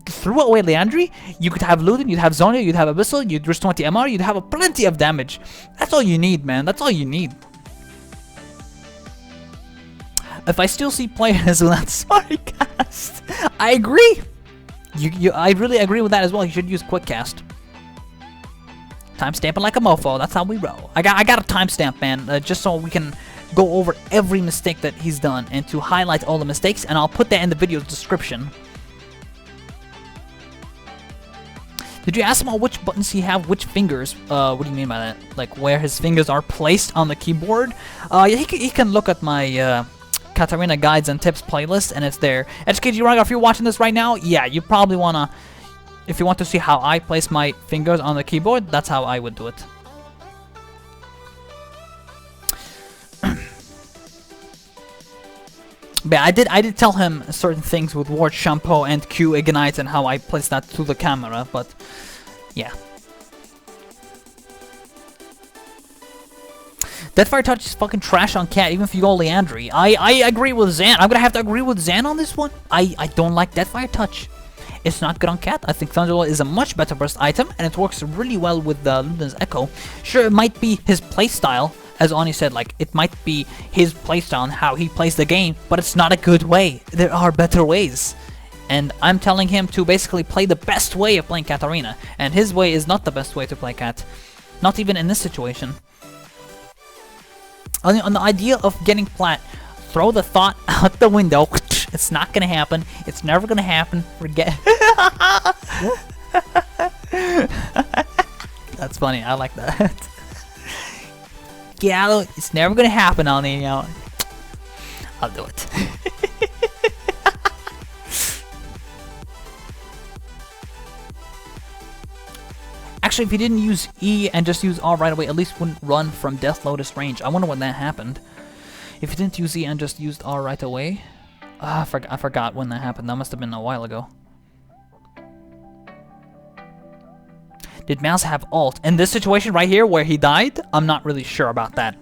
threw away Liandry, you could have Luden, you'd have Zonia, you'd have Abyssal, you'd risk 20 MR, you'd have plenty of damage. That's all you need, man. That's all you need. If I still see players who let Smart cast, I agree. I really agree with that as well. You should use quick cast. Timestamping like a mofo. That's how we roll. I got a timestamp, man, just so we can go over every mistake that he's done and to highlight all the mistakes, and I'll put that in the video description. Did you ask him which buttons he have, which fingers? What do you mean by that? Like where his fingers are placed on the keyboard? Yeah, he can look at my Katarina guides and tips playlist, and it's there. HKG Rengar, if you're watching this right now, yeah, you probably wanna. If you want to see how I place my fingers on the keyboard, that's how I would do it. But I did tell him certain things with Ward Shunpo and Q Ignite and how I place that to the camera, but yeah. Deathfire Touch is fucking trash on Cat, even if you go Liandry. I agree with Zan. I'm gonna have to agree with Zan on this one. I don't like Deathfire Touch. It's not good on Cat. I think Thunderlord is a much better burst item, and it works really well with Luden's Echo. Sure, it might be his playstyle, as Ani said, like, it might be his playstyle and how he plays the game, but it's not a good way. There are better ways. And I'm telling him to basically play the best way of playing Katarina, and his way is not the best way to play Cat. Not even in this situation. On the idea of getting plat, throw the thought out the window. It's not gonna happen. It's never gonna happen. Forget. That's funny. I like that. Yeah, it's never gonna happen, Alninio. I'll do it. Actually, if you didn't use E and just use R right away, at least wouldn't run from Death Lotus range. I wonder when that happened. If you didn't use E and just used R right away. I forgot when that happened. That must have been a while ago. Did Malz have ult? In this situation right here where he died, I'm not really sure about that.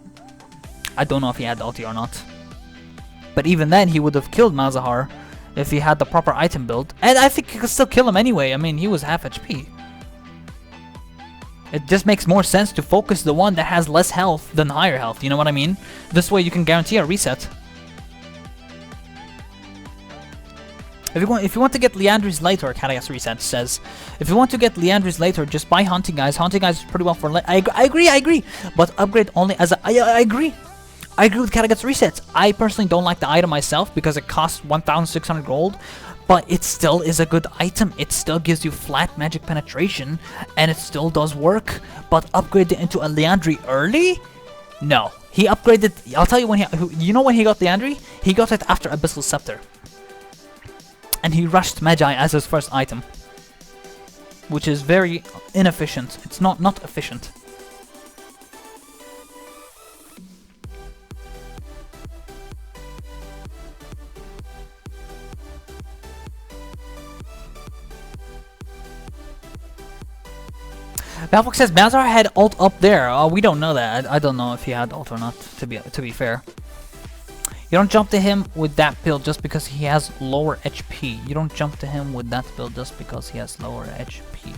I don't know if he had ulti or not. But even then, he would have killed Malzahar if he had the proper item build. And I think you could still kill him anyway. I mean, he was half HP. It just makes more sense to focus the one that has less health than higher health. You know what I mean? This way you can guarantee a reset. If you want to get Liandry's later, Katagas Reset says, if you want to get Liandry's later, just buy Hunting Guys. Hunting Guys is pretty well for. I agree. But upgrade only as a. I agree. I agree with Katagas Reset. I personally don't like the item myself because it costs 1,600 gold, but it still is a good item. It still gives you flat magic penetration, and it still does work. But upgrade it into a Liandry early? No. He upgraded. I'll tell you when you know when he got Liandry? He got it after Abyssal Scepter. And he rushed Mejai as his first item, which is very inefficient. It's not efficient. Balfox says Malzahar had ult up there. We don't know that. I don't know if he had ult or not. To be fair. You don't jump to him with that build just because he has lower HP. You don't jump to him with that build just because he has lower HP.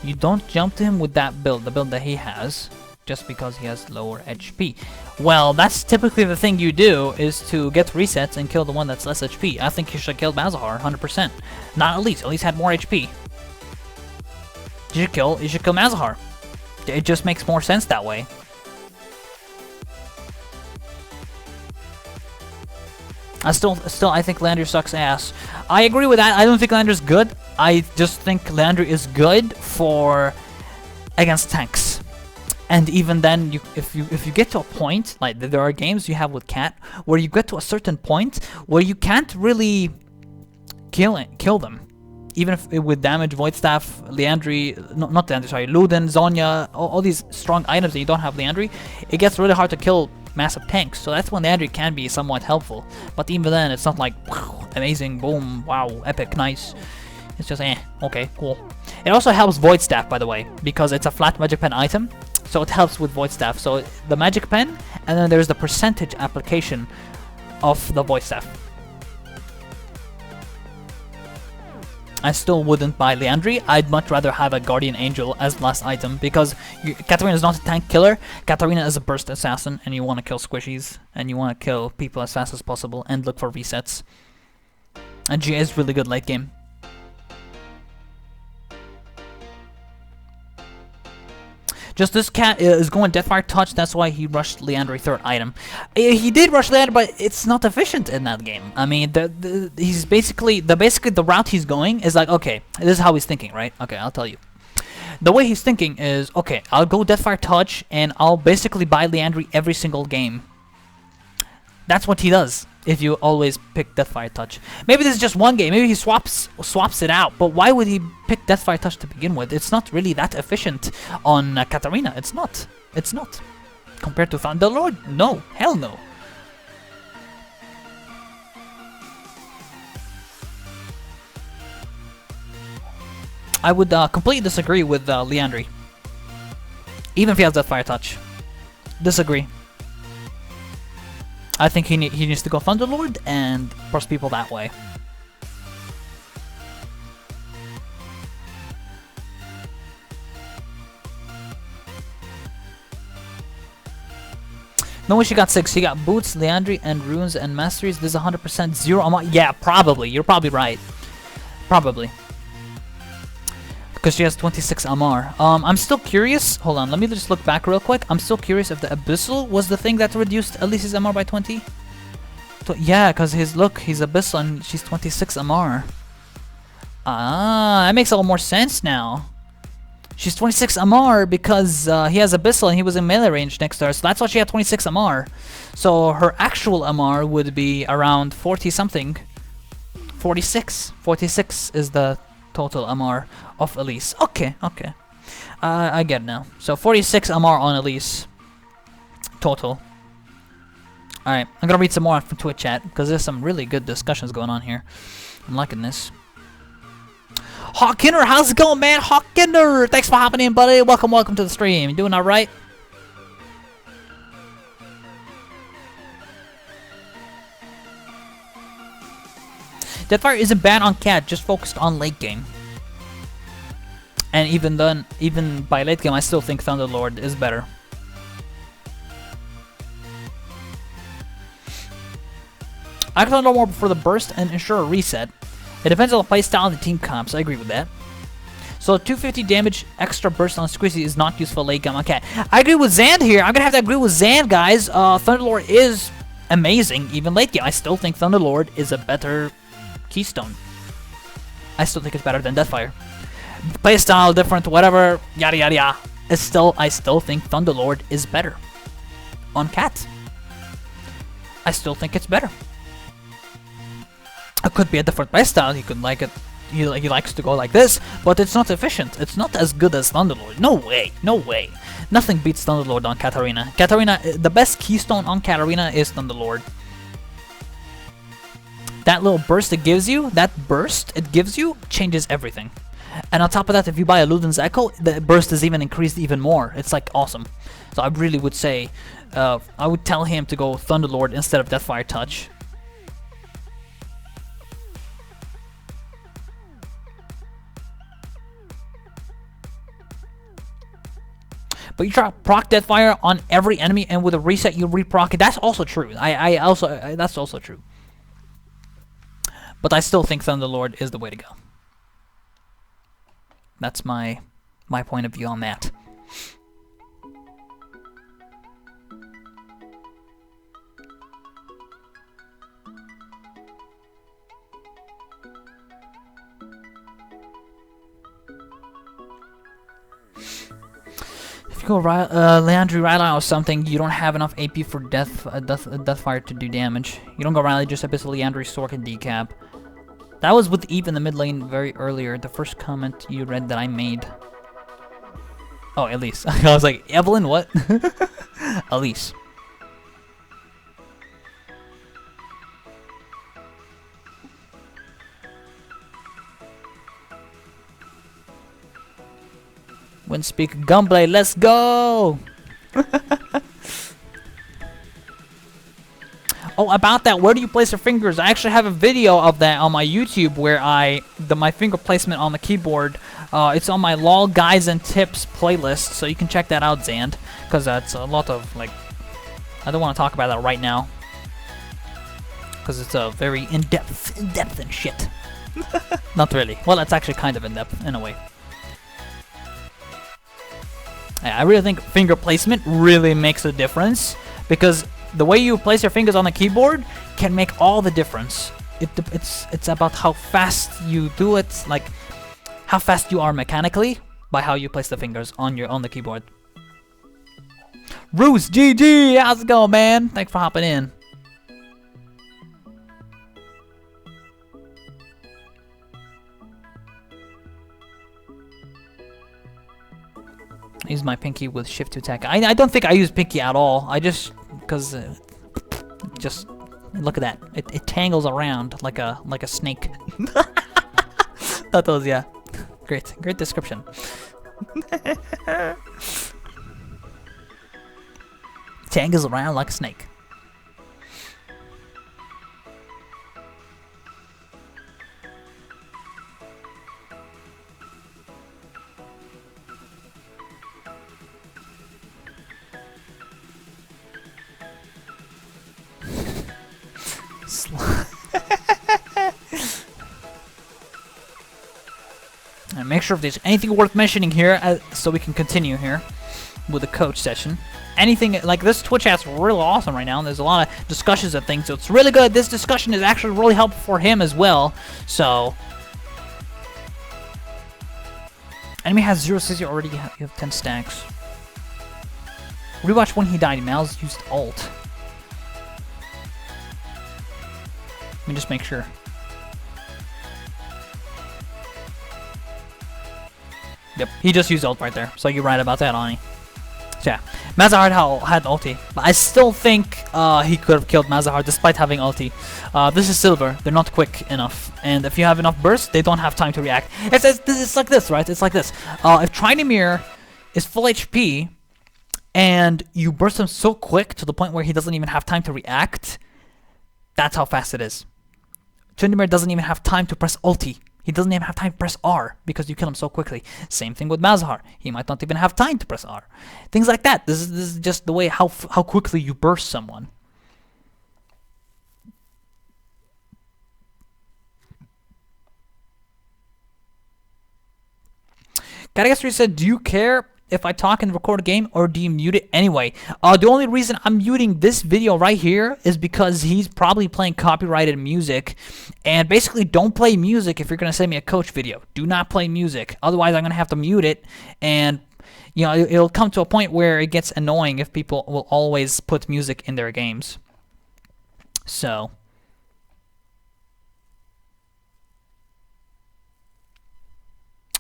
You don't jump to him with that build, the build that he has, just because he has lower HP. Well, that's typically the thing you do, is to get resets and kill the one that's less HP. I think you should kill Malzahar 100%. Not Elise. Elise had more HP. You should kill Malzahar. It just makes more sense that way. I think Liandry sucks ass. I agree with that. I don't think Liandry's good. I just think Liandry is good for against tanks. And even then, if you get to a point, like there are games you have with Cat where you get to a certain point where you can't really kill them. even if with damage, Void Staff, Liandry, not Liandry, sorry, Luden, Zonya, all these strong items that you don't have Liandry, it gets really hard to kill massive tanks. So that's when Liandry can be somewhat helpful. But even then, it's not like amazing, boom, wow, epic, nice. It's just okay, cool. It also helps Void Staff, by the way, because it's a flat Magic Pen item. So it helps with Void Staff. So the Magic Pen, and then there's the percentage application of the Void Staff. I still wouldn't buy Liandry. I'd much rather have a Guardian Angel as last item, because Katarina is not a tank killer. Katarina is a burst assassin, and you want to kill squishies, and you want to kill people as fast as possible, and look for resets. And GA is really good late game. Just this cat is going Deathfire Touch, that's why he rushed Liandry third item. He did rush Liandry, but it's not efficient in that game. I mean, he's basically the route he's going is like, okay, this is how he's thinking, right? Okay, I'll tell you. The way he's thinking is, okay, I'll go Deathfire Touch, and I'll basically buy Liandry every single game. That's what he does if you always pick Deathfire Touch. Maybe this is just one game. Maybe he swaps it out. But why would he pick Deathfire Touch to begin with? It's not really that efficient on Katarina. It's not. It's not. Compared to Thunderlord? No. Hell no. I would completely disagree with Liandry. Even if he has Deathfire Touch. Disagree. I think he needs to go Thunderlord and force people that way. No way she got 6. She got Boots, Liandry, and Runes and Masteries. This is 100% 0 amount. Yeah, probably. You're probably right. Probably. Because she has 26 Amar. I'm still curious. Hold on, let me just look back real quick. I'm still curious if the Abyssal was the thing that reduced Elise's Amar by 20. Yeah, because he's Abyssal and she's 26 Amar. Ah, that makes a little more sense now. She's 26 Amar because he has Abyssal and he was in melee range next to her. So that's why she had 26 Amar. So her actual Amar would be around 40 something. 46. 46 is the total Amar of Elise. Okay, okay. I get it now. So 46 Amar on Elise. Total. Alright, I'm gonna read some more from Twitch chat because there's some really good discussions going on here. I'm liking this. Hawkinner, how's it going, man? Hawkinner! Thanks for hopping in, buddy. Welcome to the stream. You doing alright? Deathfire isn't bad on Cat, just focused on late game. And even then, even by late game, I still think Thunderlord is better. I can Thunderlord more before the burst and ensure a reset. It depends on the playstyle and the team comps. I agree with that. So 250 damage extra burst on Squeezy is not useful late game. Okay, I agree with Zand here. I'm gonna have to agree with Zand, guys. Thunderlord is amazing even late game. I still think Thunderlord is a better keystone. I still think it's better than Deathfire. Playstyle different, whatever, yada yada yada. I still think Thunderlord is better on Cat. I still think it's better. It could be a different playstyle. He could like it. He likes to go like this, but it's not efficient. It's not as good as Thunderlord. No way. No way. Nothing beats Thunderlord on Katarina. Katarina, the best keystone on Katarina is Thunderlord. That little burst it gives you, changes everything. And on top of that, if you buy a Luden's Echo, the burst is even increased even more. It's like awesome. So I really would say, I would tell him to go Thunderlord instead of Deathfire Touch. But you try to proc Deathfire on every enemy, and with a reset you reproc it. That's also true. That's also true. But I still think Thunderlord is the way to go. That's my point of view on that. If you go Liandry, ryalai or something, you don't have enough AP for Deathfire to do damage. You don't go ryalai, just abyssal Liandry, Sork, and decap. That was with Eve in the mid lane very earlier. The first comment you read that I made. Oh, Elise. I was like, Evelyn, what? Elise. When speak gunplay, let's go! Oh, about that, where do you place your fingers? I actually have a video of that on my YouTube where my finger placement on the keyboard, it's on my LOL Guides and Tips playlist, so you can check that out, Zand, because that's a lot of, like, I don't want to talk about that right now, because it's a very in-depth and shit. Not really. Well, it's actually kind of in-depth, in a way. Yeah, I really think finger placement really makes a difference, because the way you place your fingers on the keyboard can make all the difference. It's about how fast you do it, like how fast you are mechanically by how you place the fingers on the keyboard. Roos, GG, how's it going, man? Thanks for hopping in. I use my pinky with shift to attack. I don't think I use pinky at all. I just because just look at that. It tangles around like a snake. That was, yeah. Great description. Tangles around like a snake. And make sure if there's anything worth mentioning here, so we can continue here with the coach session. Anything like this Twitch chat's really awesome right now, and there's a lot of discussions and things, so it's really good. This discussion is actually really helpful for him as well. So, enemy has 0 says you have 10 stacks. Rewatch when he died. Mal's used ult. Let me just make sure. Yep, he just used ult right there. So you're right about that, Ani. So yeah, Malzahar had ulti, but I still think he could have killed Malzahar despite having ulti. This is silver; they're not quick enough, and if you have enough burst, they don't have time to react. It's like this, right? It's like this. If Tryndamere is full HP, and you burst him so quick to the point where he doesn't even have time to react, that's how fast it is. Tryndamere doesn't even have time to press ulti. He doesn't even have time to press R because you kill him so quickly. Same thing with Malzahar. He might not even have time to press R. Things like that. This is just the way how quickly you burst someone. Katarina said, "Do you care if I talk and record a game, or do you mute it anyway?" The only reason I'm muting this video right here is because he's probably playing copyrighted music, and basically don't play music if you're going to send me a coach video. Do not play music, otherwise I'm going to have to mute it, and you know, it'll come to a point where it gets annoying if people will always put music in their games. So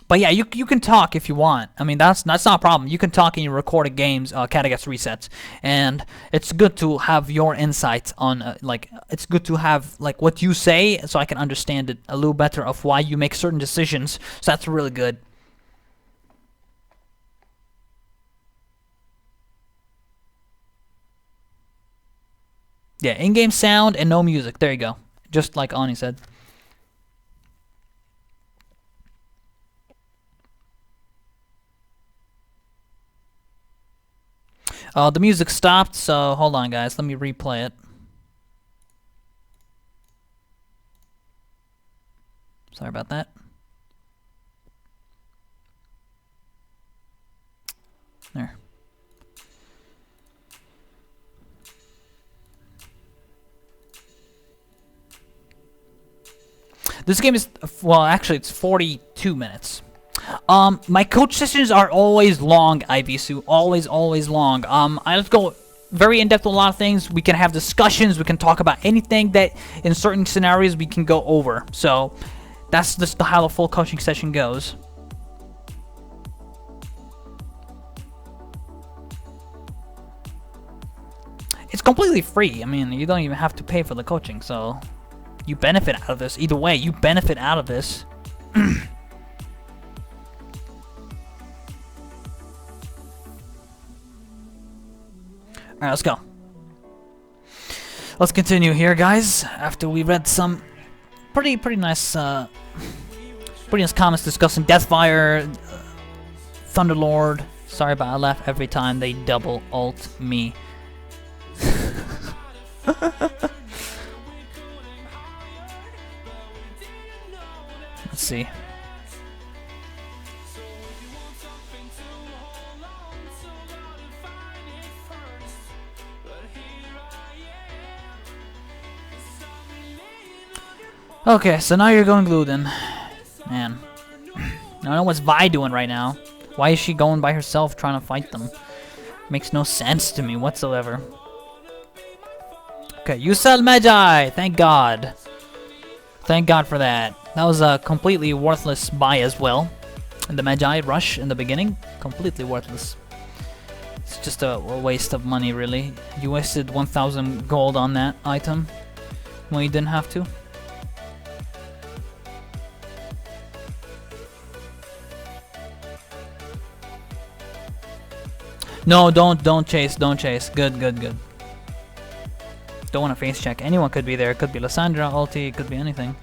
but yeah, you can talk if you want. I mean, that's not a problem. You can talk in your recorded games, Katagats resets, and it's good to have your insights on like it's good to have like what you say, so I can understand it a little better of why you make certain decisions. So that's really good. Yeah, in-game sound and no music. There you go. Just like Ani said. The music stopped, so hold on, guys. Let me replay it. Sorry about that. There. This game is, well, actually, it's 42 minutes. My coach sessions are always long, Ibisu. Always long. I just go very in-depth with a lot of things. We can have discussions. We can talk about anything that in certain scenarios we can go over. So that's just how the full coaching session goes. It's completely free. I mean, you don't even have to pay for the coaching, so you benefit out of this. Either way, you benefit out of this. Alright, let's go. Let's continue here, guys. After we read some pretty nice comments discussing Deathfire, Thunderlord. Sorry, but I laugh every time they double ult me. Let's see. Okay, so now you're going Luden. Man. I don't know what's Vi doing right now. Why is she going by herself trying to fight them? Makes no sense to me whatsoever. Okay, you sell mejai! Thank God. Thank God for that. That was a completely worthless buy as well. And the mejai rush in the beginning, completely worthless. It's just a waste of money, really. You wasted 1,000 gold on that item when you didn't have to. No, don't chase, don't chase. Good. Don't want to face check. Anyone could be there. It could be Lissandra, ulti, it could be anything.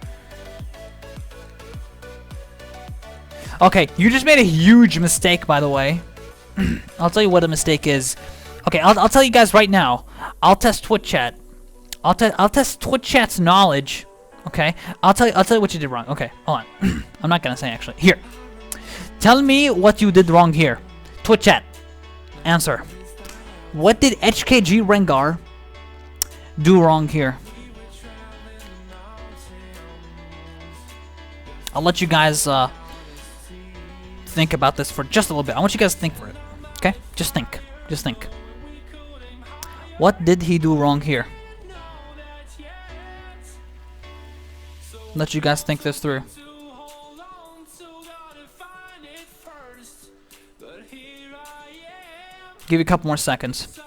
Okay, you just made a huge mistake, by the way. I'll tell you what a mistake is. Okay, I'll tell you guys right now. I'll test Twitch chat. I'll test Twitch chat's knowledge. Okay, I'll tell you what you did wrong. Okay, hold on. I'm not gonna say actually. Here, tell me what you did wrong here. Twitch chat. Answer. What did HKG Rengar do wrong here? I'll let you guys think about this for just a little bit. I want you guys to think for it. Okay? Just think. Just think. What did he do wrong here? Let you guys think this through. Give you a couple more seconds.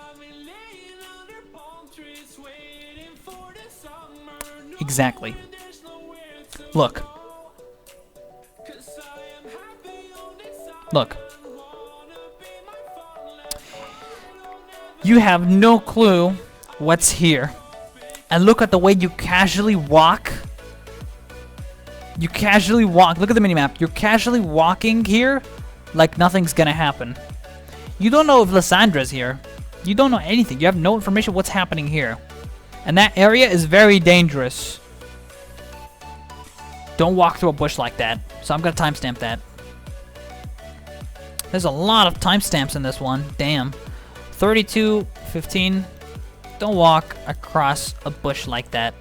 Exactly. Look. Look. You have no clue what's here. And look at the way you casually walk. You casually walk. Look at the minimap. You're casually walking here like nothing's gonna happen. You don't know if Lissandra's here. You don't know anything. You have no information what's happening here. And that area is very dangerous. Don't walk through a bush like that. So I'm gonna timestamp that. There's a lot of timestamps in this one. Damn. 32:15. Don't walk across a bush like that.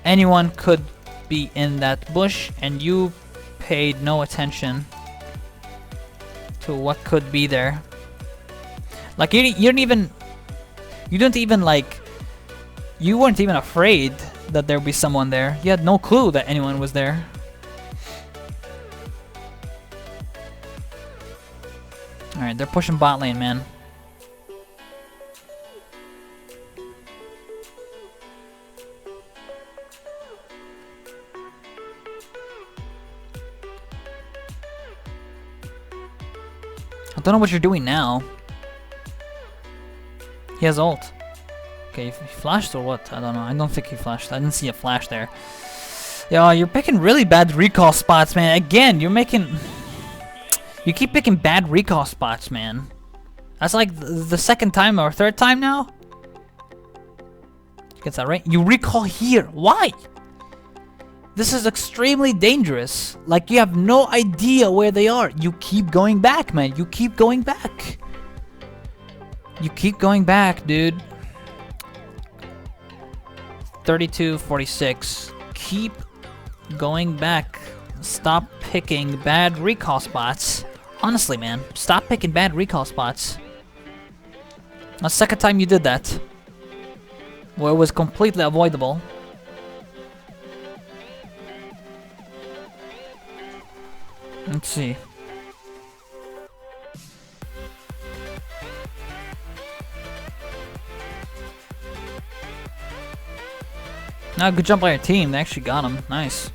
Anyone could be in that bush and you paid no attention to what could be there. Like you weren't even afraid that there'd be someone there. You had no clue that anyone was there. Alright, they're pushing bot lane, man. I don't know what you're doing now. He has ult. Okay, if he flashed or what? I don't know. I don't think he flashed. I didn't see a flash there. Yo, you're picking really bad recall spots, man. Again, you keep picking bad recall spots, man. That's like the second time or third time now. Gets that right? You recall here. Why? This is extremely dangerous. Like, you have no idea where they are. You keep going back, man. You keep going back. You keep going back, dude. 32:46. Keep going back. Stop picking bad recall spots. Honestly, man. Stop picking bad recall spots. The second time you did that. Where it was completely avoidable. Let's see. Now, good jump by your team. They actually got him. Nice.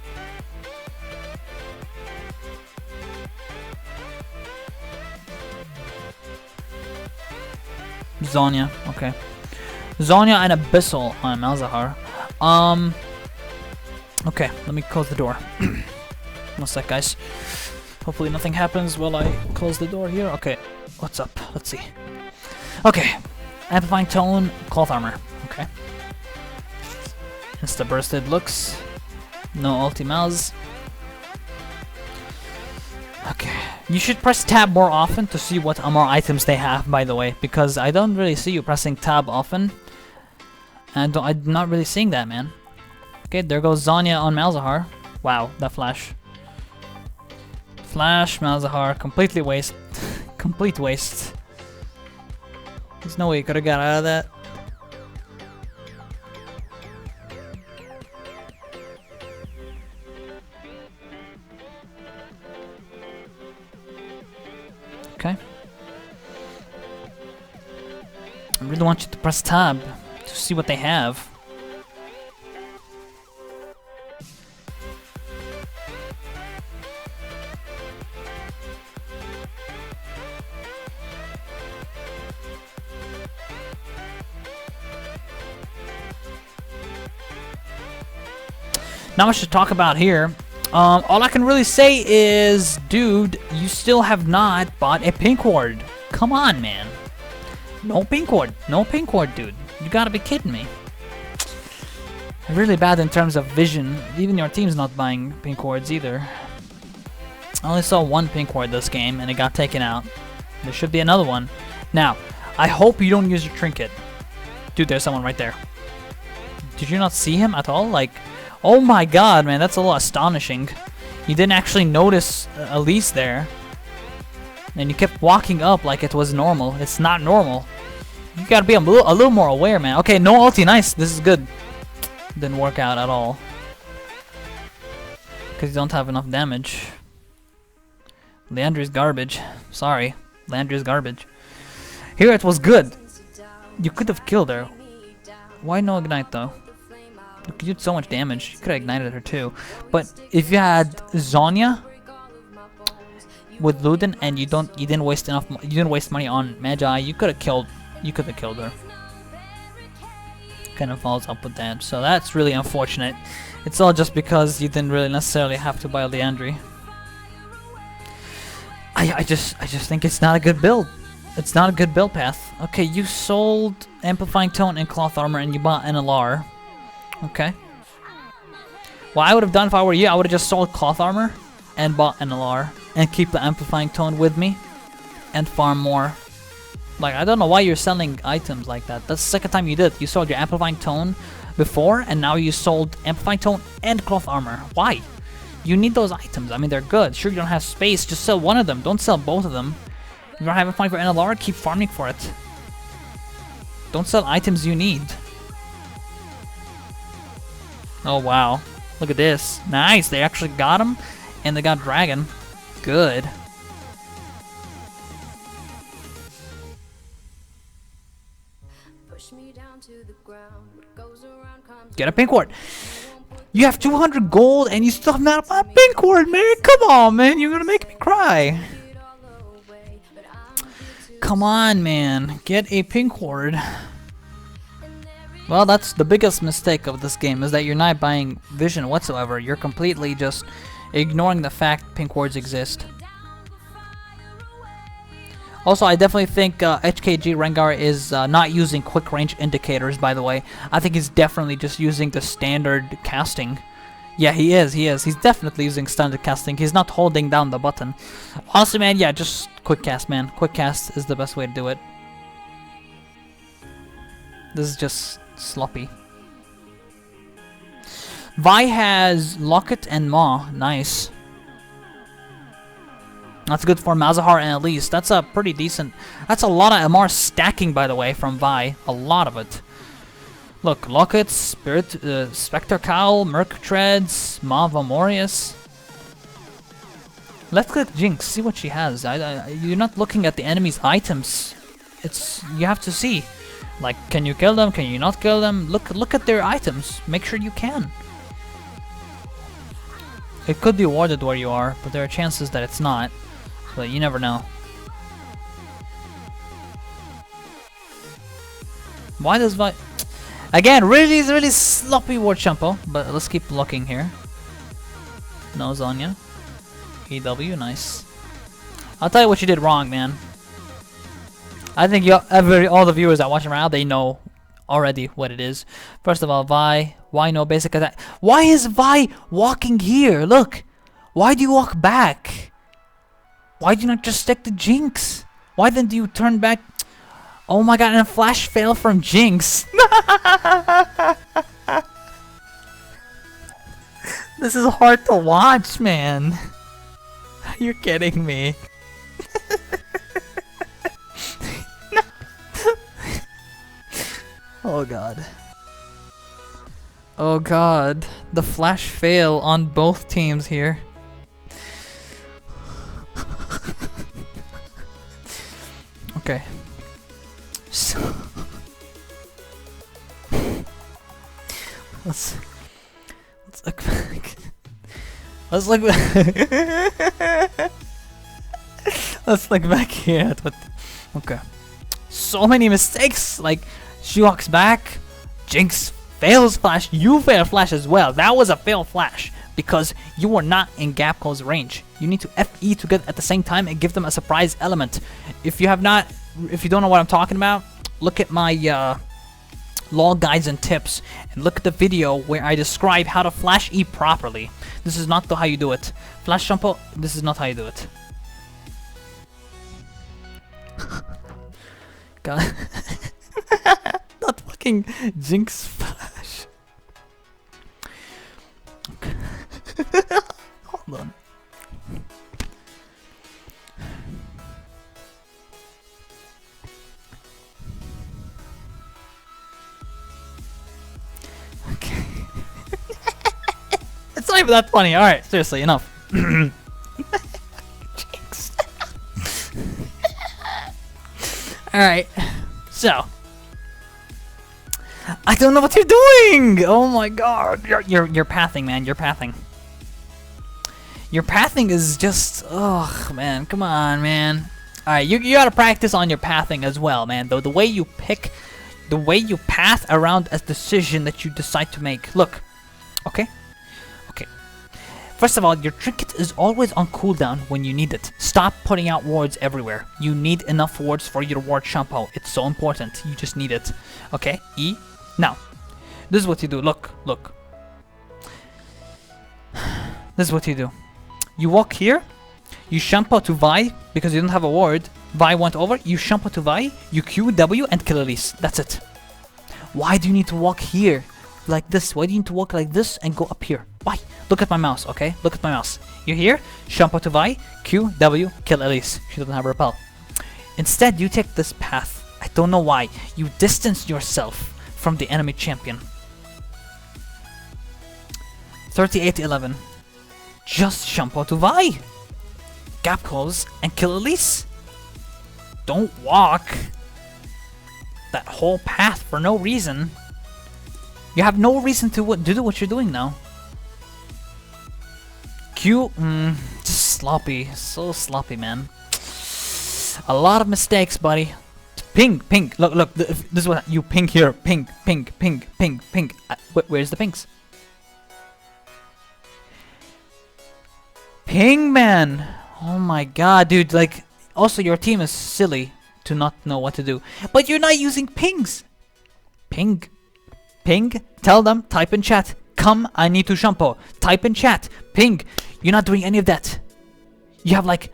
Zhonya. Okay. Zhonya and abyssal on Malzahar. Okay, let me close the door. One sec, guys. Hopefully nothing happens while I close the door here. Okay, what's up? Let's see. Okay, amplifying tone, cloth armor. Okay. Insta bursted looks. No ulti Malz. Okay. You should press tab more often to see what more items they have, by the way, because I don't really see you pressing tab often. And I'm not really seeing that, man. Okay, there goes Zhonya on Malzahar. Wow, that flash. Flash, Malzahar, completely waste. Complete waste. There's no way you could have got out of that. Okay. I really want you to press tab to see what they have. Not much to talk about here. All I can really say is, dude, you still have not bought a pink ward. Come on, man. No pink ward. No pink ward, dude. You gotta be kidding me. Really bad in terms of vision. Even your team's not buying pink wards either. I only saw one pink ward this game, and it got taken out. There should be another one. Now, I hope you don't use your trinket. Dude, there's someone right there. Did you not see him at all? Like... Oh my god, man, that's a little astonishing. You didn't actually notice Elise there. And you kept walking up like it was normal. It's not normal. You gotta be a little more aware, man. Okay, no ulti, nice. This is good. Didn't work out at all. Because you don't have enough damage. Liandry's garbage. Sorry, Liandry's garbage. Here it was good. You could have killed her. Why no ignite though? You did so much damage. You could have ignited her too. But if you had Zhonya with luden and you didn't waste money on mejai, you could have killed her. Kind of follows up with that. So that's really unfortunate. It's all just because you didn't really necessarily have to buy Liandry. I just think it's not a good build. It's not a good build path. Okay, you sold amplifying tone and cloth armor and you bought an LR. Okay. What I would have done if I were you, I would have just sold cloth armor and bought an LR and keep the amplifying tone with me and farm more. Like, I don't know why you're selling items like that. That's the second time you did. You sold your amplifying tone before and now you sold amplifying tone and cloth armor. Why? You need those items. I mean, they're good. Sure, you don't have space. Just sell one of them. Don't sell both of them. If you don't have a find for an LR, keep farming for it. Don't sell items you need. Oh wow, look at this. Nice, they actually got him, and they got Dragon. Good. Get a pink ward. You have 200 gold, and you still have not a pink ward, man. Come on, man, you're gonna make me cry. Come on, man, get a pink ward. Well, that's the biggest mistake of this game, is that you're not buying vision whatsoever. You're completely just ignoring the fact pink wards exist. Also, I definitely think HKG Rengar is not using quick range indicators, by the way. I think he's definitely just using the standard casting. Yeah, he is. He's definitely using standard casting. He's not holding down the button. Honestly, man, yeah, just quick cast, man. Quick cast is the best way to do it. This is just sloppy. Vi has Locket and Maw. Nice. That's good for Malzahar and Elise. That's a pretty decent... That's a lot of MR stacking, by the way, from Vi. A lot of it. Look, Lockets, Spirit, Spectre Cowl, Merc Treads, Mav Amorius. Let's click Jinx, see what she has. You're not looking at the enemy's items. You have to see. Like, can you kill them? Can you not kill them? Look at their items. Make sure you can. It could be awarded where you are, but there are chances that it's not. So you never know. Why does Vi... Again, really sloppy ward Shunpo, but let's keep looking here. No Zonya. EW, nice. I'll tell you what you did wrong, man. I think all the viewers that watch right now, they know already what it is. First of all, Vi, why no basic attack? Why is Vi walking here? Look, why do you walk back? Why do you not just stick to Jinx? Why then do you turn back? Oh my god, and a flash fail from Jinx. This is hard to watch, man. You're kidding me. Oh god. Oh god. The flash fail on both teams here. Okay. So let's look back. Let's look back. Let's look back here at what. Okay. So many mistakes. Like, she walks back. Jinx fails flash. You fail flash as well. That was a fail flash because you were not in gap close range. You need to FE to get at the same time and give them a surprise element. If you don't know what I'm talking about, look at my law guides and tips and look at the video where I describe how to flash E properly. This is not how you do it. Flash Shunpo, this is not how you do it. God. Not fucking Jinx flash. Okay. Hold on. Okay. It's not even that funny. Alright, seriously, enough. Jinx. Alright, so I don't know what you're doing! Oh my god. You're pathing, man. You're pathing. Your pathing is just... Ugh, man. Come on, man. Alright, you gotta practice on your pathing as well, man. The way you pick... The way you path around a decision that you decide to make. Look. Okay? Okay. First of all, your trinket is always on cooldown when you need it. Stop putting out wards everywhere. You need enough wards for your ward Shunpo. It's so important. You just need it. Okay? E. Now, this is what you do. Look, look. This is what you do. You walk here. You Shunpo to Vi because you don't have a ward. Vi went over. You Shunpo to Vi. You Q, W, and kill Elise. That's it. Why do you need to walk here like this? Why do you need to walk like this and go up here? Why? Look at my mouse, okay? Look at my mouse. You're here. Shunpo to Vi. Q, W, kill Elise. She doesn't have reppell. Instead, you take this path. I don't know why. You distance yourself from the enemy champion. 38-11. Just Shunpo to Vi. Gap close and kill Elise. Don't walk that whole path for no reason. You have no reason to do what you're doing now. Q, just sloppy. So sloppy, man. A lot of mistakes, buddy. Ping, ping. Look, look. This is what you ping here. Ping, ping, ping, ping, ping. Where's the pings? Ping, man. Oh my god, dude. Like, also your team is silly to not know what to do. But you're not using pings. Ping. Ping. Tell them. Type in chat. Come, I need to Shunpo. Type in chat. Ping. You're not doing any of that. You have like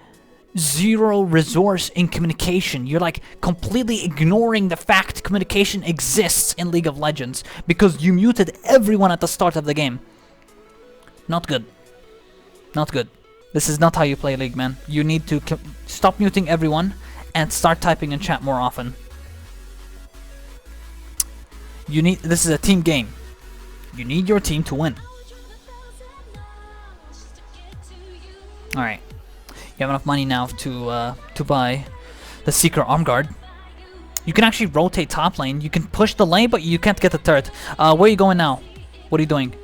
zero resource in communication. You're like completely ignoring the fact communication exists in League of Legends because you muted everyone at the start of the game. Not good. Not good. This is not how you play League, man. You need to stop muting everyone and start typing in chat more often. This is a team game. You need your team to win. Alright. You have enough money now to buy the Secret Arm Guard. You can actually rotate top lane. You can push the lane, but you can't get the turret. Where are you going now? What are you doing?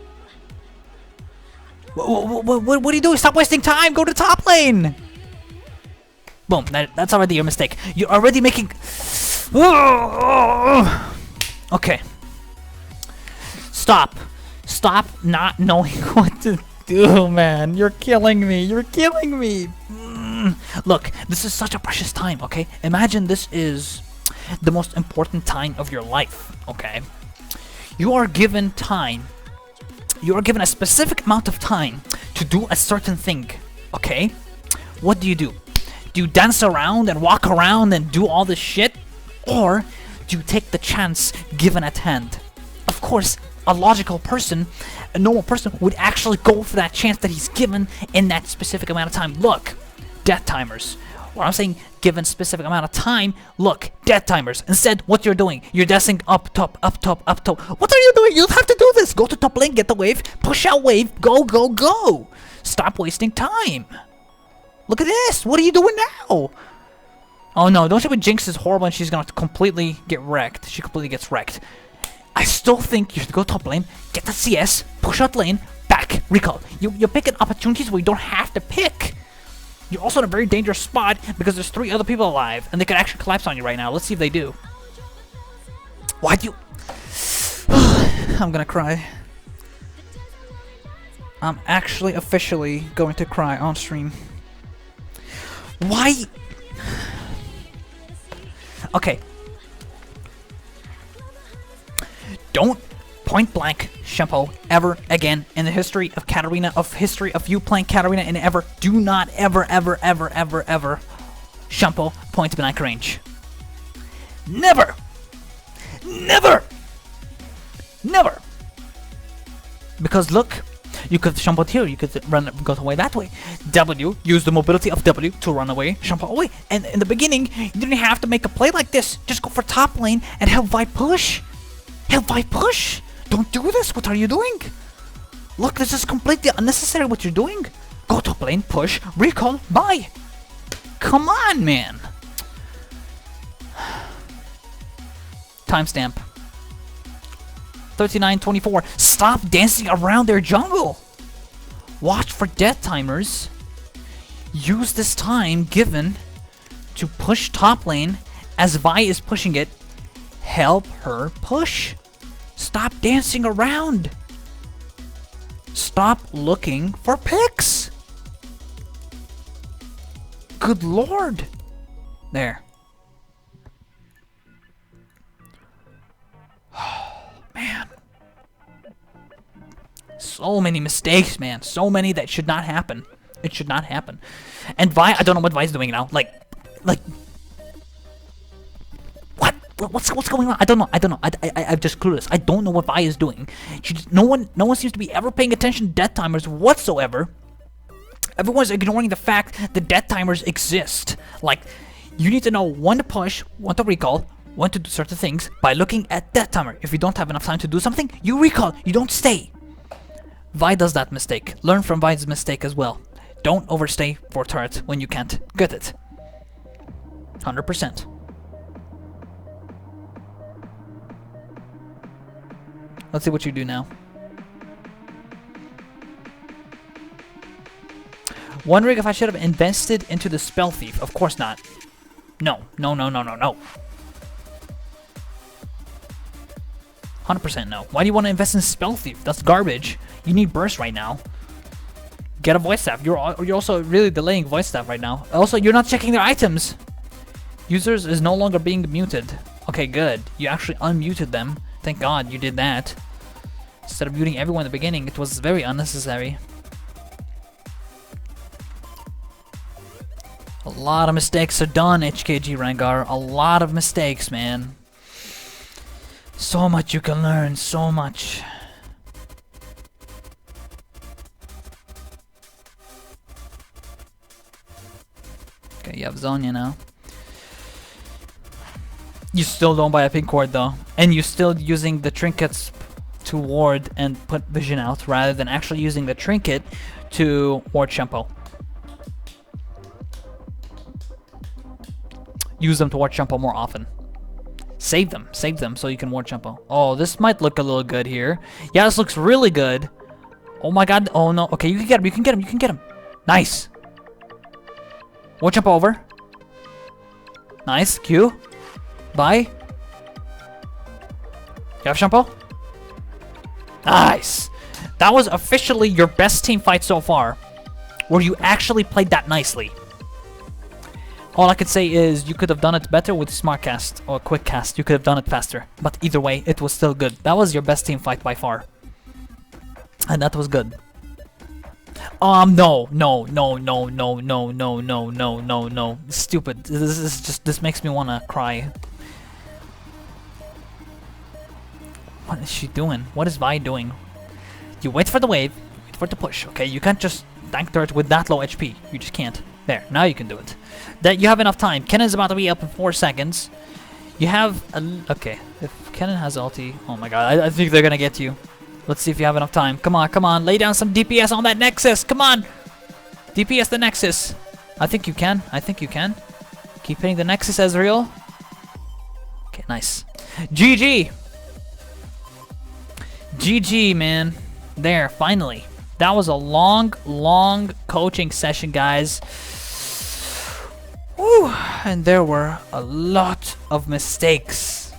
What are you doing? Stop wasting time! Go to top lane! Boom. That's already your mistake. You're already making... Okay. Stop. Stop not knowing what to do, man. You're killing me. You're killing me. Look, this is such a precious time, okay? Imagine this is the most important time of your life, okay? You are given time. You are given a specific amount of time to do a certain thing, okay? What do? Do you dance around and walk around and do all this shit? Or do you take the chance given at hand? Of course, a logical person, a normal person, would actually go for that chance that he's given in that specific amount of time. Look, death timers. Or I'm saying given specific amount of time, look, death timers. Instead, what you're doing, you're dancing up top, up top, up top. What are you doing? You don't have to do this. Go to top lane, get the wave, push out wave, go, go, go. Stop wasting time. Look at this. What are you doing now? Oh no, don't you think Jinx is horrible and she's gonna completely get wrecked. She completely gets wrecked. I still think you should go top lane, get the CS, push out lane, back, recall. You're picking opportunities where you don't have to pick. You're also in a very dangerous spot because there's 3 other people alive and they could actually collapse on you right now. Let's see if they do. Why do you... I'm gonna cry. I'm actually officially going to cry on stream. Why? Okay. Don't point blank Shunpo ever again in the history of Katarina, history of you playing Katarina, and ever. Do not ever Shunpo point blank range. Never! Never! Never! Because look, you could Shunpo here, you could go away that way. W, use the mobility of W to run away, Shunpo away. And in the beginning, you didn't have to make a play like this. Just go for top lane and help Vi push. Help Vi push! Don't do this! What are you doing? Look, this is completely unnecessary what you're doing. Go top lane, push, recall, bye! Come on, man! Timestamp. 39:24. Stop dancing around their jungle! Watch for death timers. Use this time given to push top lane as Vi is pushing it. Help her push. Stop dancing around. Stop looking for picks. Good lord. There. Man. So many mistakes, man. So many that should not happen. It should not happen. And Vi, I don't know what Vi's doing now. Like What's going on? I don't know. I'm just clueless. I don't know what Vi is doing. No one seems to be ever paying attention to death timers whatsoever. Everyone's ignoring the fact that death timers exist. Like, you need to know when to push, when to recall, when to do certain things by looking at death timer. If you don't have enough time to do something, you recall. You don't stay. Vi does that mistake. Learn from Vi's mistake as well. Don't overstay for turret when you can't get it. 100%. Let's see what you do now. Wondering if I should have invested into the Spell Thief. Of course not. No. 100% no. Why do you want to invest in Spell Thief? That's garbage. You need burst right now. Get a voice staff. You're also really delaying voice staff right now. Also, you're not checking their items. Users is no longer being muted. Okay, good. You actually unmuted them. Thank God you did that. Instead of muting everyone in the beginning, it was very unnecessary. A lot of mistakes are done, HKG Rengar. A lot of mistakes, man. So much you can learn, so much. Okay, you have Zonya now. You still don't buy a pink ward though, and you're still using the trinkets to ward and put vision out rather than actually using the trinket to ward Shunpo. Use them to ward Shunpo more often. Save them so you can ward Shunpo. Oh, this might look a little good here. Yeah, this looks really good. Oh my god, oh no. Okay, you can get him, you can get him, you can get him. Nice. Ward Shunpo over. Nice, Q. Bye. You have Shunpo? Nice. That was officially your best team fight so far, where you actually played that nicely. All I could say is you could have done it better with smart cast or quick cast. You could have done it faster. But either way, it was still good. That was your best team fight by far. And that was good. No. Stupid. This makes me wanna cry. What is she doing? What is Vi doing? You wait for the wave, wait for it to push, okay? You can't just tank dirt with that low HP. You just can't. There, now you can do it. That you have enough time. Kennen's about to be up in 4 seconds. You have okay. If Kennen has ulti, oh my god, I think they're gonna get you. Let's see if you have enough time. Come on, lay down some DPS on that Nexus. Come on, DPS the Nexus. I think you can. Keep hitting the Nexus, Ezreal. Okay, nice. GG. GG, man. There, finally. That was a long coaching session, guys. Woo. And there were a lot of mistakes.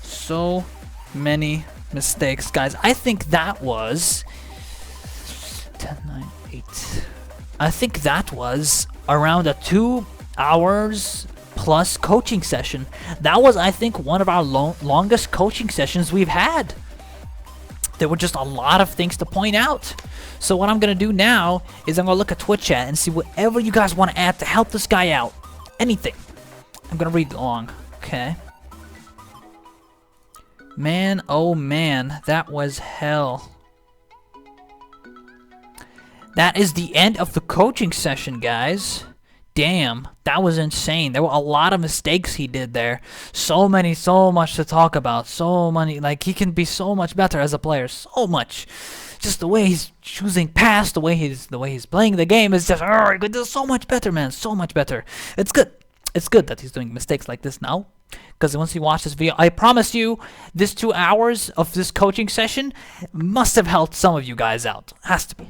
So many mistakes, guys. I think that was 10, 9, 8. I think that was around a 2 hours plus coaching session. That was, I think, one of our longest coaching sessions we've had. There were just a lot of things to point out. So what I'm going to do now is I'm going to look at Twitch chat and see whatever you guys want to add to help this guy out. Anything. I'm going to read along. Okay. Man, oh man, that was hell. That is the end of the coaching session, guys. Damn, that was insane. There were a lot of mistakes he did there. So much to talk about. So many, like, he can be so much better as a player. So much. Just the way he's choosing pass, the way he's playing the game is just, oh, he could do so much better, man. So much better. It's good. It's good that he's doing mistakes like this now. Because once you watch this video, I promise you, this 2 hours of this coaching session must have helped some of you guys out. Has to be.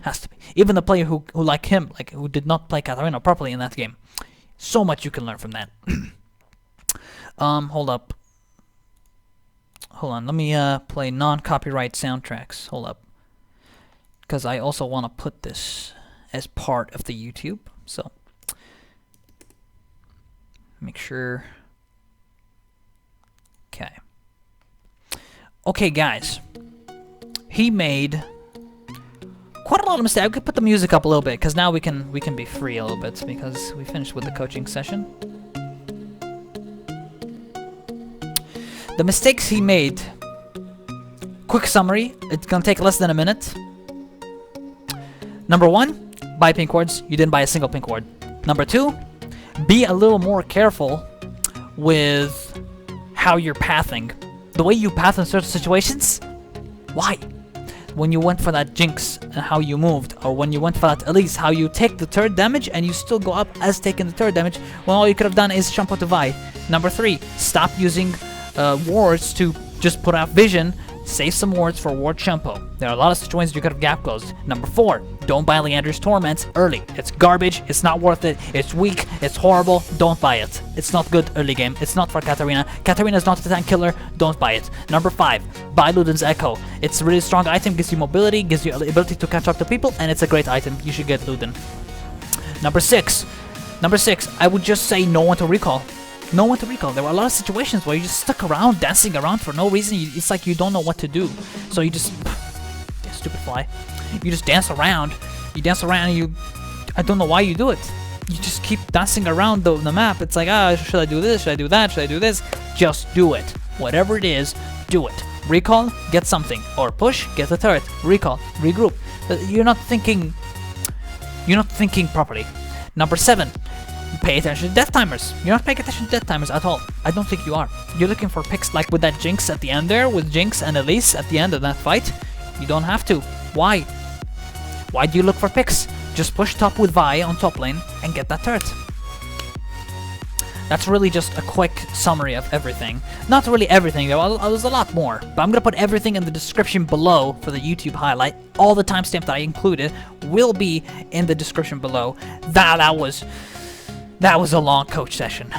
Even the player who like him, like who did not play Katarina properly in that game. So much you can learn from that. Hold up. Hold on, let me play non-copyright soundtracks. Hold up. Because I also want to put this as part of the YouTube. So, make sure. Okay. Okay, guys. He made quite a lot of mistakes. I could put the music up a little bit because now we can be free a little bit because we finished with the coaching session. The mistakes he made. Quick summary. It's gonna take less than a minute. Number 1, buy pink wards. You didn't buy a single pink ward. Number 2, be a little more careful with how you're pathing. The way you path in certain situations? Why? When you went for that Jinx and how you moved, or when you went for that Elise, how you take the 3rd damage and you still go up as taking the 3rd damage when all you could have done is Shunpo to Vi. Number 3, stop using wards to just put out vision. Save some wards for ward Shunpo. There are a lot of situations you could have gap closed. Number 4, don't buy Liandry's Torments early. It's garbage, it's not worth it, it's weak, it's horrible, don't buy it. It's not good early game, it's not for Katarina. Katarina is not the tank killer, don't buy it. Number 5, buy Luden's Echo. It's a really strong item, gives you mobility, gives you the ability to catch up to people, and it's a great item. You should get Luden. Number 6, I would just say no one to recall. No one to recall. There were a lot of situations where you just stuck around, dancing around for no reason. It's like you don't know what to do. So you just... stupid fly. You just dance around. You dance around and you... I don't know why you do it. You just keep dancing around the map. It's like, should I do this? Should I do that? Should I do this? Just do it. Whatever it is, do it. Recall, get something. Or push, get a turret. Recall, regroup. You're not thinking properly. Number 7. pay attention to death timers. You're not paying attention to death timers at all. I don't think you are. You're looking for picks like with that Jinx at the end there, with Jinx and Elise at the end of that fight. You don't have to. Why? Why do you look for picks? Just push top with Vi on top lane and get that turret. That's really just a quick summary of everything. Not really everything, though. There's a lot more. But I'm gonna put everything in the description below for the YouTube highlight. All the timestamp that I included will be in the description below. That was a long coach session.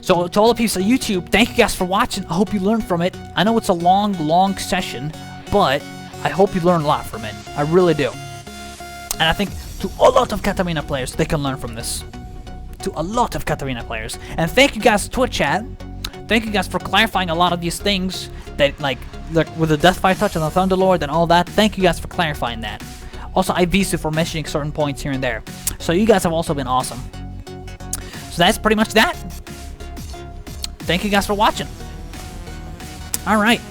So to all the people on YouTube, thank you guys for watching. I hope you learned from it. I know it's a long session, but I hope you learned a lot from it. I really do. And I think to a lot of Katarina players, they can learn from this. To a lot of Katarina players. And thank you guys, Twitch chat. Thank you guys for clarifying a lot of these things that like with the Deathfire touch and the Thunderlord and all that. Thank you guys for clarifying that. Also, Ibisu for mentioning certain points here and there. So you guys have also been awesome. So that's pretty much that. Thank you guys for watching. All right.